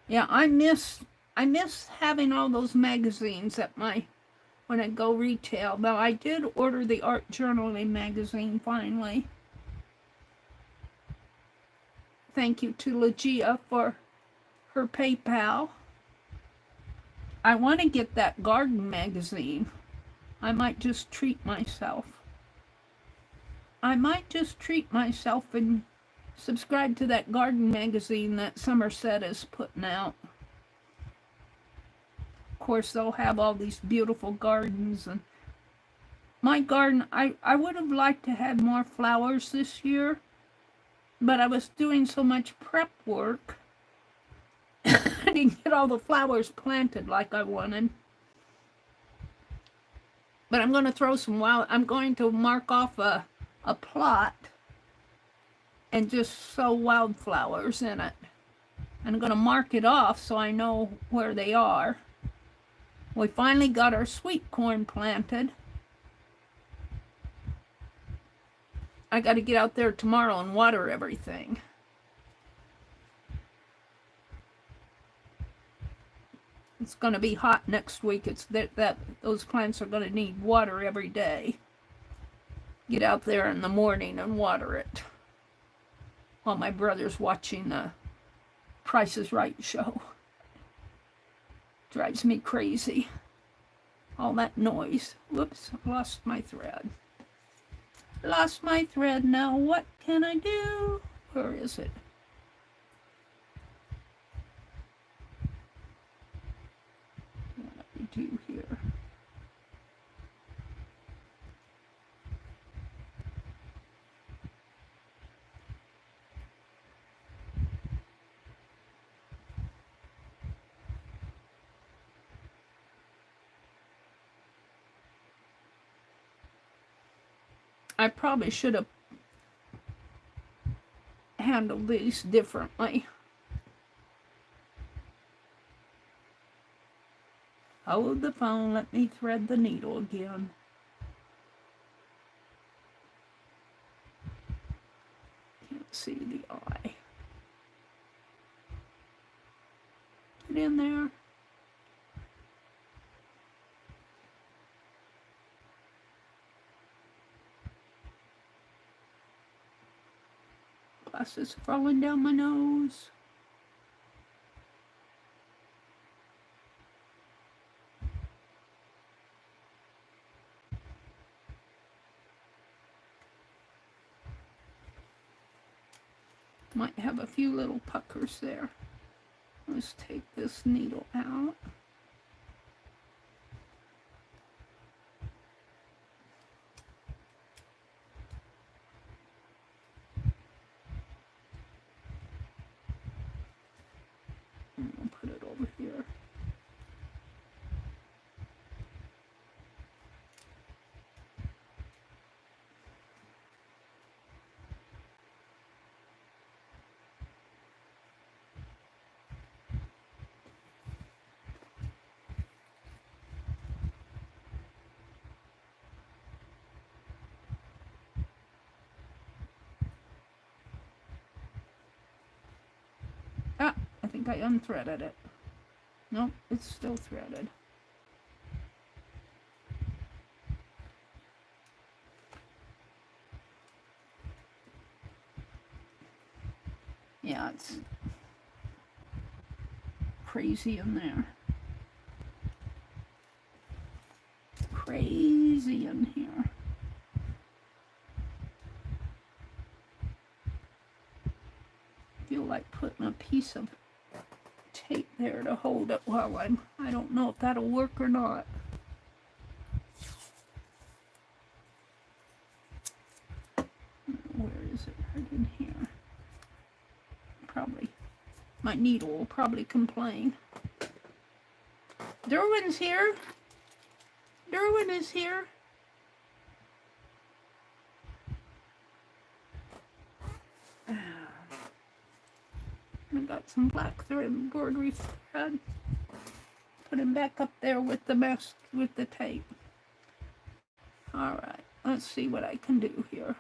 Yeah, I miss having all those magazines at my when I go retail. Now, I did order the art journaling magazine finally. Thank you to Legia for her PayPal. I want to get that garden magazine. I might just treat myself. I might just treat myself and subscribe to that garden magazine that Somerset is putting out. Of course, they'll have all these beautiful gardens. And my garden, I would have liked to have more flowers this year, but I was doing so much prep work. I didn't get all the flowers planted like I wanted. But I'm going to throw some I'm going to mark off a plot and just sow wildflowers in it. I'm going to mark it off so I know where they are. We finally got our sweet corn planted. I got to get out there tomorrow and water everything. It's going to be hot next week. It's that those plants are going to need water every day. Get out there in the morning and water it. While my brother's watching the Price is Right show. Drives me crazy. All that noise. Whoops, lost my thread. Lost my thread. Now what can I do? Where is it? What do I do here? I probably should have handled these differently. Hold the phone, let me thread the needle again. Can't see the eye. Get in there. Glasses falling down my nose. Might have a few little puckers there. Let's take this needle out. And I'll put it over here. Ah, I think I unthreaded it. Nope, it's still threaded. Yeah, it's crazy in there. Crazy in here. Feel like putting a piece of tape there to hold it while I don't know if that'll work or not. Where is it? Right in here. Probably. My needle will probably complain. Derwin's here. Derwin is here. I got some black thread embroidery thread. Put him back up there with the tape. All right, let's see what I can do here.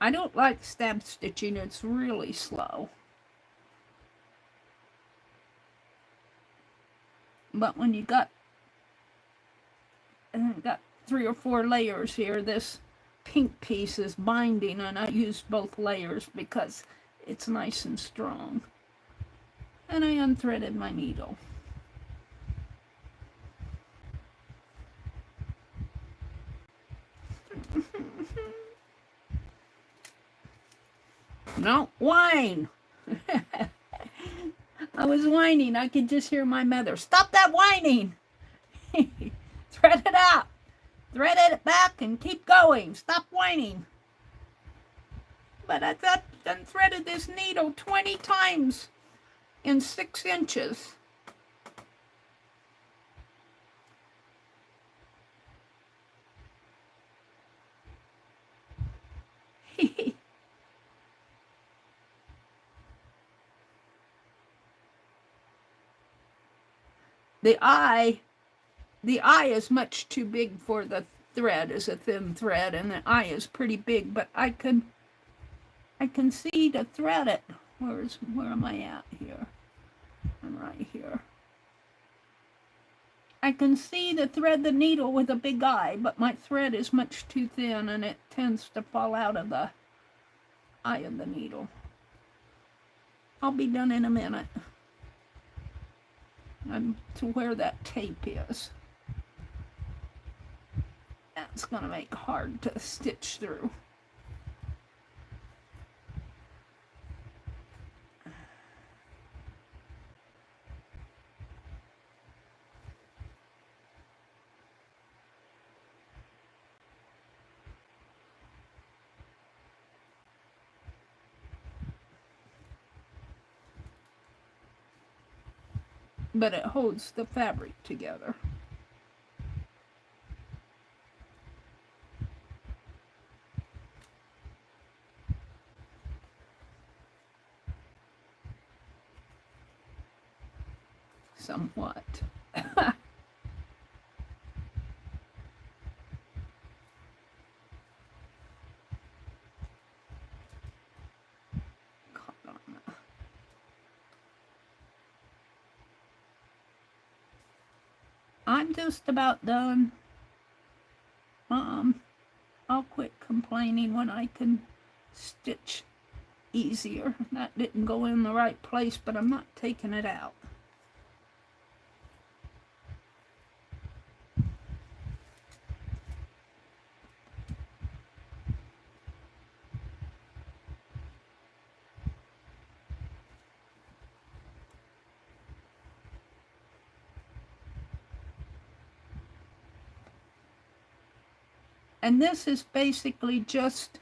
I don't like stab stitching. It's really slow. But when you got 3 or 4 layers here, this pink piece is binding, and I used both layers because it's nice and strong. And I unthreaded my needle. No, whine! I was whining. I could just hear my mother. Stop that whining! Thread it out. Thread it back and keep going. Stop whining. But I've unthreaded this needle 20 times in 6 inches. The eye is much too big for the thread. It's a thin thread, and the eye is pretty big, but I can see to thread it. Where am I at here? I'm right here. I can see to thread the needle with a big eye, but my thread is much too thin, and it tends to fall out of the eye of the needle. I'll be done in a minute. I'm to where that tape is. That's gonna make it hard to stitch through. But it holds the fabric together. Somewhat. Caught on that. I'm just about done. I'll quit complaining when I can stitch easier. That didn't go in the right place, but I'm not taking it out. And this is basically just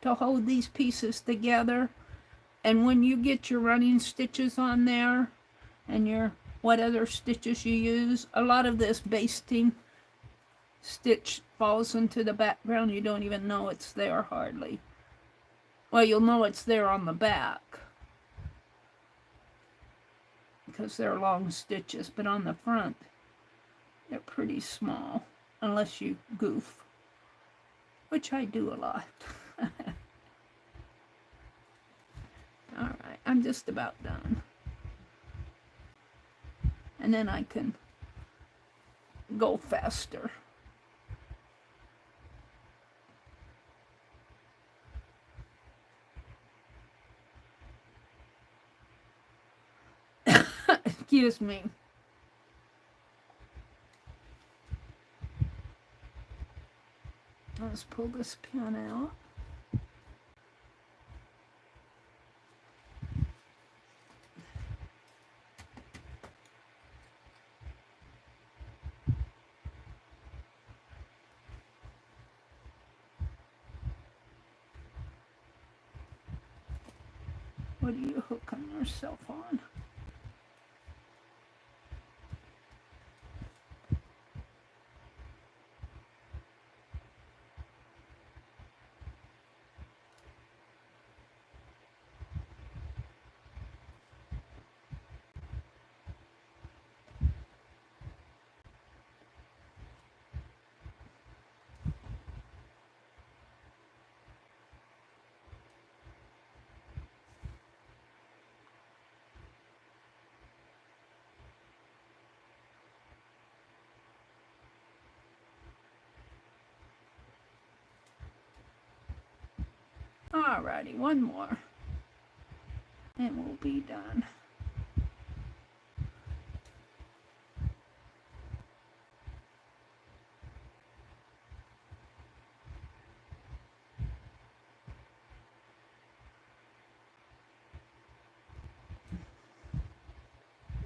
to hold these pieces together. And when you get your running stitches on there and your what other stitches you use, a lot of this basting stitch falls into the background. You don't even know it's there hardly. Well, you'll know it's there on the back because they're long stitches, but on the front they're pretty small unless you goof, which I do a lot. Alright, I'm just about done. And then I can go faster. Excuse me. Let's pull this pin out. What are you hooking yourself on? Alrighty, one more. And we'll be done.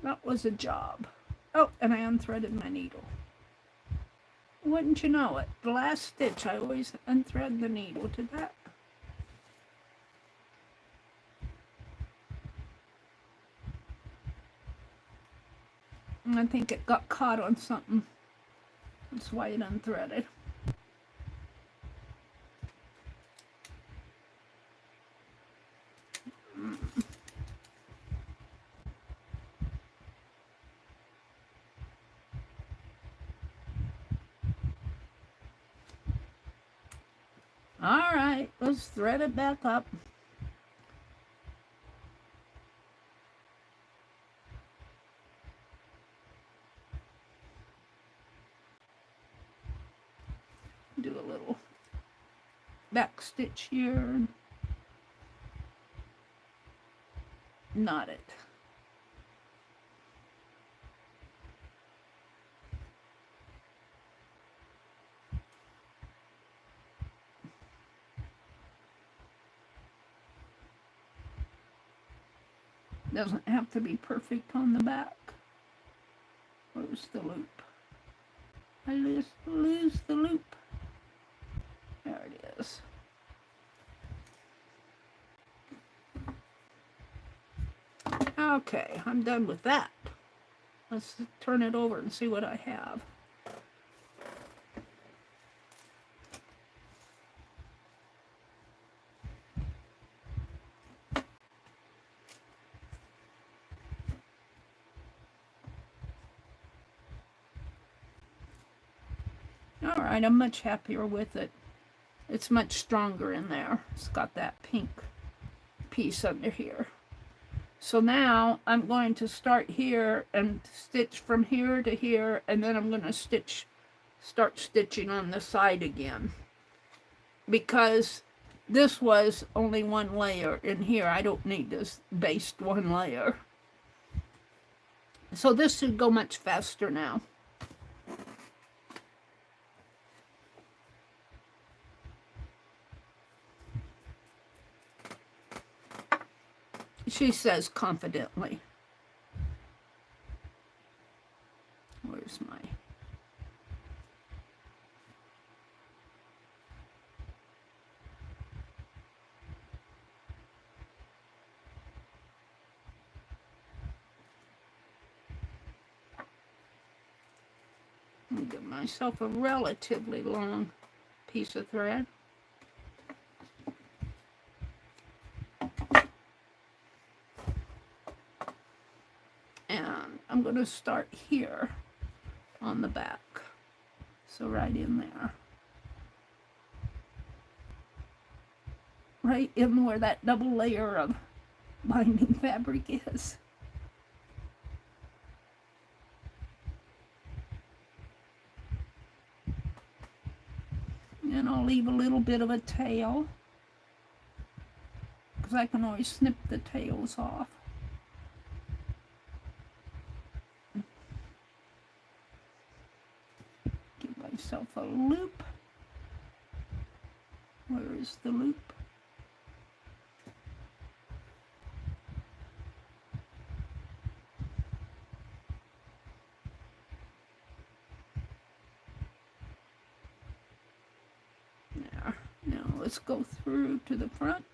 That was a job. Oh, and I unthreaded my needle. Wouldn't you know it? The last stitch, I always unthread the needle to that. And I think it got caught on something. That's why it unthreaded. All right, let's thread it back up. Do a little back stitch here and knot it. Doesn't have to be perfect on the back. Where's the loop? I lose the loop. There it is. Okay, I'm done with that. Let's turn it over and see what I have. Alright, I'm much happier with it. It's much stronger in there. It's got that pink piece under here. So now I'm going to start here and stitch from here to here, and then I'm going to start stitching on the side again. Because this was only one layer in here. I don't need this based one layer. So this should go much faster now. She says confidently. Where's my... Let me give myself a relatively long piece of thread. And I'm going to start here on the back. So right in there. Right in where that double layer of binding fabric is. And I'll leave a little bit of a tail, because I can always snip the tails off. Give myself a loop. Where is the loop? There. Now let's go through to the front.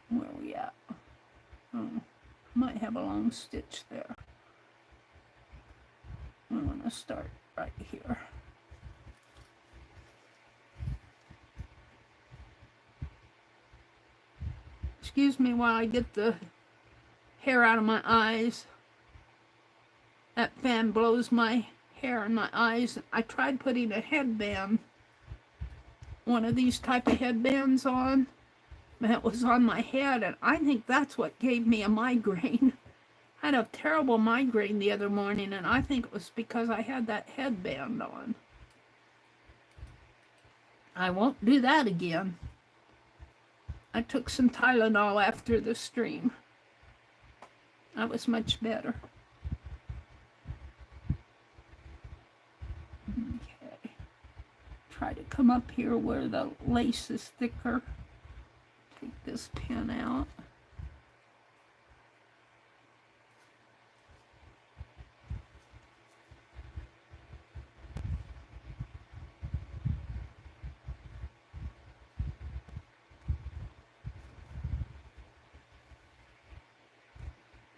Where are we at? Oh, might have a long stitch there. I'm going to start right here. Excuse me while I get the hair out of my eyes. That fan blows my hair in my eyes. I tried putting a headband, one of these type of headbands on. That was on my head, and I think that's what gave me a migraine. I had a terrible migraine the other morning, and I think it was because I had that headband on. I won't do that again. I took some Tylenol after the stream. I was much better. Okay. Try to come up here where the lace is thicker. Take this pin out.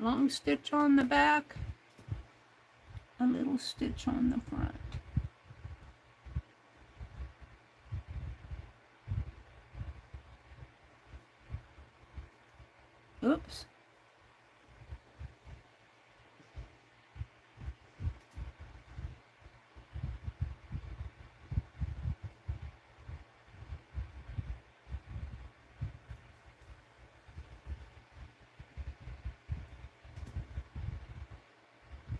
Long stitch on the back, a little stitch on the front. Oops.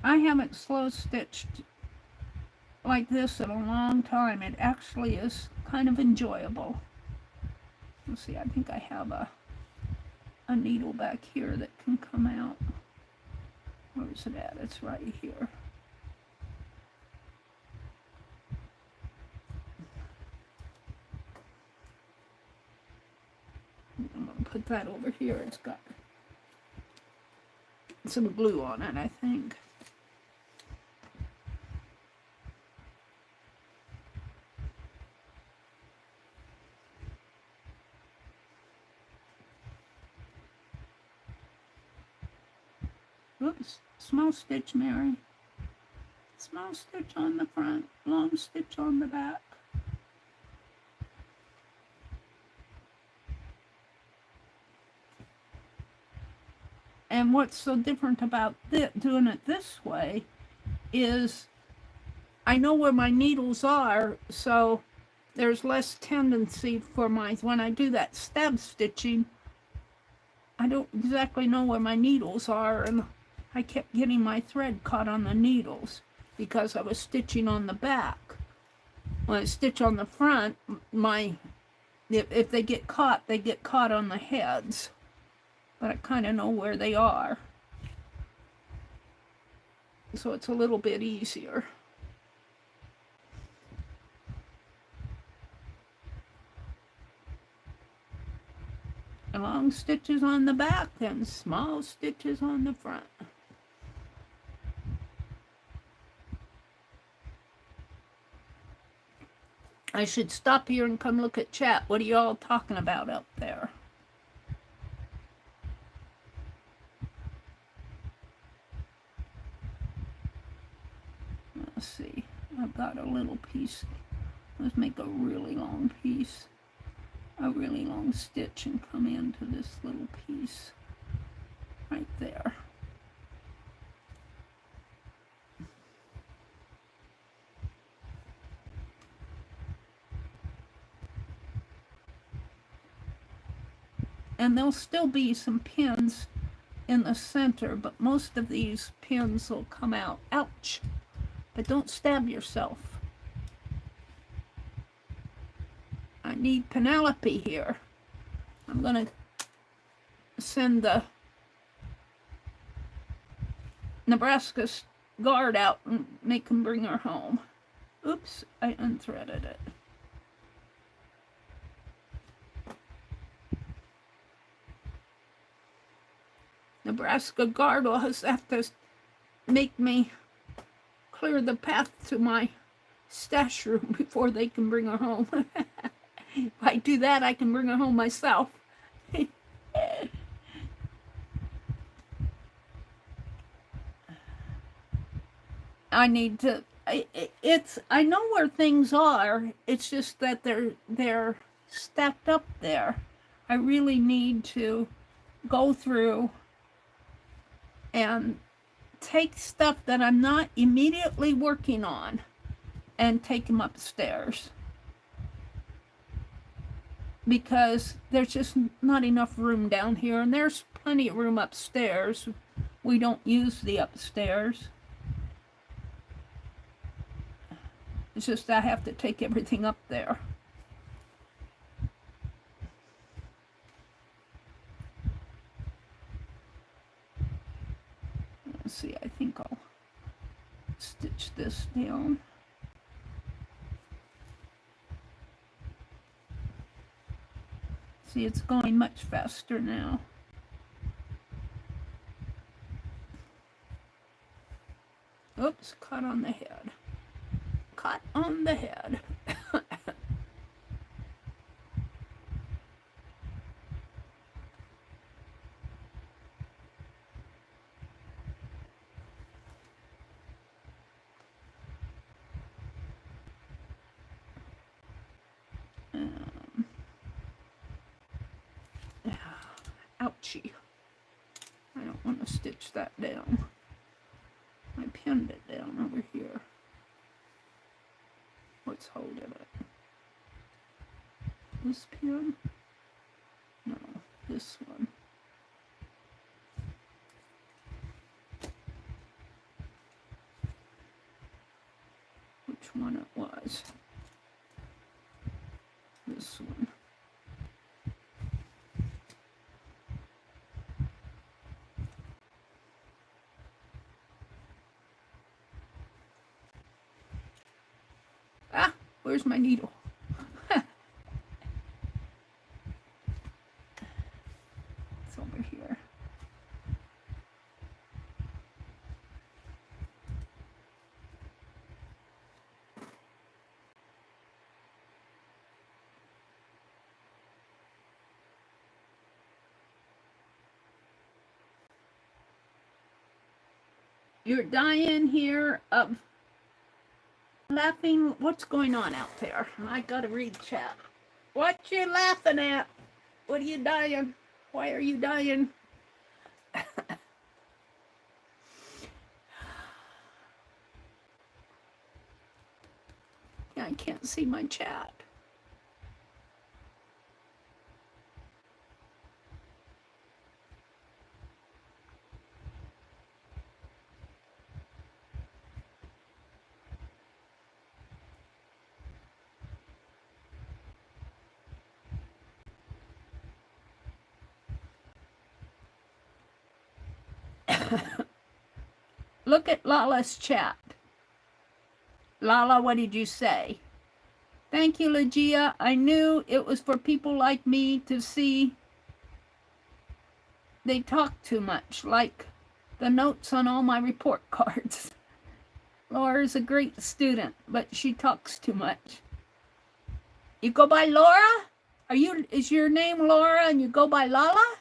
I haven't slow stitched like this in a long time. It actually is kind of enjoyable. Let's see, I think I have a needle back here that can come out. Where is it at? It's right here. I'm going to put that over here. It's got some glue on it, I think. Oops, small stitch, Mary. Small stitch on the front, long stitch on the back. And what's so different about doing it this way is I know where my needles are, so there's less tendency for when I do that stab stitching, I don't exactly know where my needles are, and I kept getting my thread caught on the needles because I was stitching on the back. When I stitch on the front, if they get caught, they get caught on the heads. But I kind of know where they are. So it's a little bit easier. Long stitches on the back and small stitches on the front. I should stop here and come look at chat. What are you all talking about up there? Let's see. I've got a little piece. Let's make a really long piece. A really long stitch and come into this little piece right there. And there'll still be some pins in the center, but most of these pins will come out. Ouch! But don't stab yourself. I need Penelope here. I'm gonna send the Nebraska guard out and make him bring her home. Oops, I unthreaded it. Nebraska guard will have to make me clear the path to my stash room before they can bring her home. If I do that, I can bring her home myself. I need to. I know where things are. It's just that they're stacked up there. I really need to go through and take stuff that I'm not immediately working on and take them upstairs. Because there's just not enough room down here, and there's plenty of room upstairs. We don't use the upstairs. It's just I have to take everything up there. See, it's going much faster now. Oops, caught on the head. Caught on the head. Ouchie. I don't want to stitch that down. I pinned it down over here. What's holding it? This pin? No, this one. Which one it was? This one. Ah, where's my needle? It's over here. You're dying here of laughing. What's going on out there? I gotta read chat. What you laughing at? What are you dying? Why are you dying? Yeah, I can't see my chat. Look at Lala's chat. Lala, what did you say? Thank you, Legia. I knew it was for people like me to see they talk too much, like the notes on all my report cards. Laura's a great student, but she talks too much. You go by Laura? Is your name Laura and you go by Lala?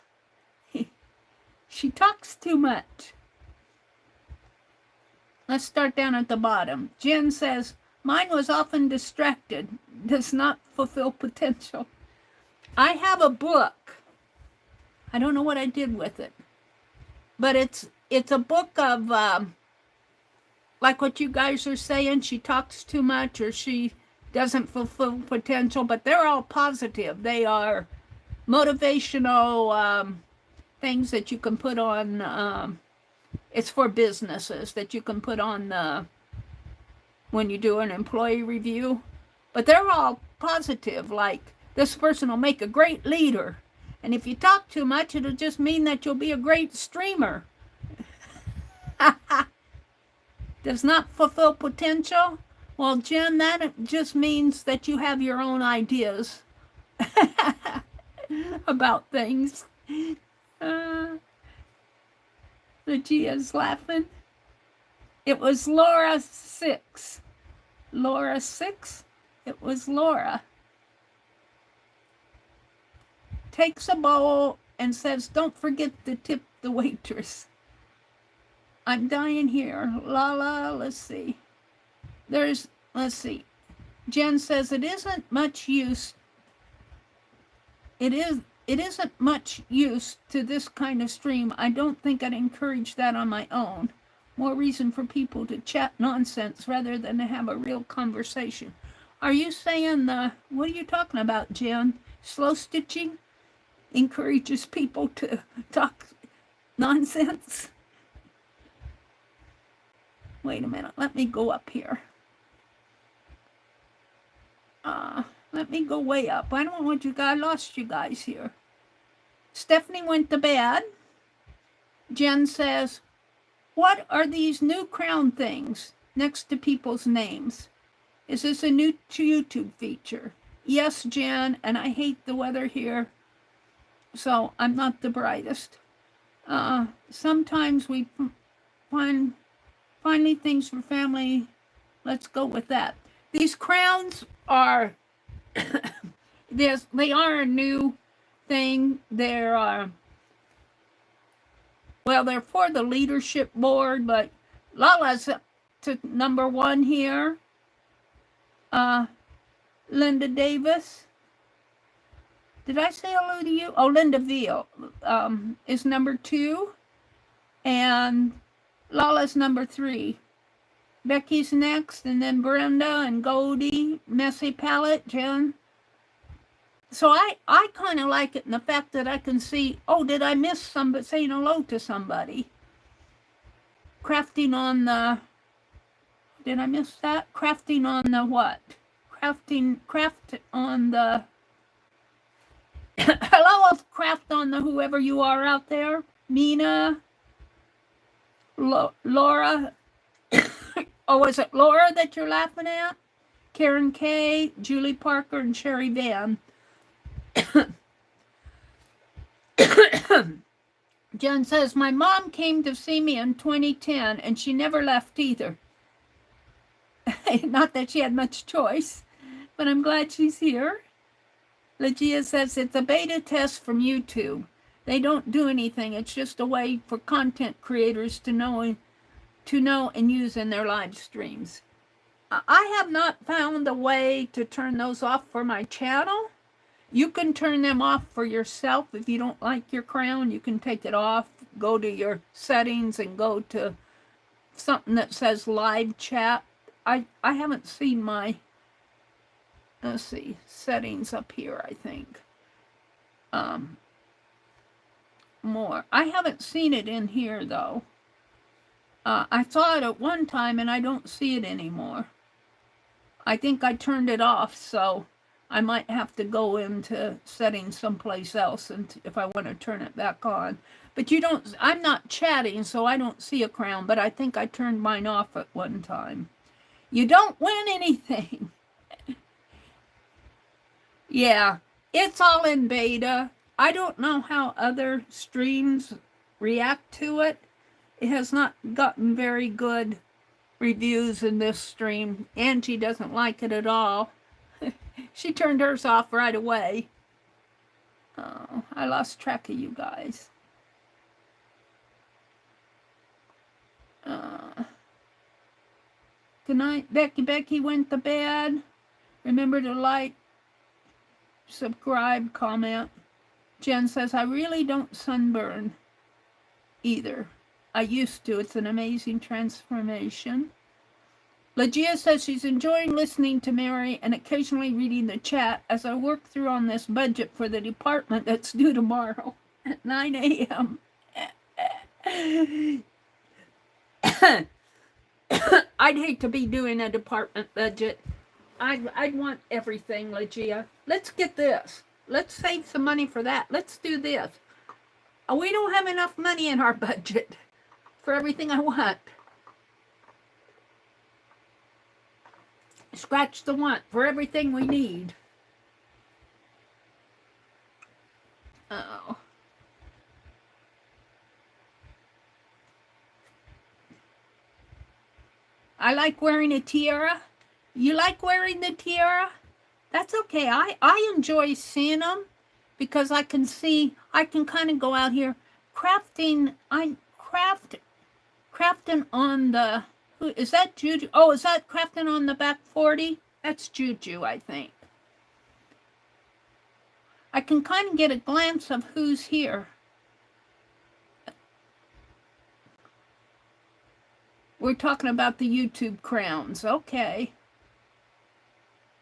She talks too much. Let's start down at the bottom. Jen says, mine was often distracted, does not fulfill potential. I have a book. I don't know what I did with it. But it's a book of, like what you guys are saying, she talks too much or she doesn't fulfill potential, but they're all positive. They are motivational things that you can put on, it's for businesses that you can put on when you do an employee review. But they're all positive, like this person will make a great leader. And if you talk too much, it'll just mean that you'll be a great streamer. Does not fulfill potential? Well, Jen, that just means that you have your own ideas about things. Lucia's laughing. It was Laura 6. Laura 6? It was Laura. Takes a bowl and says, don't forget to tip the waitress. I'm dying here. Lala, let's see. Let's see. Jen says it isn't much use. It isn't much use to this kind of stream. I don't think I'd encourage that on my own. More reason for people to chat nonsense rather than to have a real conversation. Are you saying what are you talking about, Jen? Slow stitching encourages people to talk nonsense? Wait a minute, let me go up here. Let me go way up. I don't want you guys, I lost you guys here. Stephanie went to bed. Jen says, what are these new crown things next to people's names? Is this a new YouTube feature? Yes, Jen, and I hate the weather here. so I'm not the brightest. Sometimes we finally things for family. Let's go with that. These crowns are they are a new thing. They're they're for the leadership board, but Lala's up to number 1 here. Linda Davis. Did I say hello to you? Oh, Linda Veal is number 2, and Lala's number 3. Becky's next, and then Brenda and Goldie, Messy Palette, Jen. So I kind of like it in the fact that I can see, oh, did I miss somebody saying hello to somebody? Crafting on the, did I miss that? Crafting on the what? Craft on the, hello, craft on the whoever you are out there. Mina, Laura, oh, is it Laura that you're laughing at? Karen Kay, Julie Parker, and Sherry Van. Jen says, my mom came to see me in 2010 and she never left either. Not that she had much choice, but I'm glad she's here. Legia says, it's a beta test from YouTube. They don't do anything. It's just a way for content creators to know and use in their live streams. I have not found a way to turn those off for my channel. You can turn them off for yourself. If you don't like your crown, you can take it off, go to your settings and go to something that says live chat. I haven't seen my, let's see, settings up here, I think. More. I haven't seen it in here though. I saw it at one time and I don't see it anymore. I think I turned it off, so I might have to go into settings someplace else and if I want to turn it back on. But you don't, I'm not chatting, so I don't see a crown, but I think I turned mine off at one time. You don't win anything. Yeah, it's all in beta. I don't know how other streams react to it. It has not gotten very good reviews in this stream. Angie doesn't like it at all. She turned hers off right away. Oh, I lost track of you guys. Good night, Becky. Becky went to bed. Remember to like, subscribe, comment. Jen says, I really don't sunburn either. I used to. It's an amazing transformation. Legia says she's enjoying listening to Meri and occasionally reading the chat as I work through on this budget for the department that's due tomorrow at 9 a.m. I'd hate to be doing a department budget. I'd want everything, Legia. Let's get this. Let's save some money for that. Let's do this. We don't have enough money in our budget for everything I want. Scratch the want for everything we need. Uh-oh. I like wearing a tiara. You like wearing the tiara? That's okay. I enjoy seeing them because I can see, I can kind of go out here crafting. Crafting on the, who is that, Juju? Oh, is that crafting on the back 40? That's Juju, I think. I can kind of get a glance of who's here. We're talking about the YouTube crowns. Okay.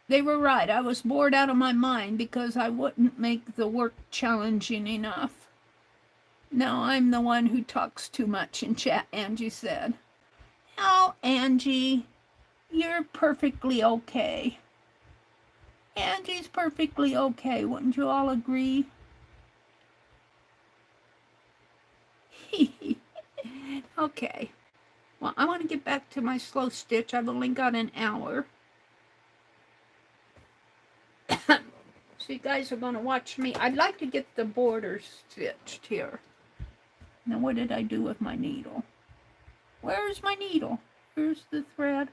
They were right. I was bored out of my mind because I wouldn't make the work challenging enough. No, I'm the one who talks too much in chat, Angie said. Oh, Angie, you're perfectly okay. Angie's perfectly okay. Wouldn't you all agree? Okay. Well, I want to get back to my slow stitch. I've only got an hour. So you guys are going to watch me. I'd like to get the border stitched here. Now what did I do with my needle? Where's my needle? Here's the thread.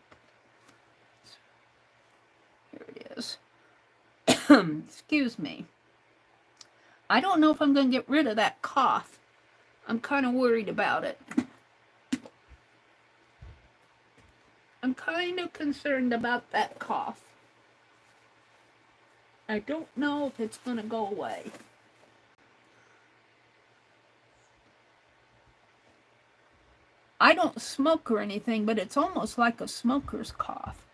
Here it is. Excuse me. I don't know if I'm going to get rid of that cough. I'm kind of worried about it. I'm kind of concerned about that cough. I don't know if it's going to go away. I don't smoke or anything, but it's almost like a smoker's cough.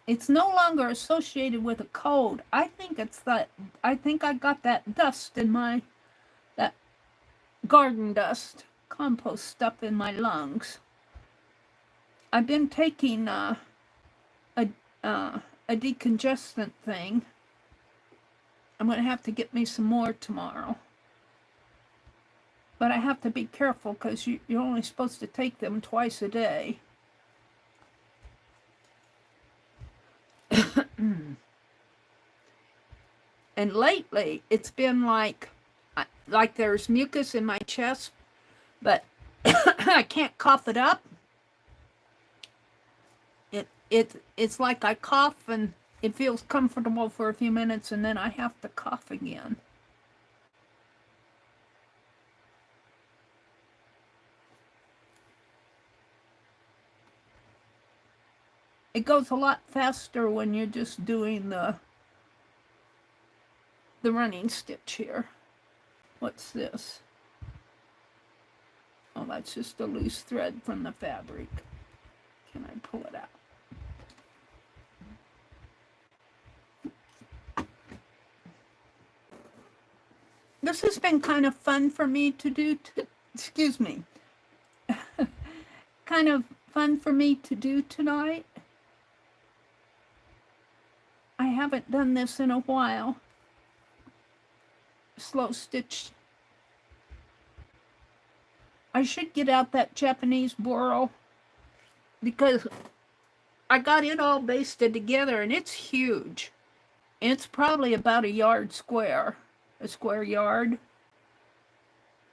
It's no longer associated with a cold. I think it's that, I think I got that dust in my, that garden dust, compost stuff in my lungs. I've been taking a decongestant thing. I'm going to have to get me some more tomorrow. But I have to be careful because you're only supposed to take them twice a day. And lately, it's been like there's mucus in my chest, but I can't cough it up. It's like I cough and it feels comfortable for a few minutes and then I have to cough again. It goes a lot faster when you're just doing the running stitch here. What's this? Oh, that's just a loose thread from the fabric. Can I pull it out? This has been kind of fun for me to do, excuse me, kind of fun for me to do tonight. I haven't done this in a while. Slow stitch. I should get out that Japanese burl because I got it all basted together and it's huge. It's probably about a yard square. A square yard,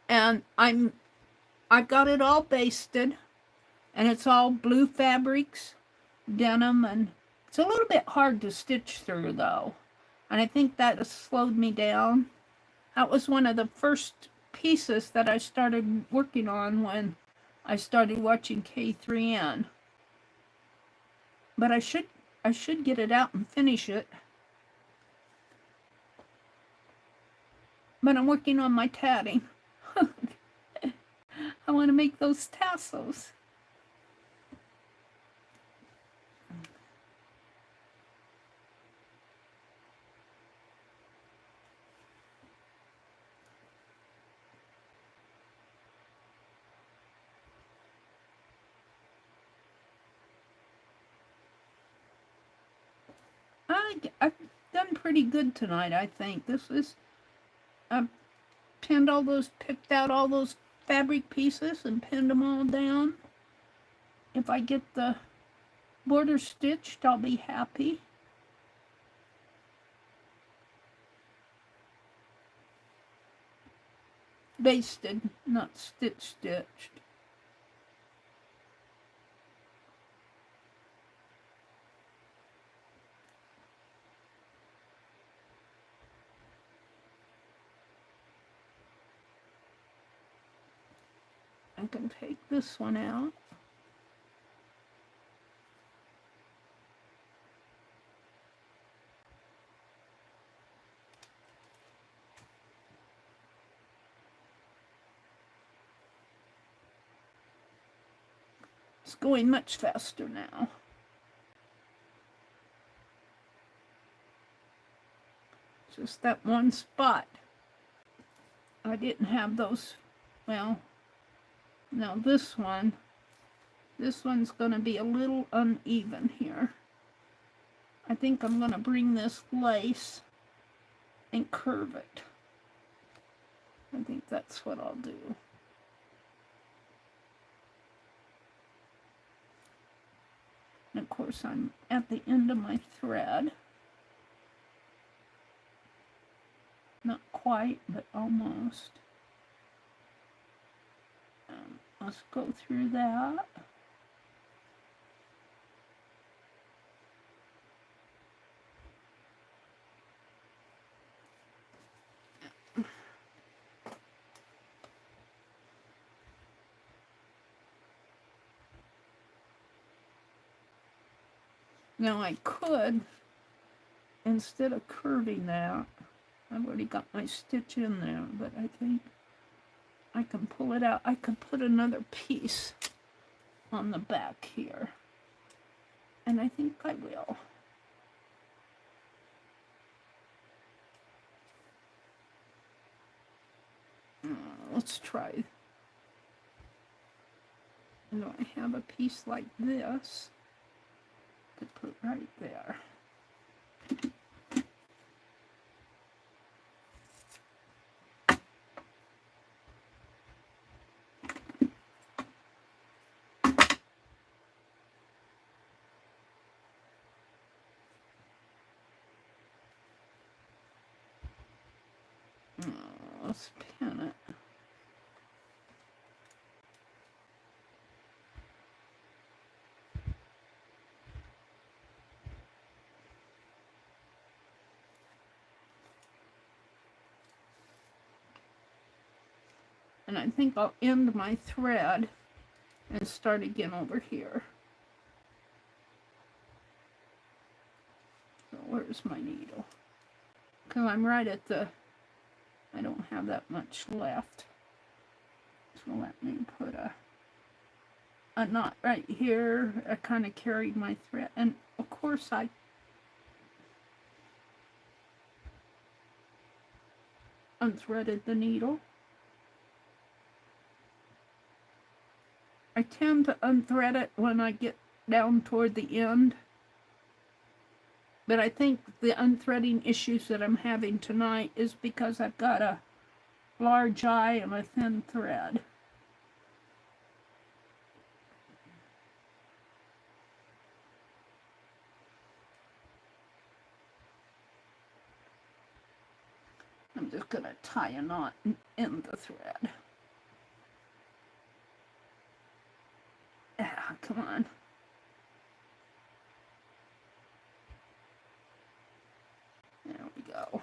and I've got it all basted, and it's all blue fabrics, denim, and it's a little bit hard to stitch through though, and I think that has slowed me down. That was one of the first pieces that I started working on when I started watching K3N, but I should get it out and finish it. But I'm working on my tatting. I want to make those tassels. I've done pretty good tonight, I think. This is... I picked out all those fabric pieces and pinned them all down. If I get the border stitched, I'll be happy. Basted, not stitched. I can take this one out. It's going much faster now. Just that one spot. I didn't have those, well, now this one's going to be a little uneven here. I think I'm going to bring this lace and curve it. I think that's what I'll do. And of course I'm at the end of my thread. quite, but almost. Let's go through that. Now I could, instead of curving that, I've already got my stitch in there, but I think I can pull it out. I could put another piece on the back here, and I think I will. Let's try. And I have a piece like this to put right there. Let's pin it. And I think I'll end my thread and start again over here. So where's my needle? Because I'm right at the, I don't have that much left. So let me put a knot right here. I kind of carried my thread. And of course I unthreaded the needle. I tend to unthread it when I get down toward the end. But I think the unthreading issues that I'm having tonight is because I've got a large eye and a thin thread. I'm just going to tie a knot in the thread. Ah, come on. There we go.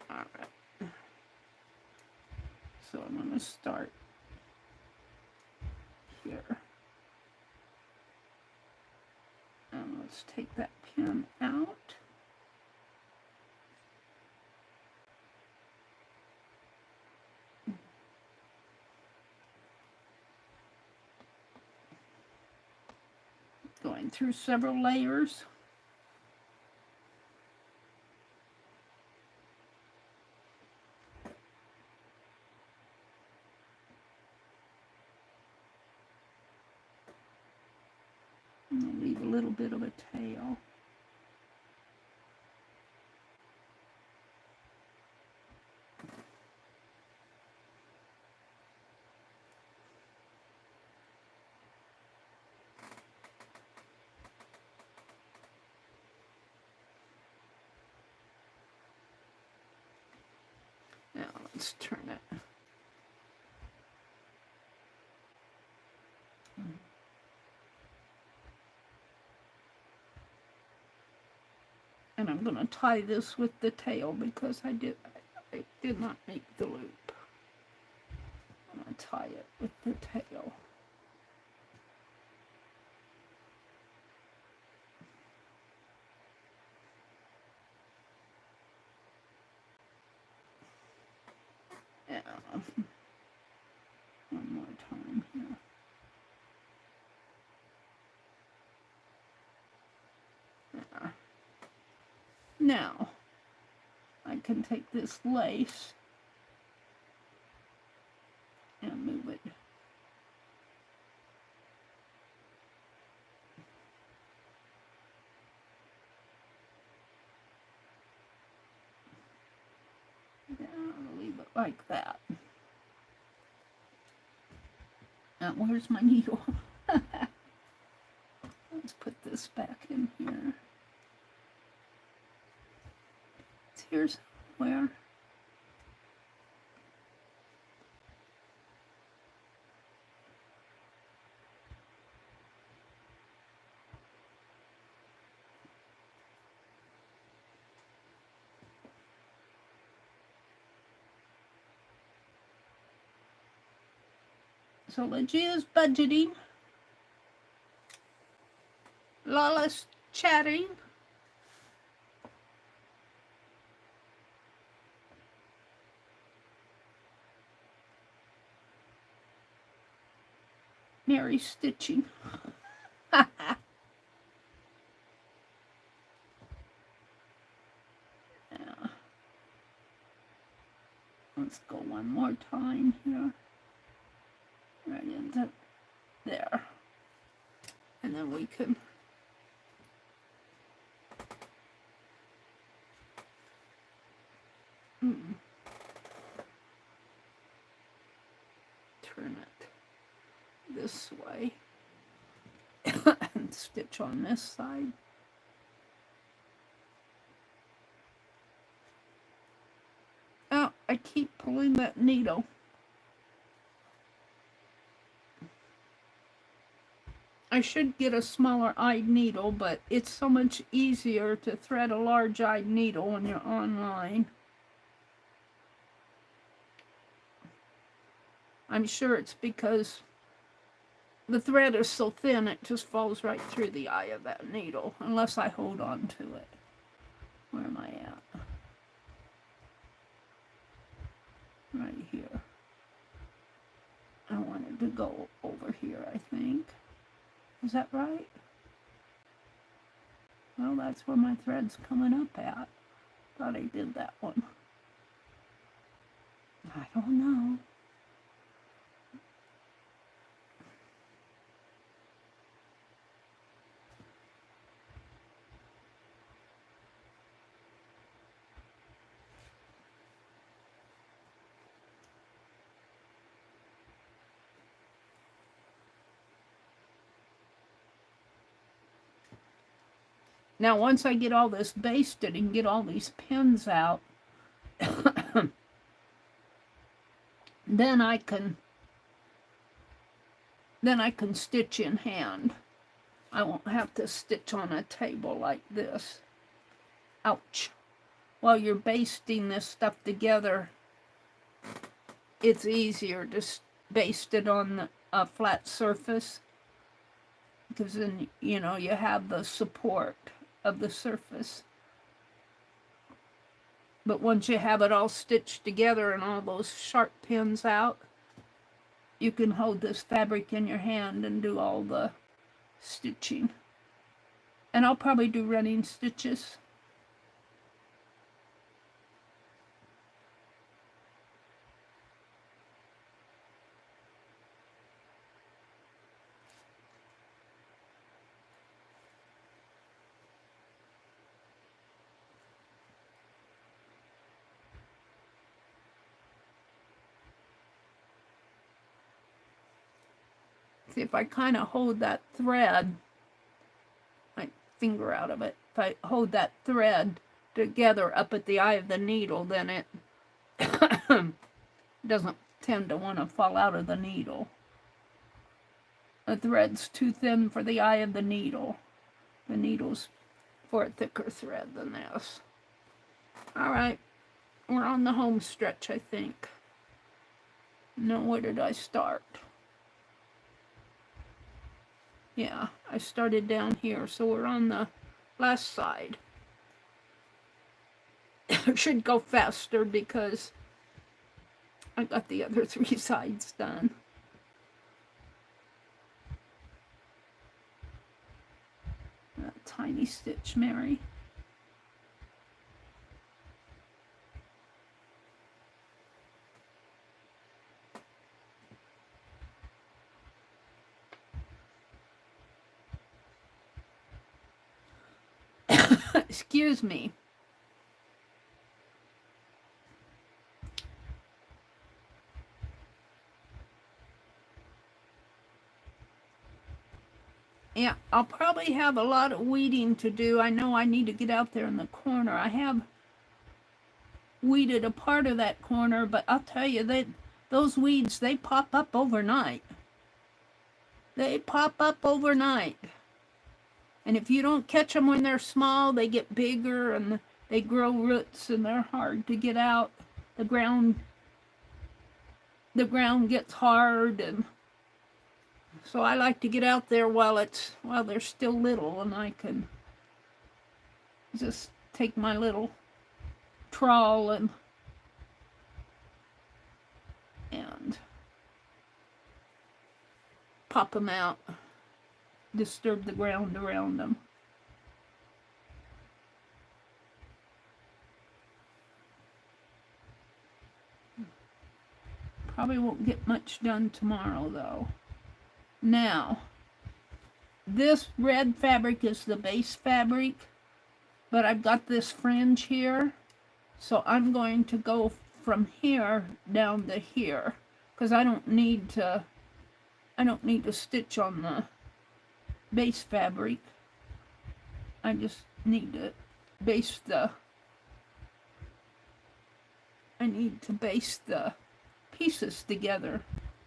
Alright. So I'm going to start here. And let's take that pin out. Going through several layers. And I'll leave a little bit of a tail. Now let's turn it. And I'm going to tie this with the tail because I did not make the loop. I'm going to tie it with the tail. Yeah. Now, I can take this lace and move it. Yeah, I'll leave it like that. Now, where's my needle? Let's put this back in here. It's here somewhere. So Legia's budgeting. Lala's chatting. Meri's stitching. Yeah. Let's go one more time here. Right into there. And then we can turn it this way and stitch on this side. Oh, I keep pulling that needle. I should get a smaller eyed needle, but it's so much easier to thread a large eyed needle when you're online. I'm sure it's because the thread is so thin it just falls right through the eye of that needle, unless I hold on to it. Where am I at? Right here. I wanted to go over here, I think. Is that right? Well, that's where my thread's coming up at. Thought I did that one. I don't know. Now, once I get all this basted and get all these pins out, then I can stitch in hand. I won't have to stitch on a table like this. Ouch. While you're basting this stuff together, it's easier to baste it on a flat surface, because then, you know, you have the support of the surface. But once you have it all stitched together and all those sharp pins out, you can hold this fabric in your hand and do all the stitching. And I'll probably do running stitches. See, if I kind of hold that thread, my finger out of it, if I hold that thread together up at the eye of the needle, then it doesn't tend to want to fall out of the needle. The thread's too thin for the eye of the needle. The needle's for a thicker thread than this. Alright, we're on the home stretch, I think. No, where did I start? Yeah, I started down here, so we're on the last side. I should go faster because I got the other 3 sides done. A tiny stitch, Meri. Excuse me. Yeah, I'll probably have a lot of weeding to do. I know I need to get out there in the corner. I have weeded a part of that corner, but I'll tell you, those weeds, they pop up overnight. They pop up overnight. And if you don't catch them when they're small, they get bigger and they grow roots and they're hard to get out. The ground gets hard, and so I like to get out there while they're still little, and I can just take my little trawl and pop them out, disturb the ground around them. Probably won't get much done tomorrow though. Now, this red fabric is the base fabric, but I've got this fringe here, so I'm going to go from here down to here, because I don't need to stitch on the base fabric. I just need to baste the pieces together.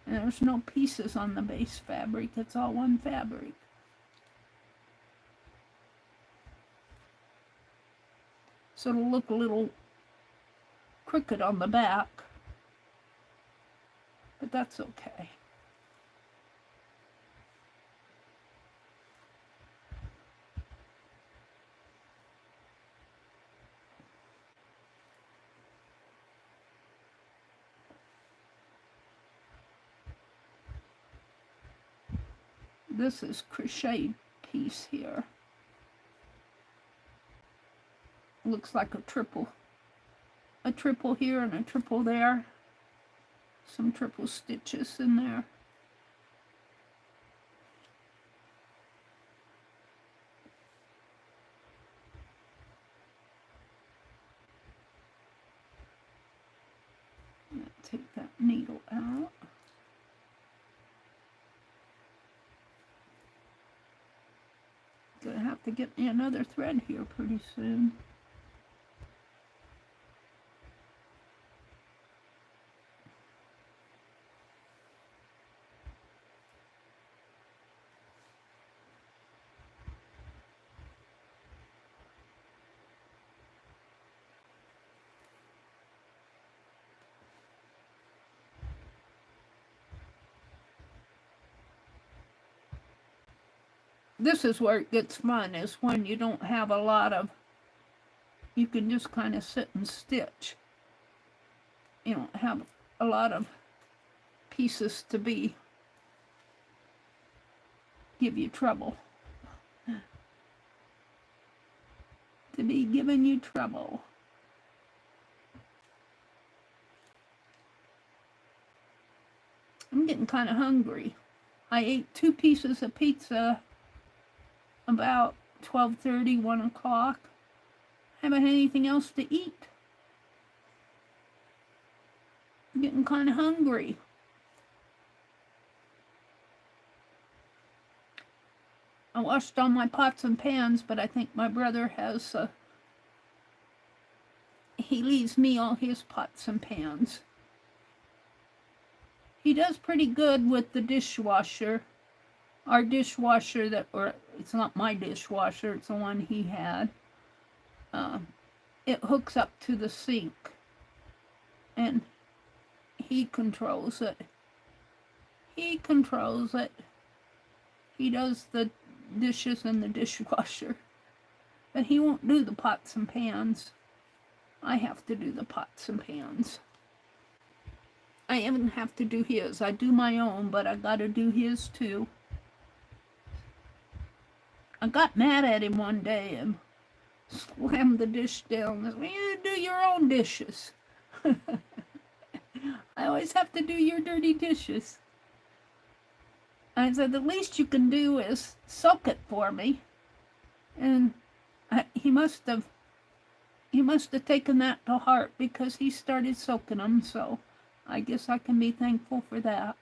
And there's no pieces on the base fabric, it's all one fabric. So it'll look a little crooked on the back, but that's okay. This is crochet piece here. Looks like a triple here and a triple there. Some triple stitches in there. Take that needle out. Gonna have to get me another thread here pretty soon. This is where it gets fun, is when you don't have a lot of, you can just kind of sit and stitch. You don't have a lot of pieces to give you trouble. To be giving you trouble. I'm getting kind of hungry. I ate 2 pieces of pizza about 12:30, 1 o'clock. Haven't had anything else to eat. I'm getting kind of hungry. I washed all my pots and pans, but I think my brother has, he leaves me all his pots and pans. He does pretty good with the dishwasher. Our dishwasher it's not my dishwasher, it's the one he had. It hooks up to the sink, and he controls it. He controls it. He does the dishes in the dishwasher, but he won't do the pots and pans. I have to do the pots and pans. I even have to do his. I do my own, but I gotta do his too. I got mad at him one day and slammed the dish down and said, well, you do your own dishes. I always have to do your dirty dishes. I said, the least you can do is soak it for me. And He must have taken that to heart because he started soaking them, so I guess I can be thankful for that.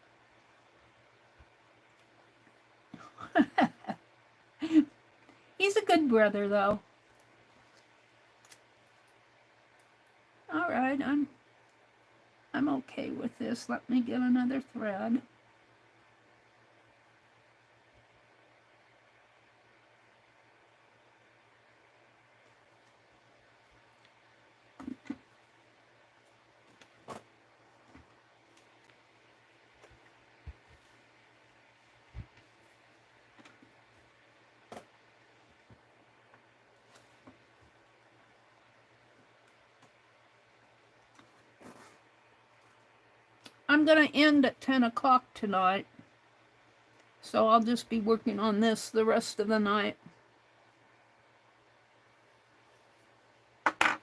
He's a good brother, though. All right, I'm okay with this. Let me get another thread. I'm going to end at 10 o'clock tonight, so I'll just be working on this the rest of the night. I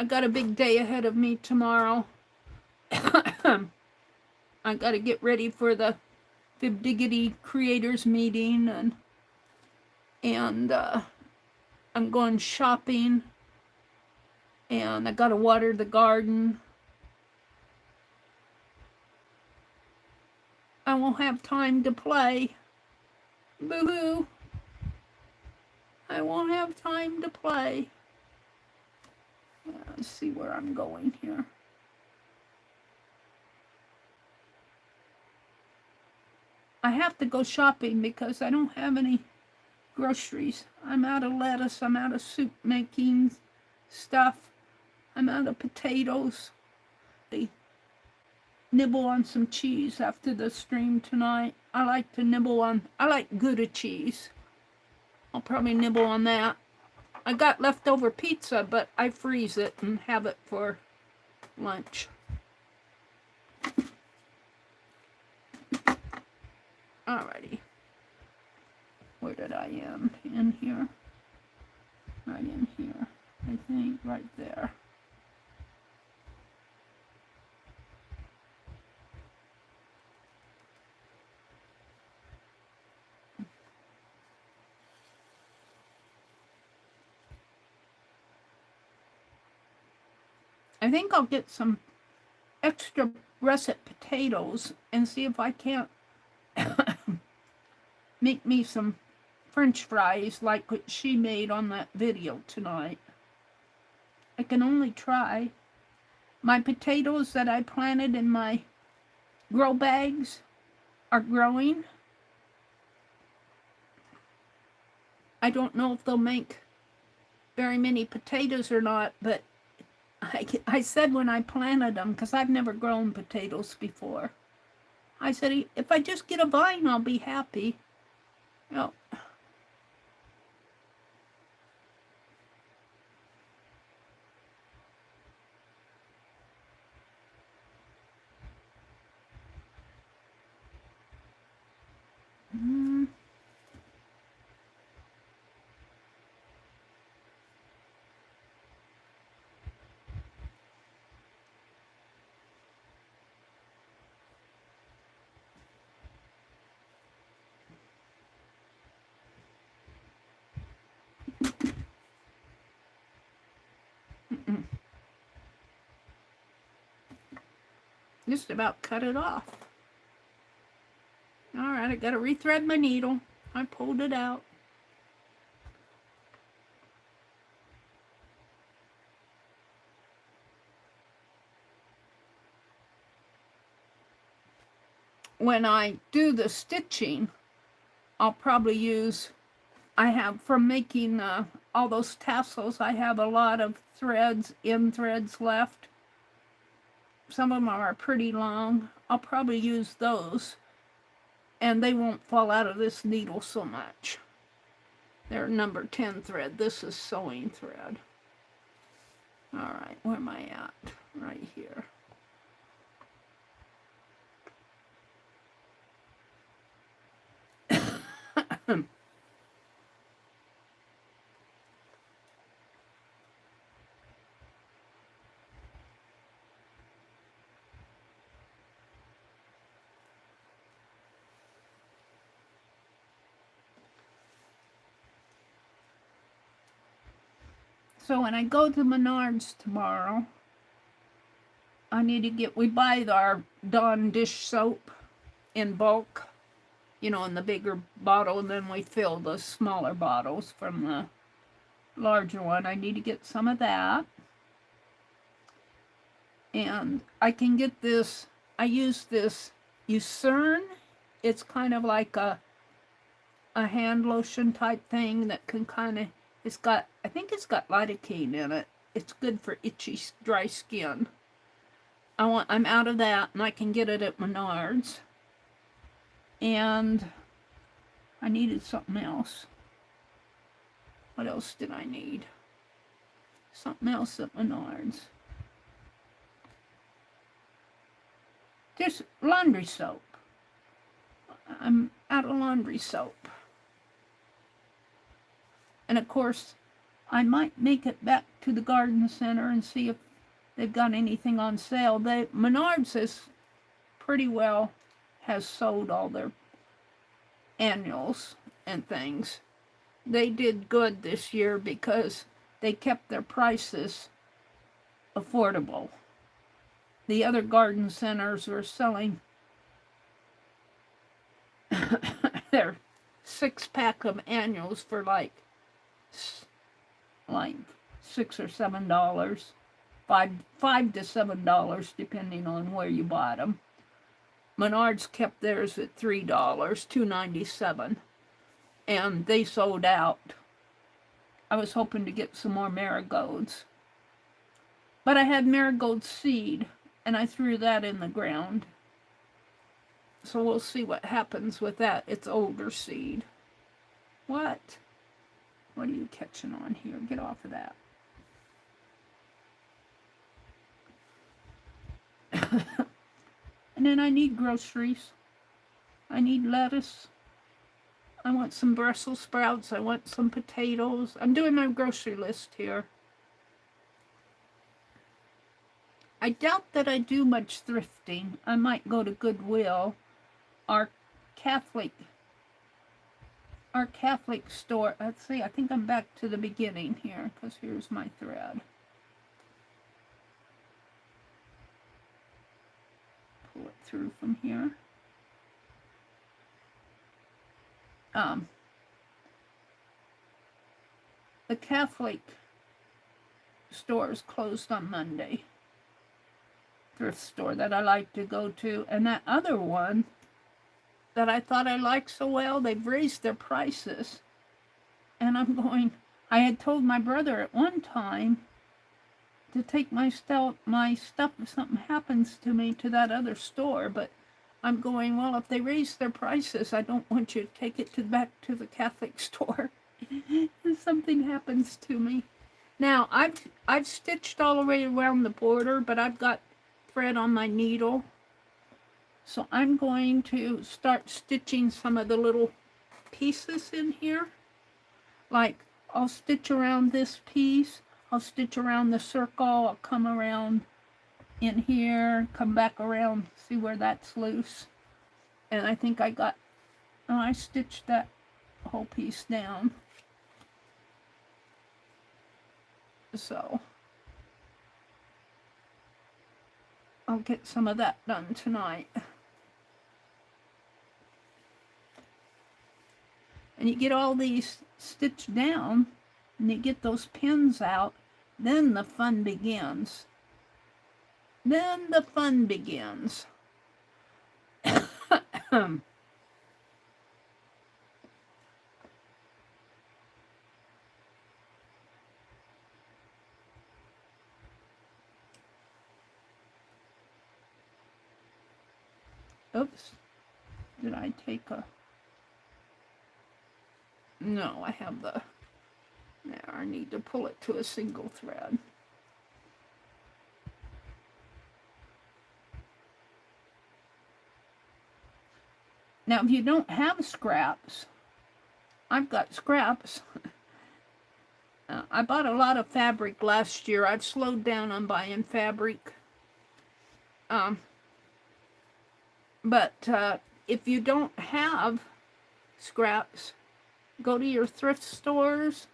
got a big day ahead of me tomorrow. I got to get ready for the Fibdiggity Creators meeting, and I'm going shopping, and I got to water the garden. I won't have time to play. Boo-hoo. I won't have time to play. Let's see where I'm going here. I have to go shopping because I don't have any groceries. I'm out of lettuce. I'm out of soup making stuff. I'm out of potatoes. I nibble on some cheese after the stream tonight. I like Gouda cheese. I'll probably nibble on that. I got leftover pizza, but I freeze it and have it for lunch. Alrighty. Where did I end? In here? Right in here. I think right there. I think I'll get some extra russet potatoes and see if I can't make me some French fries like what she made on that video tonight. I can only try. My potatoes that I planted in my grow bags are growing. I don't know if they'll make very many potatoes or not, but I said when I planted them, because I've never grown potatoes before, I said, if I just get a vine, I'll be happy. Oh. Just about cut it off. Alright, I gotta rethread my needle. I pulled it out. When I do the stitching, I'll probably use, I have, from making all those tassels, I have a lot of threads, end threads left. Some of them are pretty long. I'll probably use those, and they won't fall out of this needle so much. They're number 10 thread. This is sewing thread. Alright, where am I at? Right here. So when I go to Menards tomorrow, I need to we buy our Dawn dish soap in bulk, you know, in the bigger bottle, and then we fill the smaller bottles from the larger one. I need to get some of that. And I can get this, I use this Lucerne. It's kind of like a hand lotion type thing that can kind of, I think it's got lidocaine in it. It's good for itchy, dry skin. I'm out of that, and I can get it at Menards. And I needed something else. What else did I need? Something else at Menards. There's laundry soap. I'm out of laundry soap. And of course, I might make it back to the garden center and see if they've got anything on sale. Menards has sold all their annuals and things. They did good this year because they kept their prices affordable. The other garden centers were selling their 6-pack of annuals for like $6 or $7, $5 to $7 depending on where you bought them. Menards kept theirs at $3, $2.97, and they sold out. I was hoping to get some more marigolds, but I had marigold seed, and I threw that in the ground. So we'll see what happens with that. It's older seed. What? What are you catching on here? Get off of that. And then I need groceries. I need lettuce. I want some Brussels sprouts. I want some potatoes. I'm doing my grocery list here. I doubt that I do much thrifting. I might go to Goodwill. Our Catholic store. Let's see, I think I'm back to the beginning here, because here's my thread. Pull it through from here. The Catholic store is closed on Monday. Thrift store that I like to go to. And that other one that I thought I liked so well, they've raised their prices. And I'm going, I had told my brother at one time to take my stuff if something happens to me to that other store, but I'm going, well, if they raise their prices, I don't want you to take it back to the Catholic store if something happens to me. Now, I've stitched all the way around the border, but I've got thread on my needle. So I'm going to start stitching some of the little pieces in here. Like, I'll stitch around this piece, I'll stitch around the circle, I'll come around in here, come back around, see where that's loose. And I think I stitched that whole piece down. So I'll get some of that done tonight. And you get all these stitched down, and you get those pins out, then the fun begins. Then the fun begins. Oops. Did I take a... No, I have the... There, I need to pull it to a single thread. Now, if you don't have scraps, I've got scraps. I bought a lot of fabric last year. I've slowed down on buying fabric. But if you don't have scraps, go to your thrift stores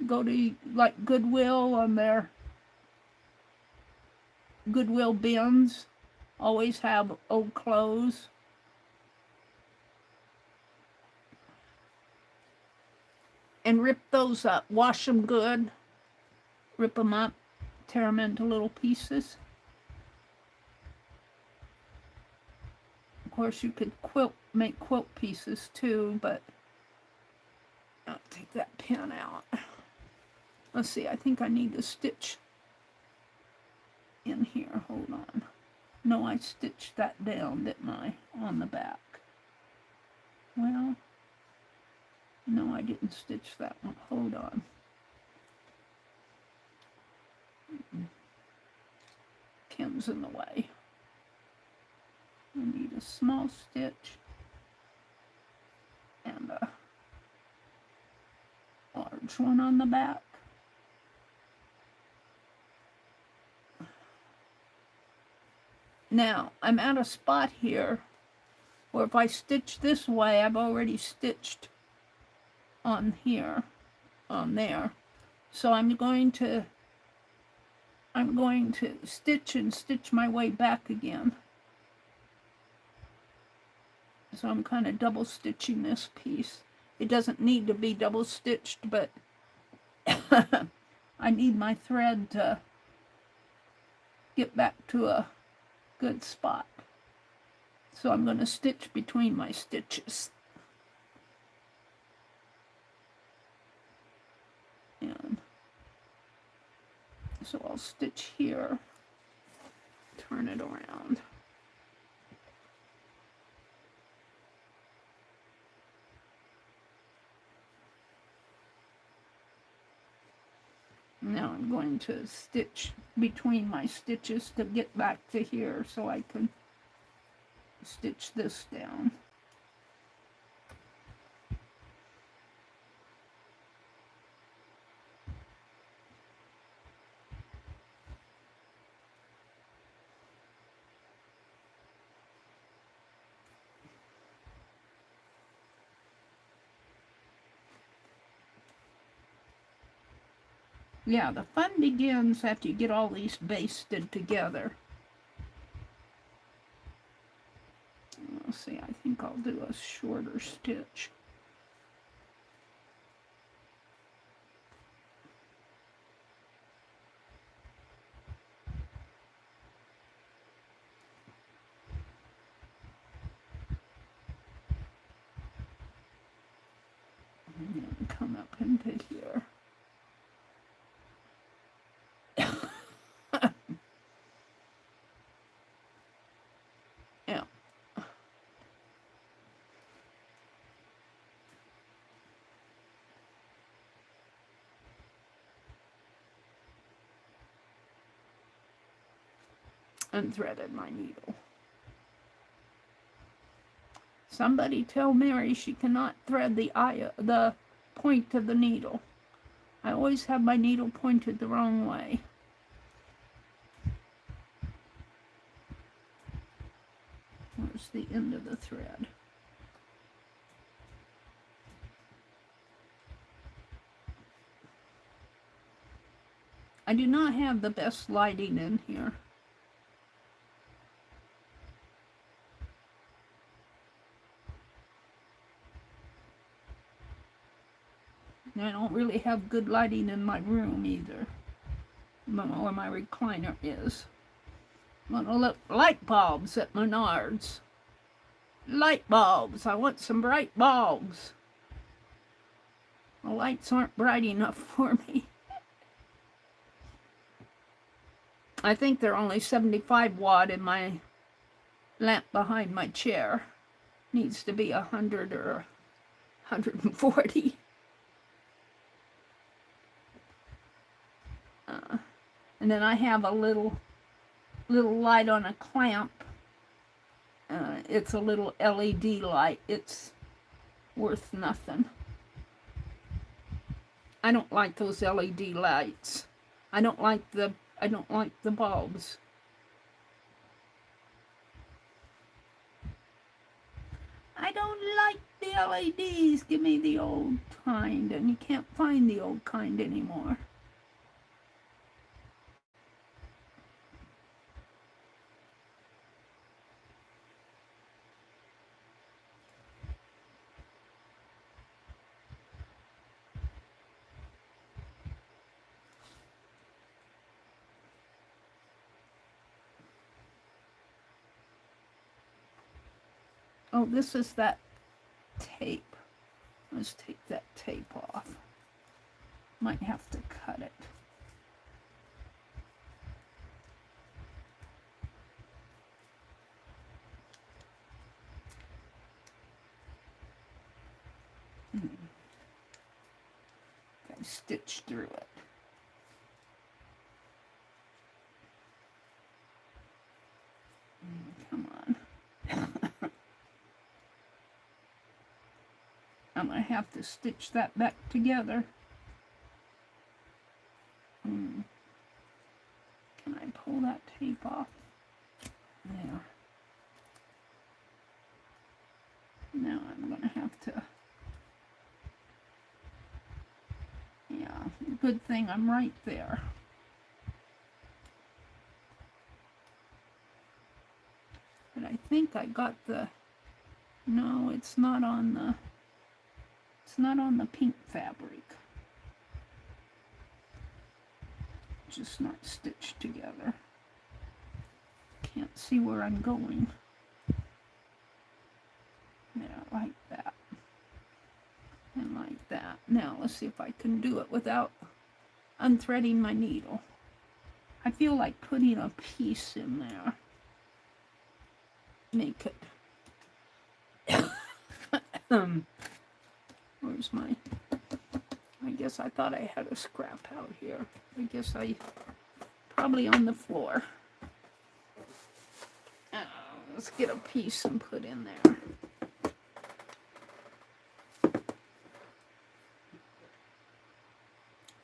go to like Goodwill on their Goodwill bins, always have old clothes. And rip those up, wash them good, rip them up, tear them into little pieces. Of course, you could make quilt pieces too, but I'll take that pin out. Let's see, I think I need to stitch in here. Hold on. No, I stitched that down, didn't I, on the back? Well, no, I didn't stitch that one. Hold on. Pin's in the way. I need a small stitch and a large one on the back. Now, I'm at a spot here where if I stitch this way, I've already stitched on here, on there. So I'm going to stitch and stitch my way back again. So I'm kind of double stitching this piece. It doesn't need to be double stitched, but I need my thread to get back to a good spot. So I'm going to stitch between my stitches. And so I'll stitch here, turn it around. Now I'm going to stitch between my stitches to get back to here so I can stitch this down. Yeah, the fun begins after you get all these basted together. Let's see, I think I'll do a shorter stitch. And then come up into here. Yeah. Unthreaded my needle. Somebody tell Meri she cannot thread the point of the needle. I always have my needle pointed the wrong way. Where's the end of the thread? I do not have the best lighting in here. I don't really have good lighting in my room either, where my recliner is. I'm gonna look light bulbs at Menards. Light bulbs. I want some bright bulbs. The lights aren't bright enough for me. I think they're only 75 watt in my lamp behind my chair. Needs to be 100 or 140. And then I have a little light on a clamp. It's a little LED light. It's worth nothing. I don't like those LED lights. I don't like the bulbs. I don't like the LEDs. Give me the old kind. And you can't find the old kind anymore. Oh, this is that tape. Let's take that tape off. Might have to cut it. I stitched through it. Come on. I'm going to have to stitch that back together. Can I pull that tape off? Yeah. Now I'm going to have to... Yeah, good thing I'm right there. But I think I got the... No, it's not on the... It's not on the pink fabric. Just not stitched together. Can't see where I'm going. Yeah, like that. And like that. Now, let's see if I can do it without unthreading my needle. I feel like putting a piece in there. Make it... Where's my... I guess I thought I had a scrap out here. I guess I... Probably on the floor. Let's get a piece and put in there.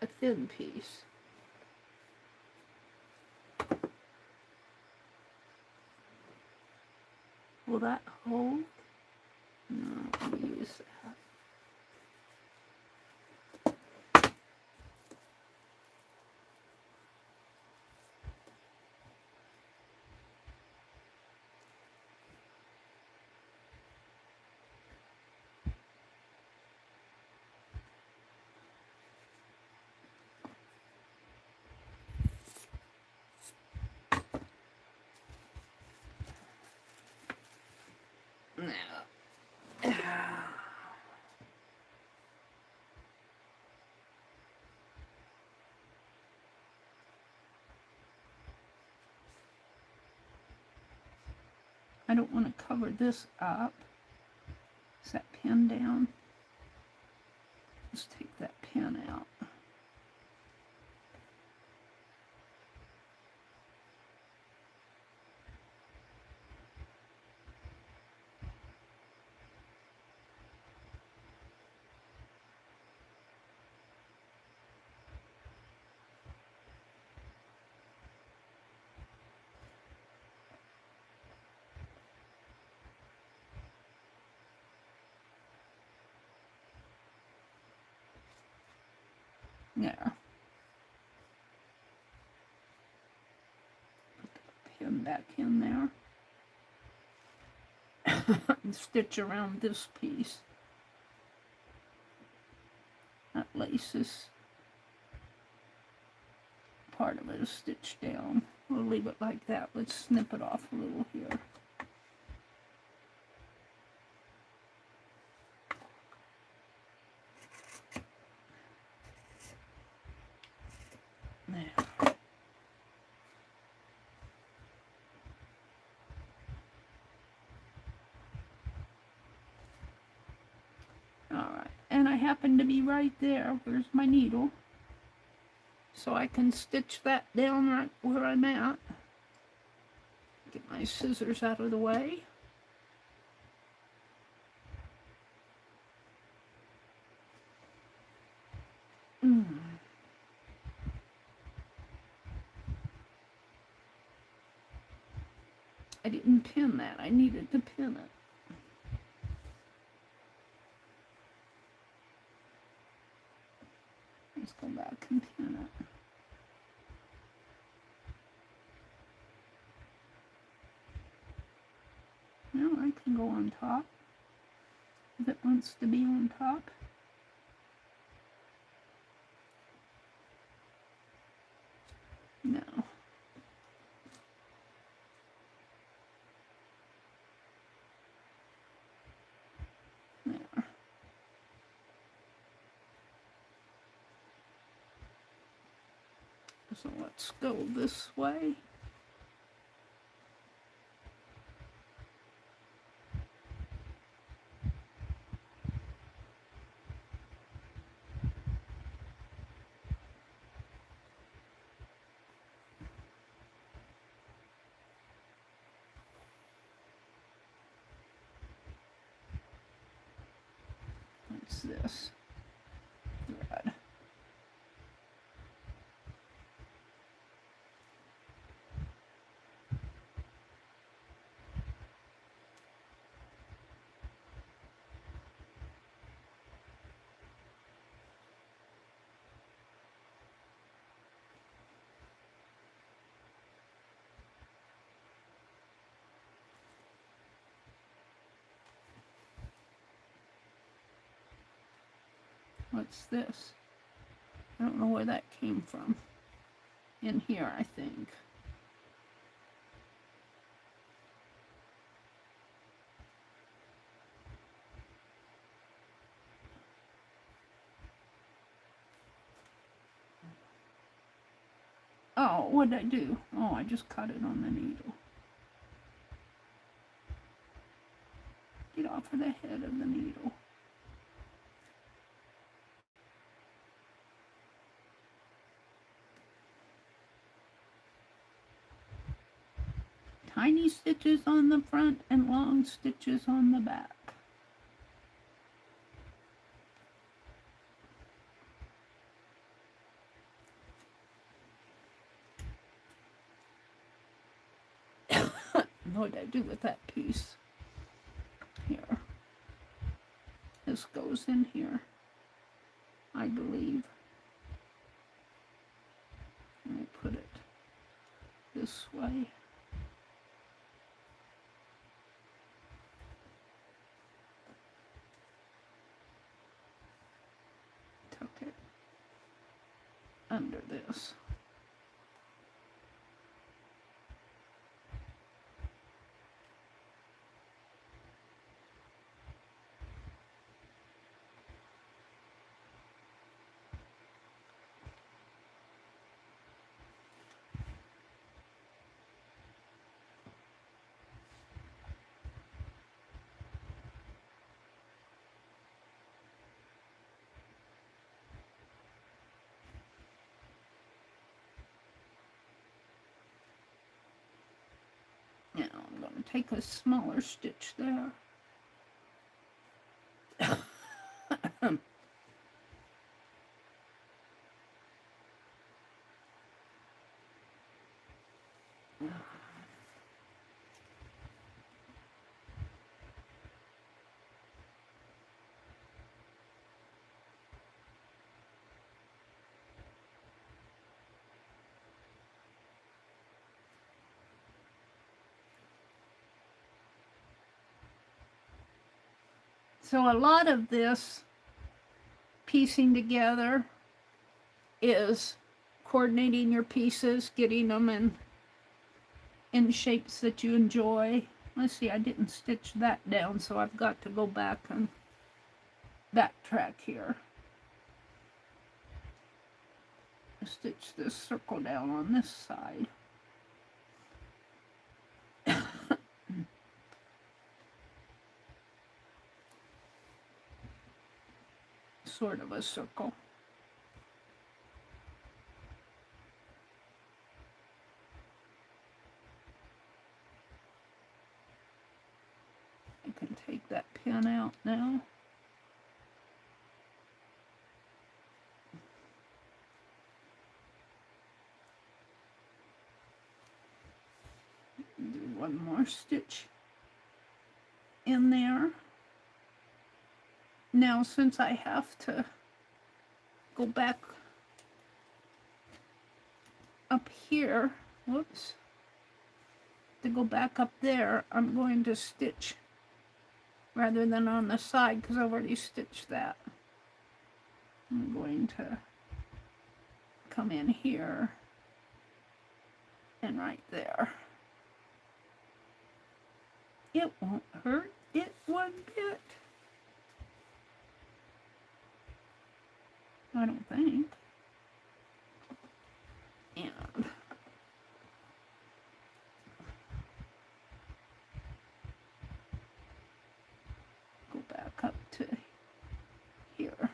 A thin piece. Will that hold? No, I'll use that. I don't want to cover this up. Is that pin down? Let's take that pin out. There. Put the pin back in there. And stitch around this piece. That laces. Part of it is stitched down. We'll leave it like that. Let's snip it off a little here. There. Alright, and I happen to be right there. Where's my needle? So I can stitch that down right where I'm at. Get my scissors out of the way. I didn't pin that. I needed to pin it. can pin it. No, I can go on top if it wants to be on top. No. There. So let's go this way. What's this? Thread. What's this? I don't know where that came from. In here, I think. Oh, what did I do? Oh, I just cut it on the needle. Get off of the head of the needle. Tiny stitches on the front and long stitches on the back. What did I do with that piece? Here. This goes in here, I believe. Let me put it this way. Tuck it under this. Now I'm going to take a smaller stitch there. So a lot of this piecing together is coordinating your pieces, getting them in shapes that you enjoy. Let's see, I didn't stitch that down, so I've got to go back and backtrack here. Stitch this circle down on this side. Sort of a circle. I can take that pin out now. Do one more stitch in there. Now, since I have to go back up here, whoops, to go back up there, I'm going to stitch rather than on the side because I've already stitched that. I'm going to come in here and right there. It won't hurt it one bit. I don't think. And go back up to here.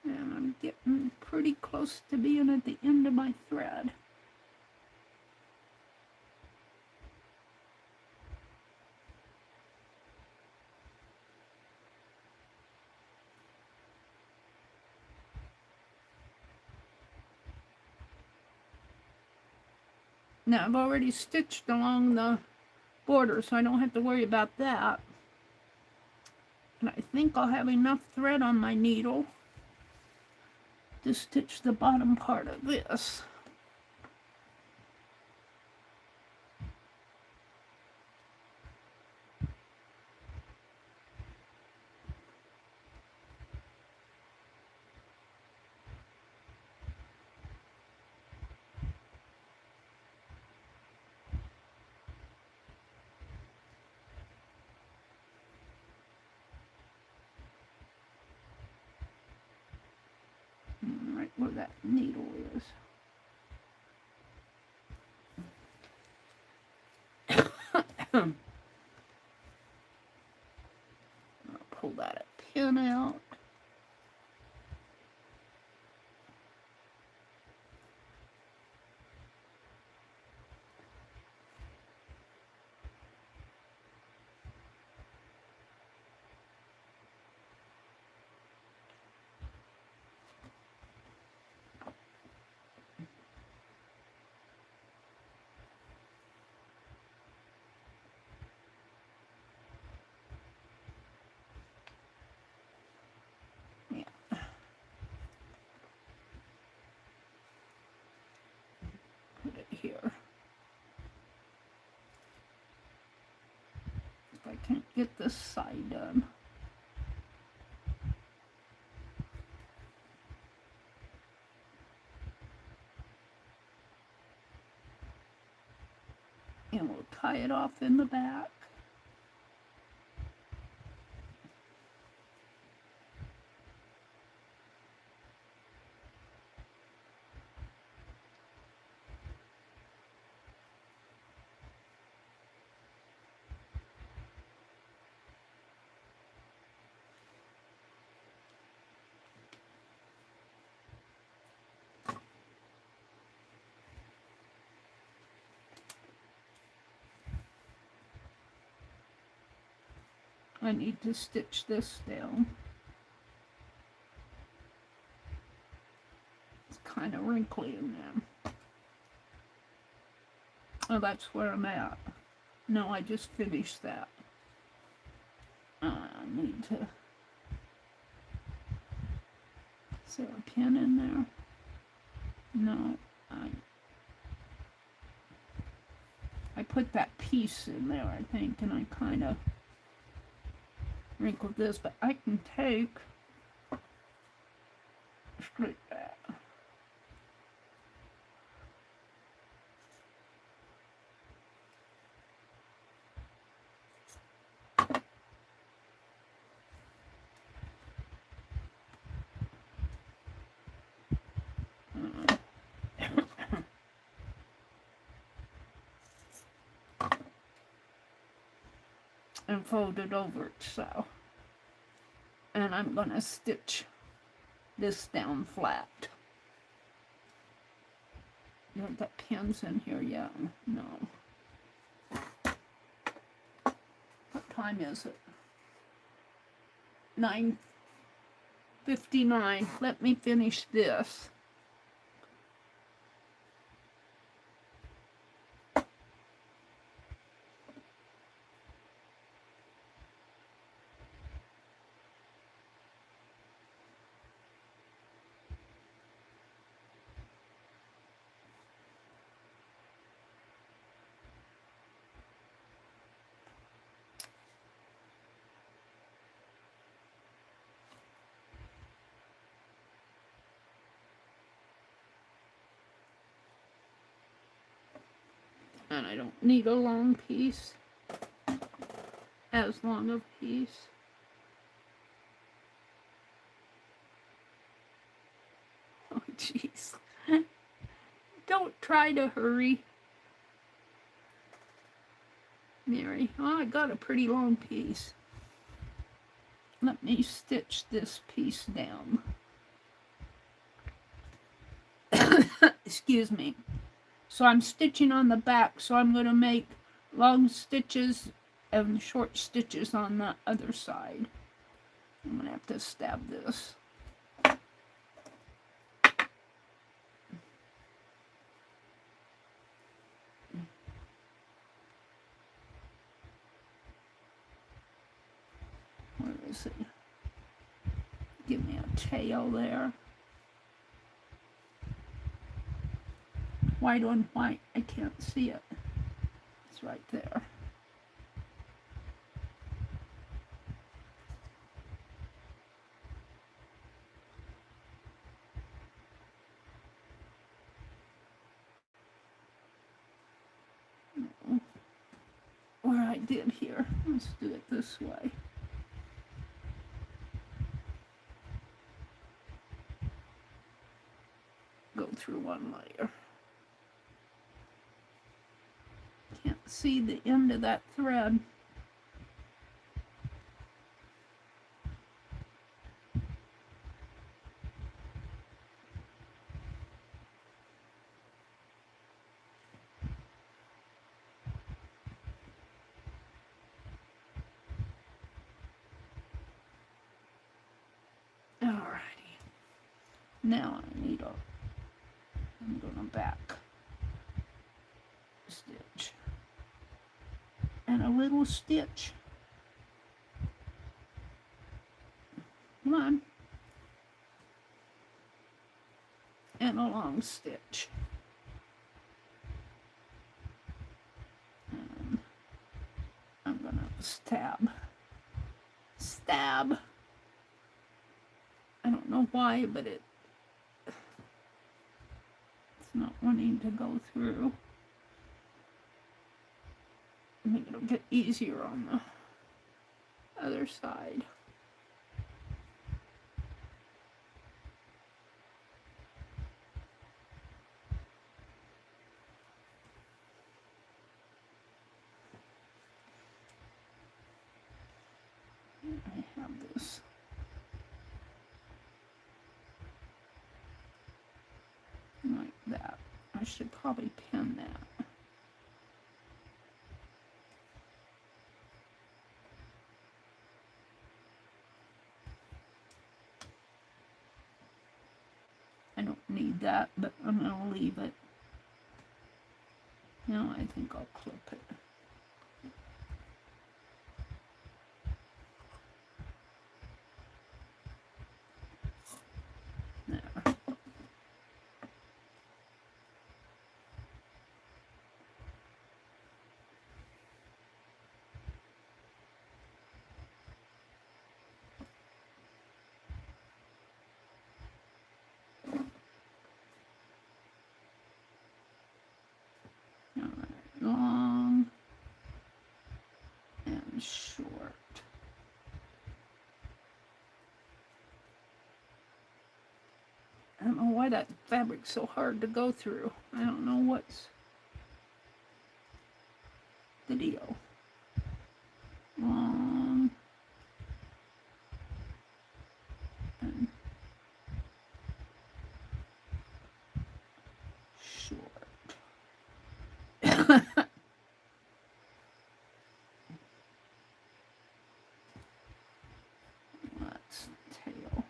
And I'm getting pretty close to being at the end of my thread. Now I've already stitched along the border, so I don't have to worry about that. And I think I'll have enough thread on my needle to stitch the bottom part of this. Right where that needle is. I'll pull that pin out. Put it here. If I can't get this side done. And we'll tie it off in the back. I need to stitch this down. It's kind of wrinkly in there. Oh, that's where I'm at. No, I just finished that. I need to... Is there a pin in there? No, I put that piece in there, I think, and I kind of wrinkled this, but I can take straight back. And fold it over so. And I'm going to stitch this down flat. You don't got pins in here yet? No. What time is it? 9:59. Let me finish this. And I don't need a long piece, as long a piece. Oh, jeez. Don't try to hurry, Mary. Oh, I got a pretty long piece. Let me stitch this piece down. Excuse me. So I'm stitching on the back, so I'm going to make long stitches and short stitches on the other side. I'm going to have to stab this. Where is it? Give me a tail there. White on white, I can't see it. It's right there. Where I did here. Let's do it this way. Go through one layer. Can't see the end of that thread. Alrighty. Now I need I'm going back stitch and a little stitch. Come on. And a long stitch. And I'm going to stab. I don't know why, but it's not wanting to go through. I think it'll get easier on the other side. I have this. Like that. I should probably pin that. I don't need that, but I'm going to leave it. Now I think I'll clip it. There. Long and short. I don't know why that fabric's so hard to go through. I don't know what's the deal. Long and short. That's tail.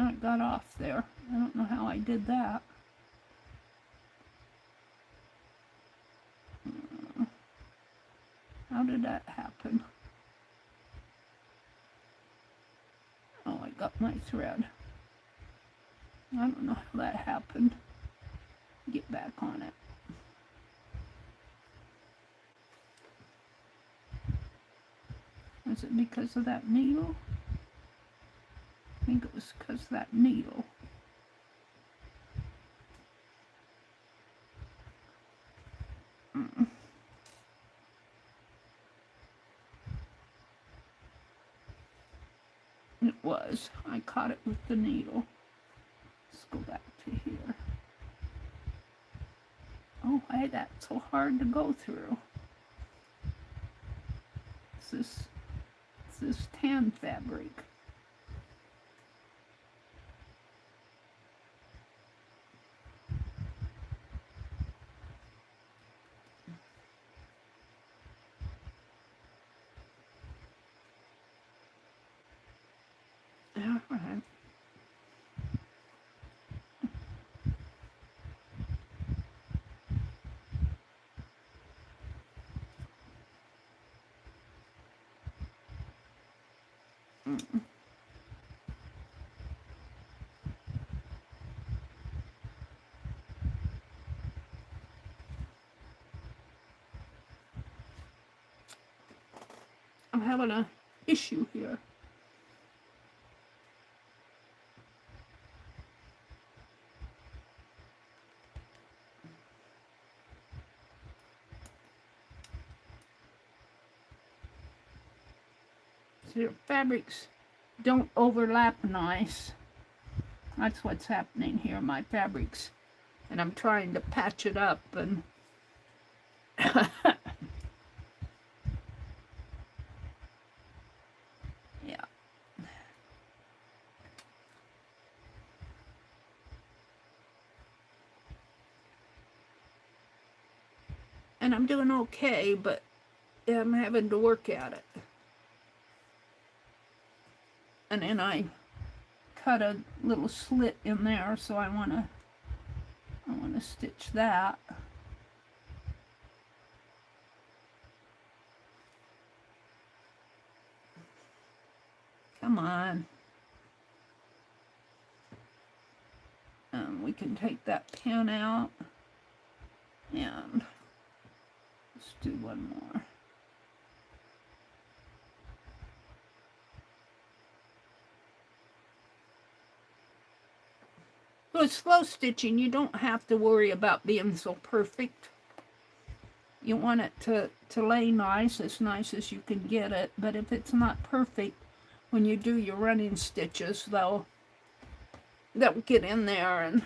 Now it got off there. I don't know how I did that. How did that happen? Oh, I got my thread. I don't know how that happened. Get back on it. Was it because of that needle? I think it was because of that needle. It was. I caught it with the needle. Let's go back to here. Oh, hey, that's so hard to go through. It's this tan fabric. All right. I'm having an issue here. So your fabrics don't overlap nice. That's what's happening here, my fabrics. And I'm trying to patch it up and yeah. And I'm doing okay, but I'm having to work at it. And then I cut a little slit in there, so I want to stitch that. Come on. We can take that pin out and let's do one more. So with slow stitching, you don't have to worry about being so perfect. You want it to lay nice as you can get it, but if it's not perfect, when you do your running stitches, they'll get in there, and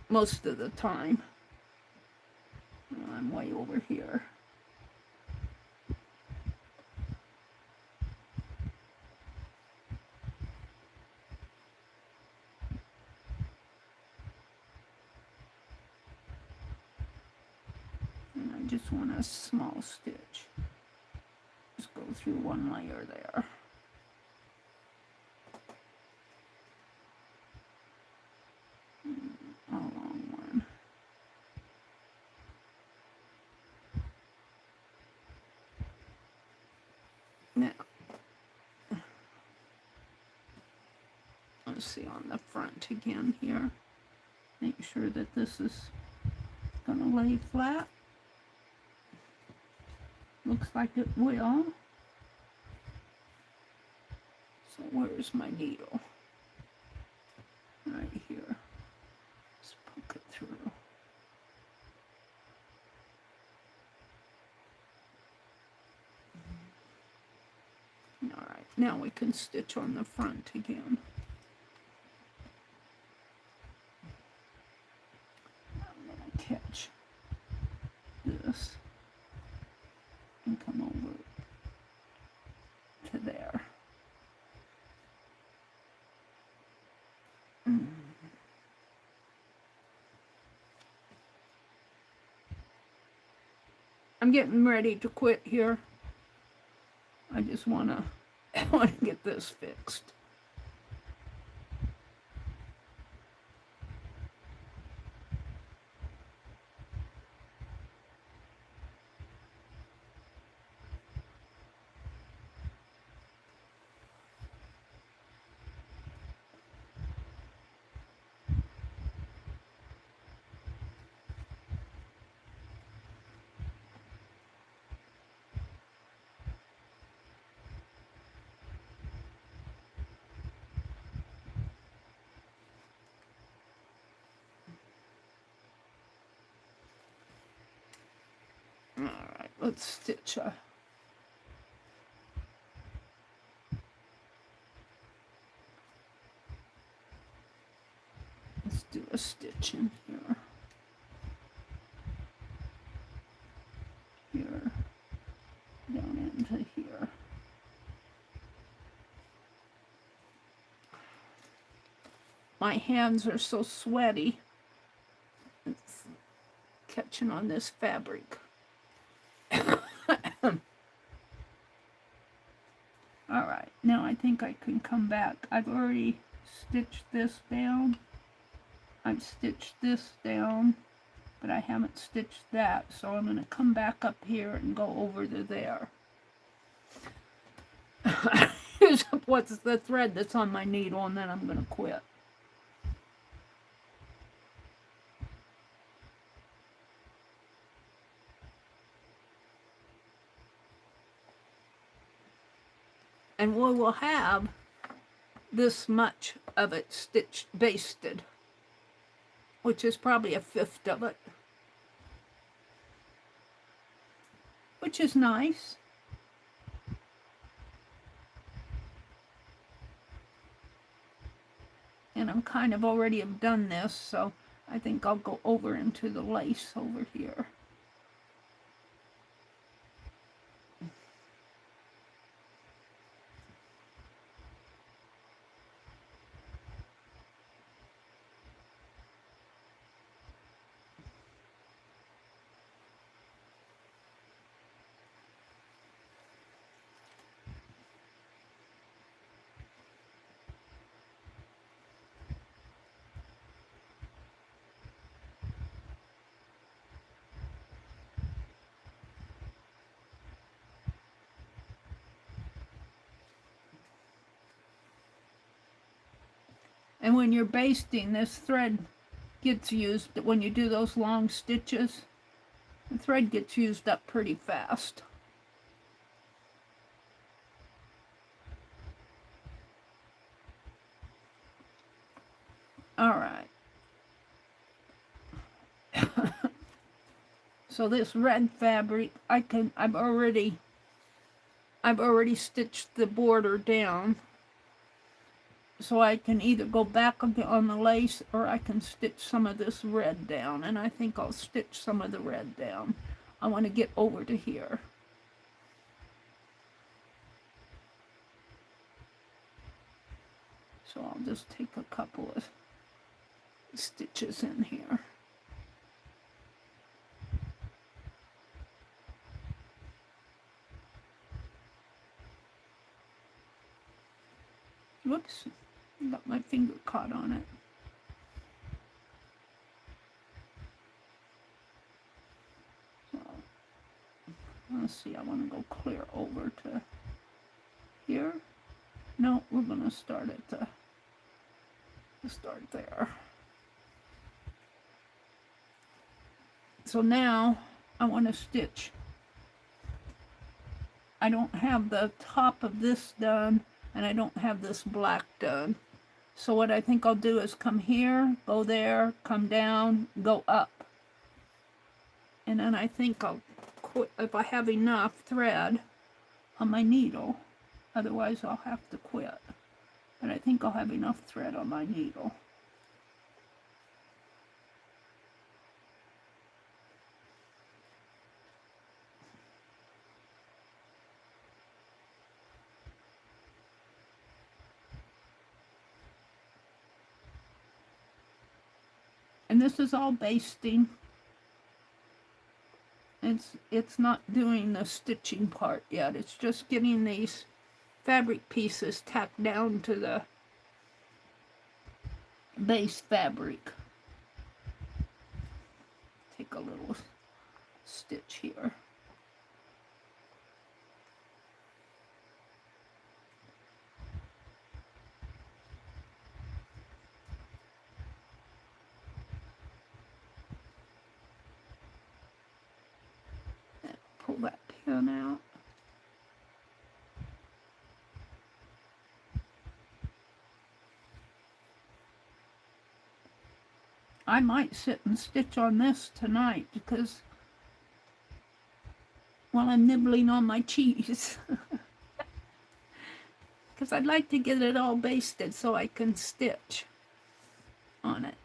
most of the time. I'm way over here. And I just want a small stitch. Just go through one layer there. A long one. Now, let's see on the front again here. Make sure that this is gonna lay flat. Looks like it will. So where's my needle? Right here. Let's poke it through. All right, now we can stitch on the front again. I'm gonna catch this and come over to there. I'm getting ready to quit here. I just wanna get this fixed. let's stitch a let's do a stitch in here, here, down into here. My hands are so sweaty. It's catching on this fabric. Alright, now I think I can come back. I've already stitched this down. I've stitched this down, but I haven't stitched that, so I'm going to come back up here and go over to there. Here's what's the thread that's on my needle, and then I'm going to quit. And we will have this much of it stitched, basted, which is probably 1/5 of it, which is nice. And I'm kind of already have done this, so I think I'll go over into the lace over here. And when you're basting, this thread gets used, when you do those long stitches, the thread gets used up pretty fast. All right. So this red fabric, I've already stitched the border down. So I can either go back on the lace, or I can stitch some of this red down. And I think I'll stitch some of the red down. I want to get over to here. So I'll just take a couple of stitches in here. Whoops. Got my finger caught on it. So, let's see, I want to go clear over to here. No, we're going to start at the start there. So now I want to stitch. I don't have the top of this done, and I don't have this black done. So what I think I'll do is come here, go there, come down, go up. And then I think I'll quit if I have enough thread on my needle. Otherwise I'll have to quit. But I think I'll have enough thread on my needle. And this is all basting. It's not doing the stitching part yet. It's just getting these fabric pieces tacked down to the base fabric. Take a little stitch here. Pull that pin out. I might sit and stitch on this tonight because while I'm nibbling on my cheese. Because I'd like to get it all basted so I can stitch on it.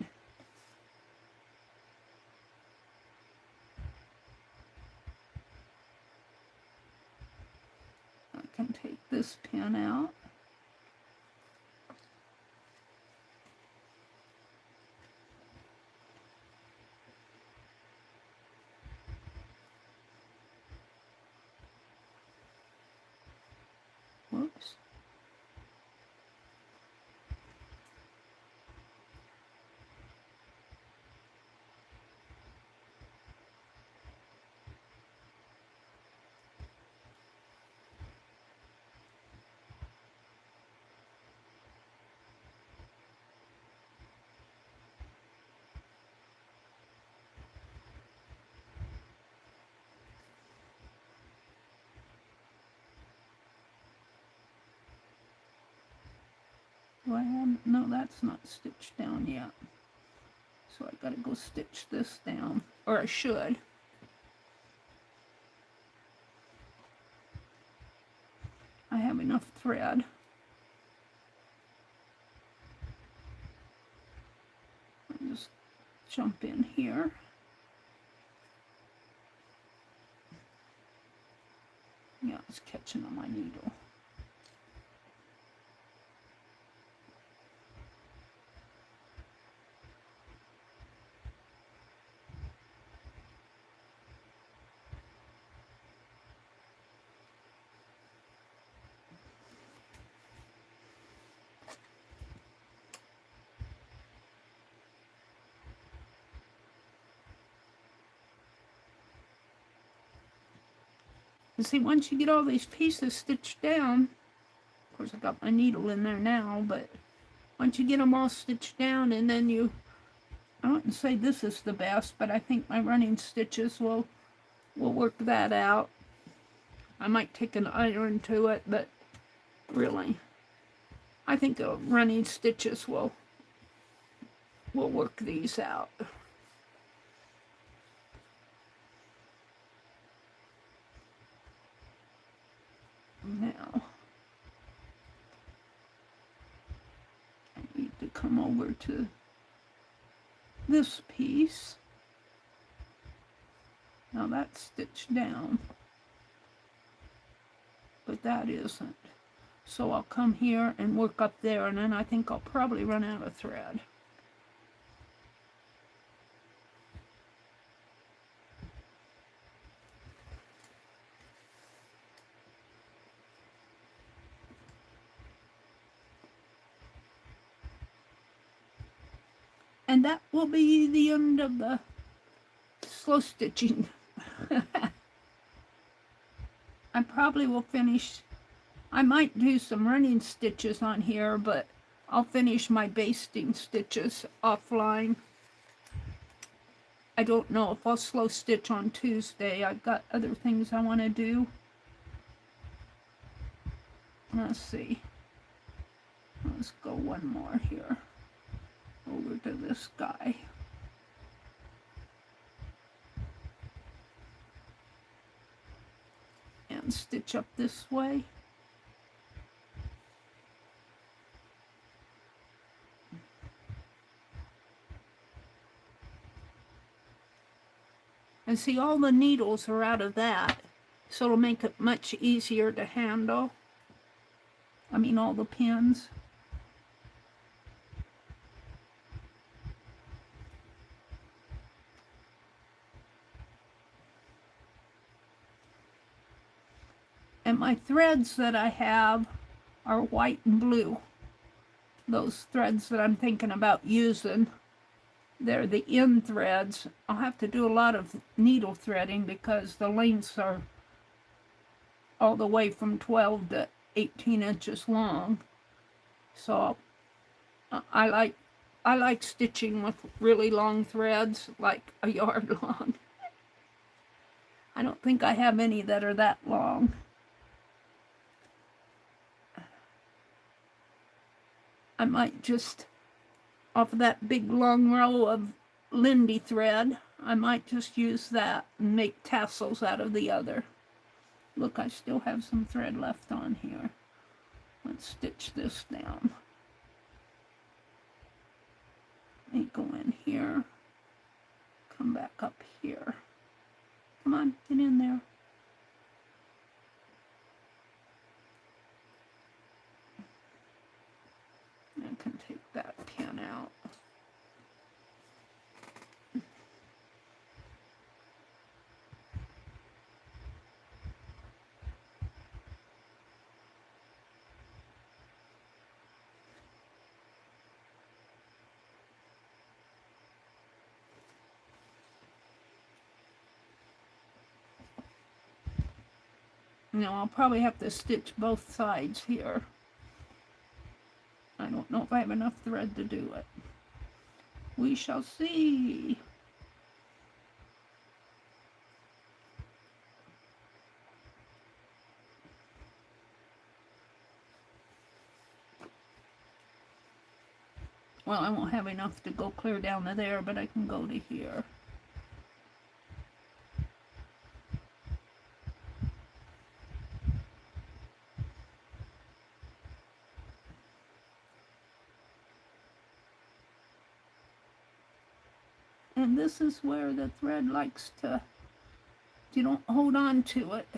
I can take this pin out. Whoops. Do I have, no, that's not stitched down yet. So I gotta go stitch this down, or I should. I have enough thread. I'll just jump in here. Yeah, it's catching on my needle. You see, once you get all these pieces stitched down, of course I got my needle in there now, but once you get them all stitched down, and then you, I wouldn't say this is the best, but I think my running stitches will work that out. I might take an iron to it, but really, I think the running stitches will work these out. Now, I need to come over to this piece. Now that's stitched down, but that isn't. So I'll come here and work up there, and then I think I'll probably run out of thread. And that will be the end of the slow stitching. I probably will finish, I might do some running stitches on here, but I'll finish my basting stitches offline. I don't know if I'll slow stitch on Tuesday. I've got other things I want to do. Let's see. Let's go one more here. Over to this guy. And stitch up this way. And see, all the needles are out of that, so it'll make it much easier to handle. I mean, all the pins. And my threads that I have are white and blue. Those threads that I'm thinking about using, they're the end threads. I'll have to do a lot of needle threading because the lengths are all the way from 12 to 18 inches long. So I like stitching with really long threads, like a yard long. I don't think I have any that are that long. I might just, off of that big long row of Lindy thread, I might just use that and make tassels out of the other. Look, I still have some thread left on here. Let's stitch this down. Let me go in here. Come back up here. Come on, get in there. I can take that pin out. Now I'll probably have to stitch both sides here. I don't know if I have enough thread to do it. We shall see. Well, I won't have enough to go clear down to there, but I can go to here. And this is where the thread likes to, you don't hold on to it,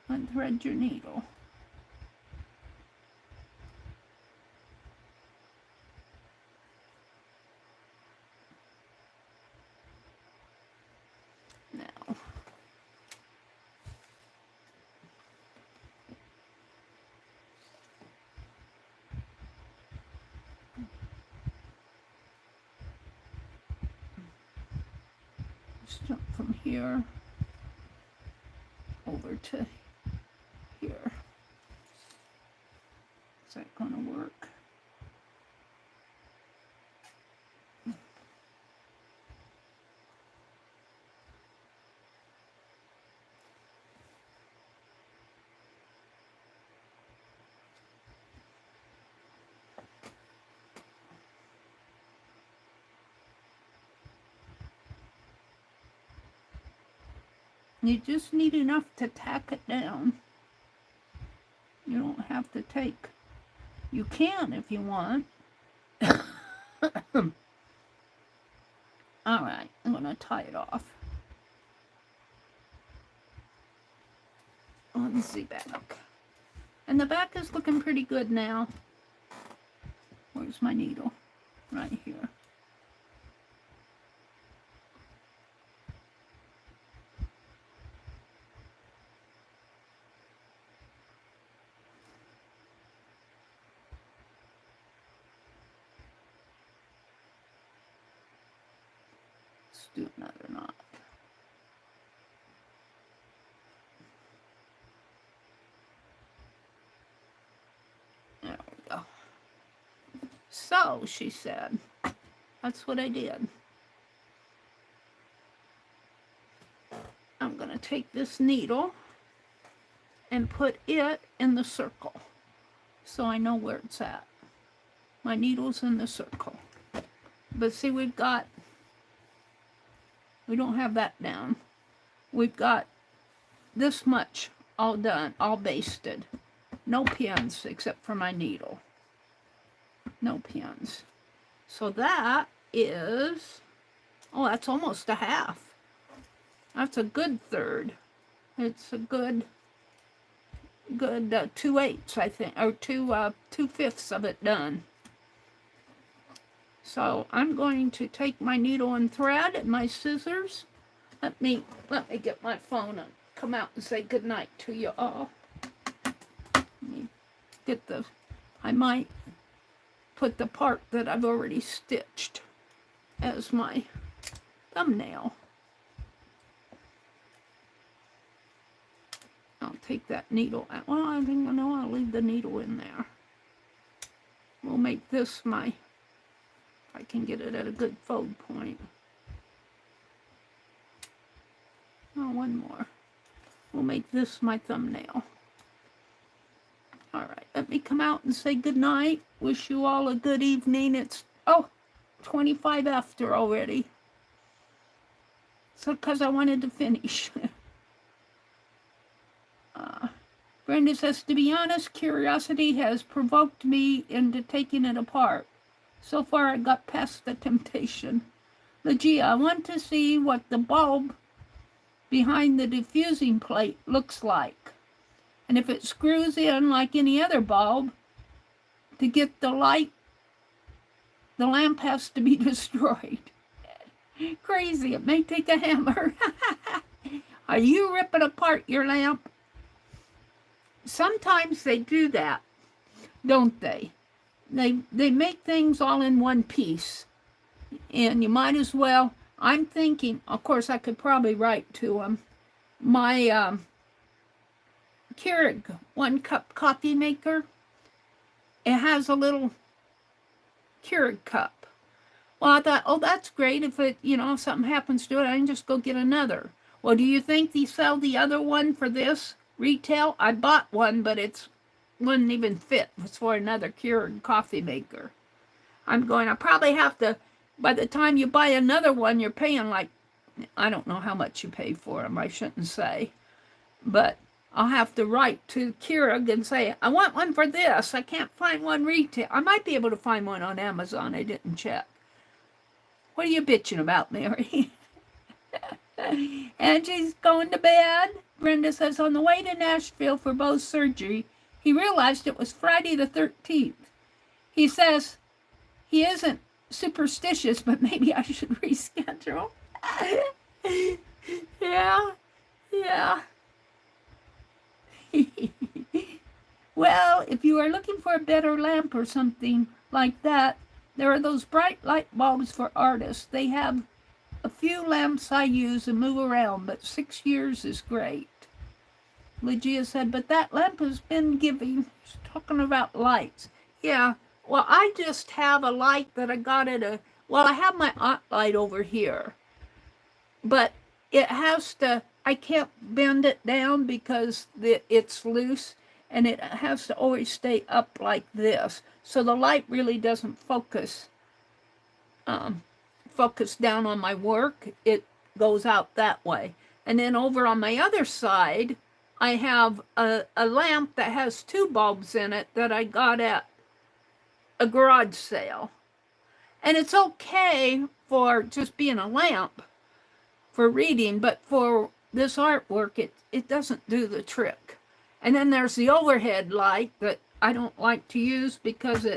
unthread your needle. Now, let's jump from here over to here. Is that going to work? You just need enough to tack it down. You don't have to take. You can if you want. All right, I'm going to tie it off. Let's see back. And the back is looking pretty good now. Where's my needle? Right here. Do another knot. There we go. So, she said, that's what I did. I'm going to take this needle and put it in the circle so I know where it's at. My needle's in the circle. But see, we don't have that down. We've got this much all done, all basted. No pins except for my needle. No pins. So that is, oh, that's almost a half. That's a good third. It's a good 2/8, I think, or 2/5 of it done. So I'm going to take my needle and thread and my scissors. Let me get my phone and come out and say goodnight to you all. Let me get I might put the part that I've already stitched as my thumbnail. I'll take that needle out. Well, I think I'll leave the needle in there. We'll make this my, I can get it at a good fold point. Oh, one more. We'll make this my thumbnail. All right, let me come out and say goodnight. Wish you all a good evening. It's, 25 after already. So, because I wanted to finish. Brenda says, to be honest, curiosity has provoked me into taking it apart. So far, I got past the temptation. Legia, I want to see what the bulb behind the diffusing plate looks like. And if it screws in like any other bulb, to get the light, the lamp has to be destroyed. Crazy, it may take a hammer. Are you ripping apart your lamp? Sometimes they do that, don't they? They make things all in one piece. And you might as well, I'm thinking, of course I could probably write to them, my Keurig 1-cup coffee maker, it has a little Keurig cup. Well, I thought, oh, that's great. If it, if something happens to it, I can just go get another. Well, do you think they sell the other one for this retail? I bought one, but it wouldn't even fit. It's for another Keurig coffee maker. I'm going, I probably have to, by the time you buy another one, you're paying like, I don't know how much you pay for them, I shouldn't say. But I'll have to write to Keurig and say, I want one for this. I can't find one retail. I might be able to find one on Amazon. I didn't check. What are you bitching about, Mary? Angie's going to bed. Brenda says, on the way to Nashville for Beau's surgery, he realized it was Friday the 13th. He says he isn't superstitious, but maybe I should reschedule. Yeah. Well, if you are looking for a better lamp or something like that, there are those bright light bulbs for artists. They have a few lamps I use and move around, but 6 years is great. Legia said, but that lamp has been giving. She's talking about lights. Yeah, well, I just have a light that I got at I have my art light over here. But it has to, I can't bend it down because it's loose, and it has to always stay up like this. So the light really doesn't focus down on my work. It goes out that way. And then over on my other side, I have a lamp that has 2 bulbs in it that I got at a garage sale. And it's okay for just being a lamp for reading, but for this artwork, it doesn't do the trick. And then there's the overhead light that I don't like to use because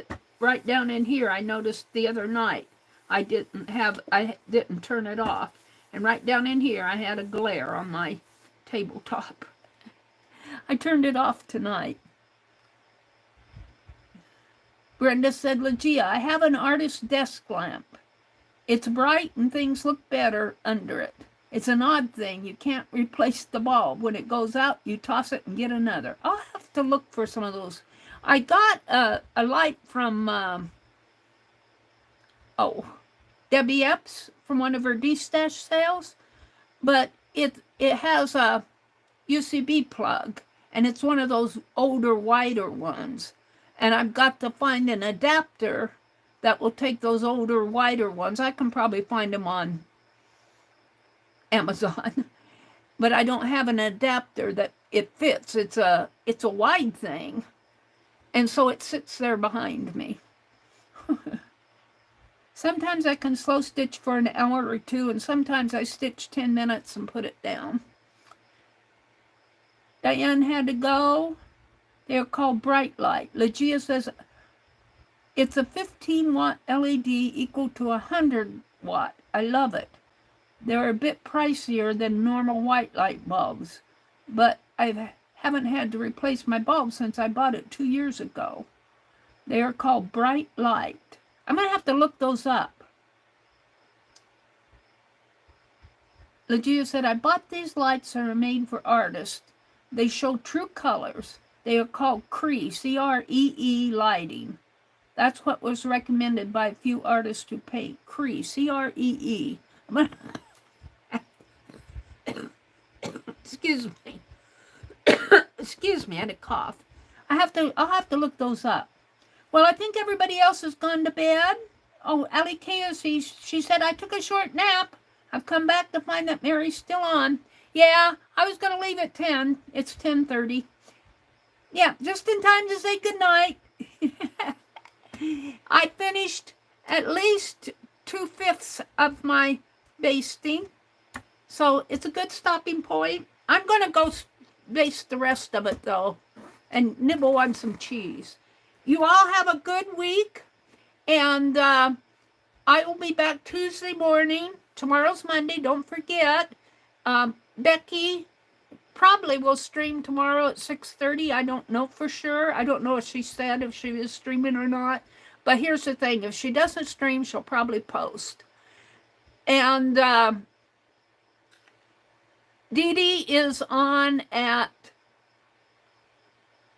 right down in here, I noticed the other night, I didn't turn it off. And right down in here, I had a glare on my tabletop. I turned it off tonight. Brenda said, Legia, I have an artist's desk lamp. It's bright and things look better under it. It's an odd thing. You can't replace the bulb. When it goes out, you toss it and get another. I'll have to look for some of those. I got a light from, Debbie Epps from one of her D-Stash sales, but it has a UCB plug, and it's one of those older, wider ones. And I've got to find an adapter that will take those older, wider ones. I can probably find them on Amazon, but I don't have an adapter that it fits. It's a wide thing, and so it sits there behind me. Sometimes I can slow stitch for an hour or 2, and sometimes I stitch 10 minutes and put it down. Diane had to go. They're called Bright Light. Legia says it's a 15-watt LED equal to 100-watt. I love it. They're a bit pricier than normal white light bulbs, but I haven't had to replace my bulb since I bought it 2 years ago. They are called Bright Light. I'm going to have to look those up. Legia said, I bought these lights that are made for artists. They show true colors. They are called CREE, C-R-E-E lighting. That's what was recommended by a few artists to paint. CREE, C-R-E-E. Excuse me. Excuse me, I had a cough. I'll have to look those up. Well, I think everybody else has gone to bed. Oh, Allie K.O.C., she said, I took a short nap. I've come back to find that Mary's still on. Yeah, I was going to leave at 10. It's 10:30. Yeah, just in time to say goodnight. I finished at least 2/5 of my basting. So it's a good stopping point. I'm going to go baste the rest of it, though, and nibble on some cheese. You all have a good week, and I will be back Tuesday morning. Tomorrow's Monday, don't forget. Becky probably will stream tomorrow at 6:30. I don't know for sure. I don't know if she said if she is streaming or not. But here's the thing. If she doesn't stream, she'll probably post. And Dee Dee is on at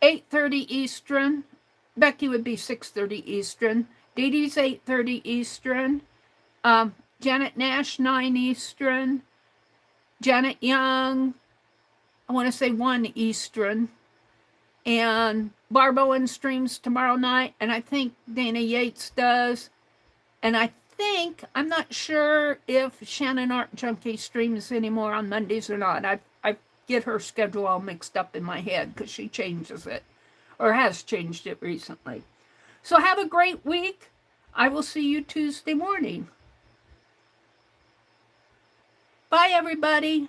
8:30 Eastern. Becky would be 6:30 Eastern. Dee Dee's 8:30 Eastern. Janet Nash, 9 Eastern. Janet Young, I want to say 1 Eastern. And Barb Owen streams tomorrow night. And I think Dana Yates does. And I'm not sure if Shannon Art Junkie streams anymore on Mondays or not. I get her schedule all mixed up in my head because she changes it, or has changed it recently. So have a great week. I will see you Tuesday morning. Bye, everybody.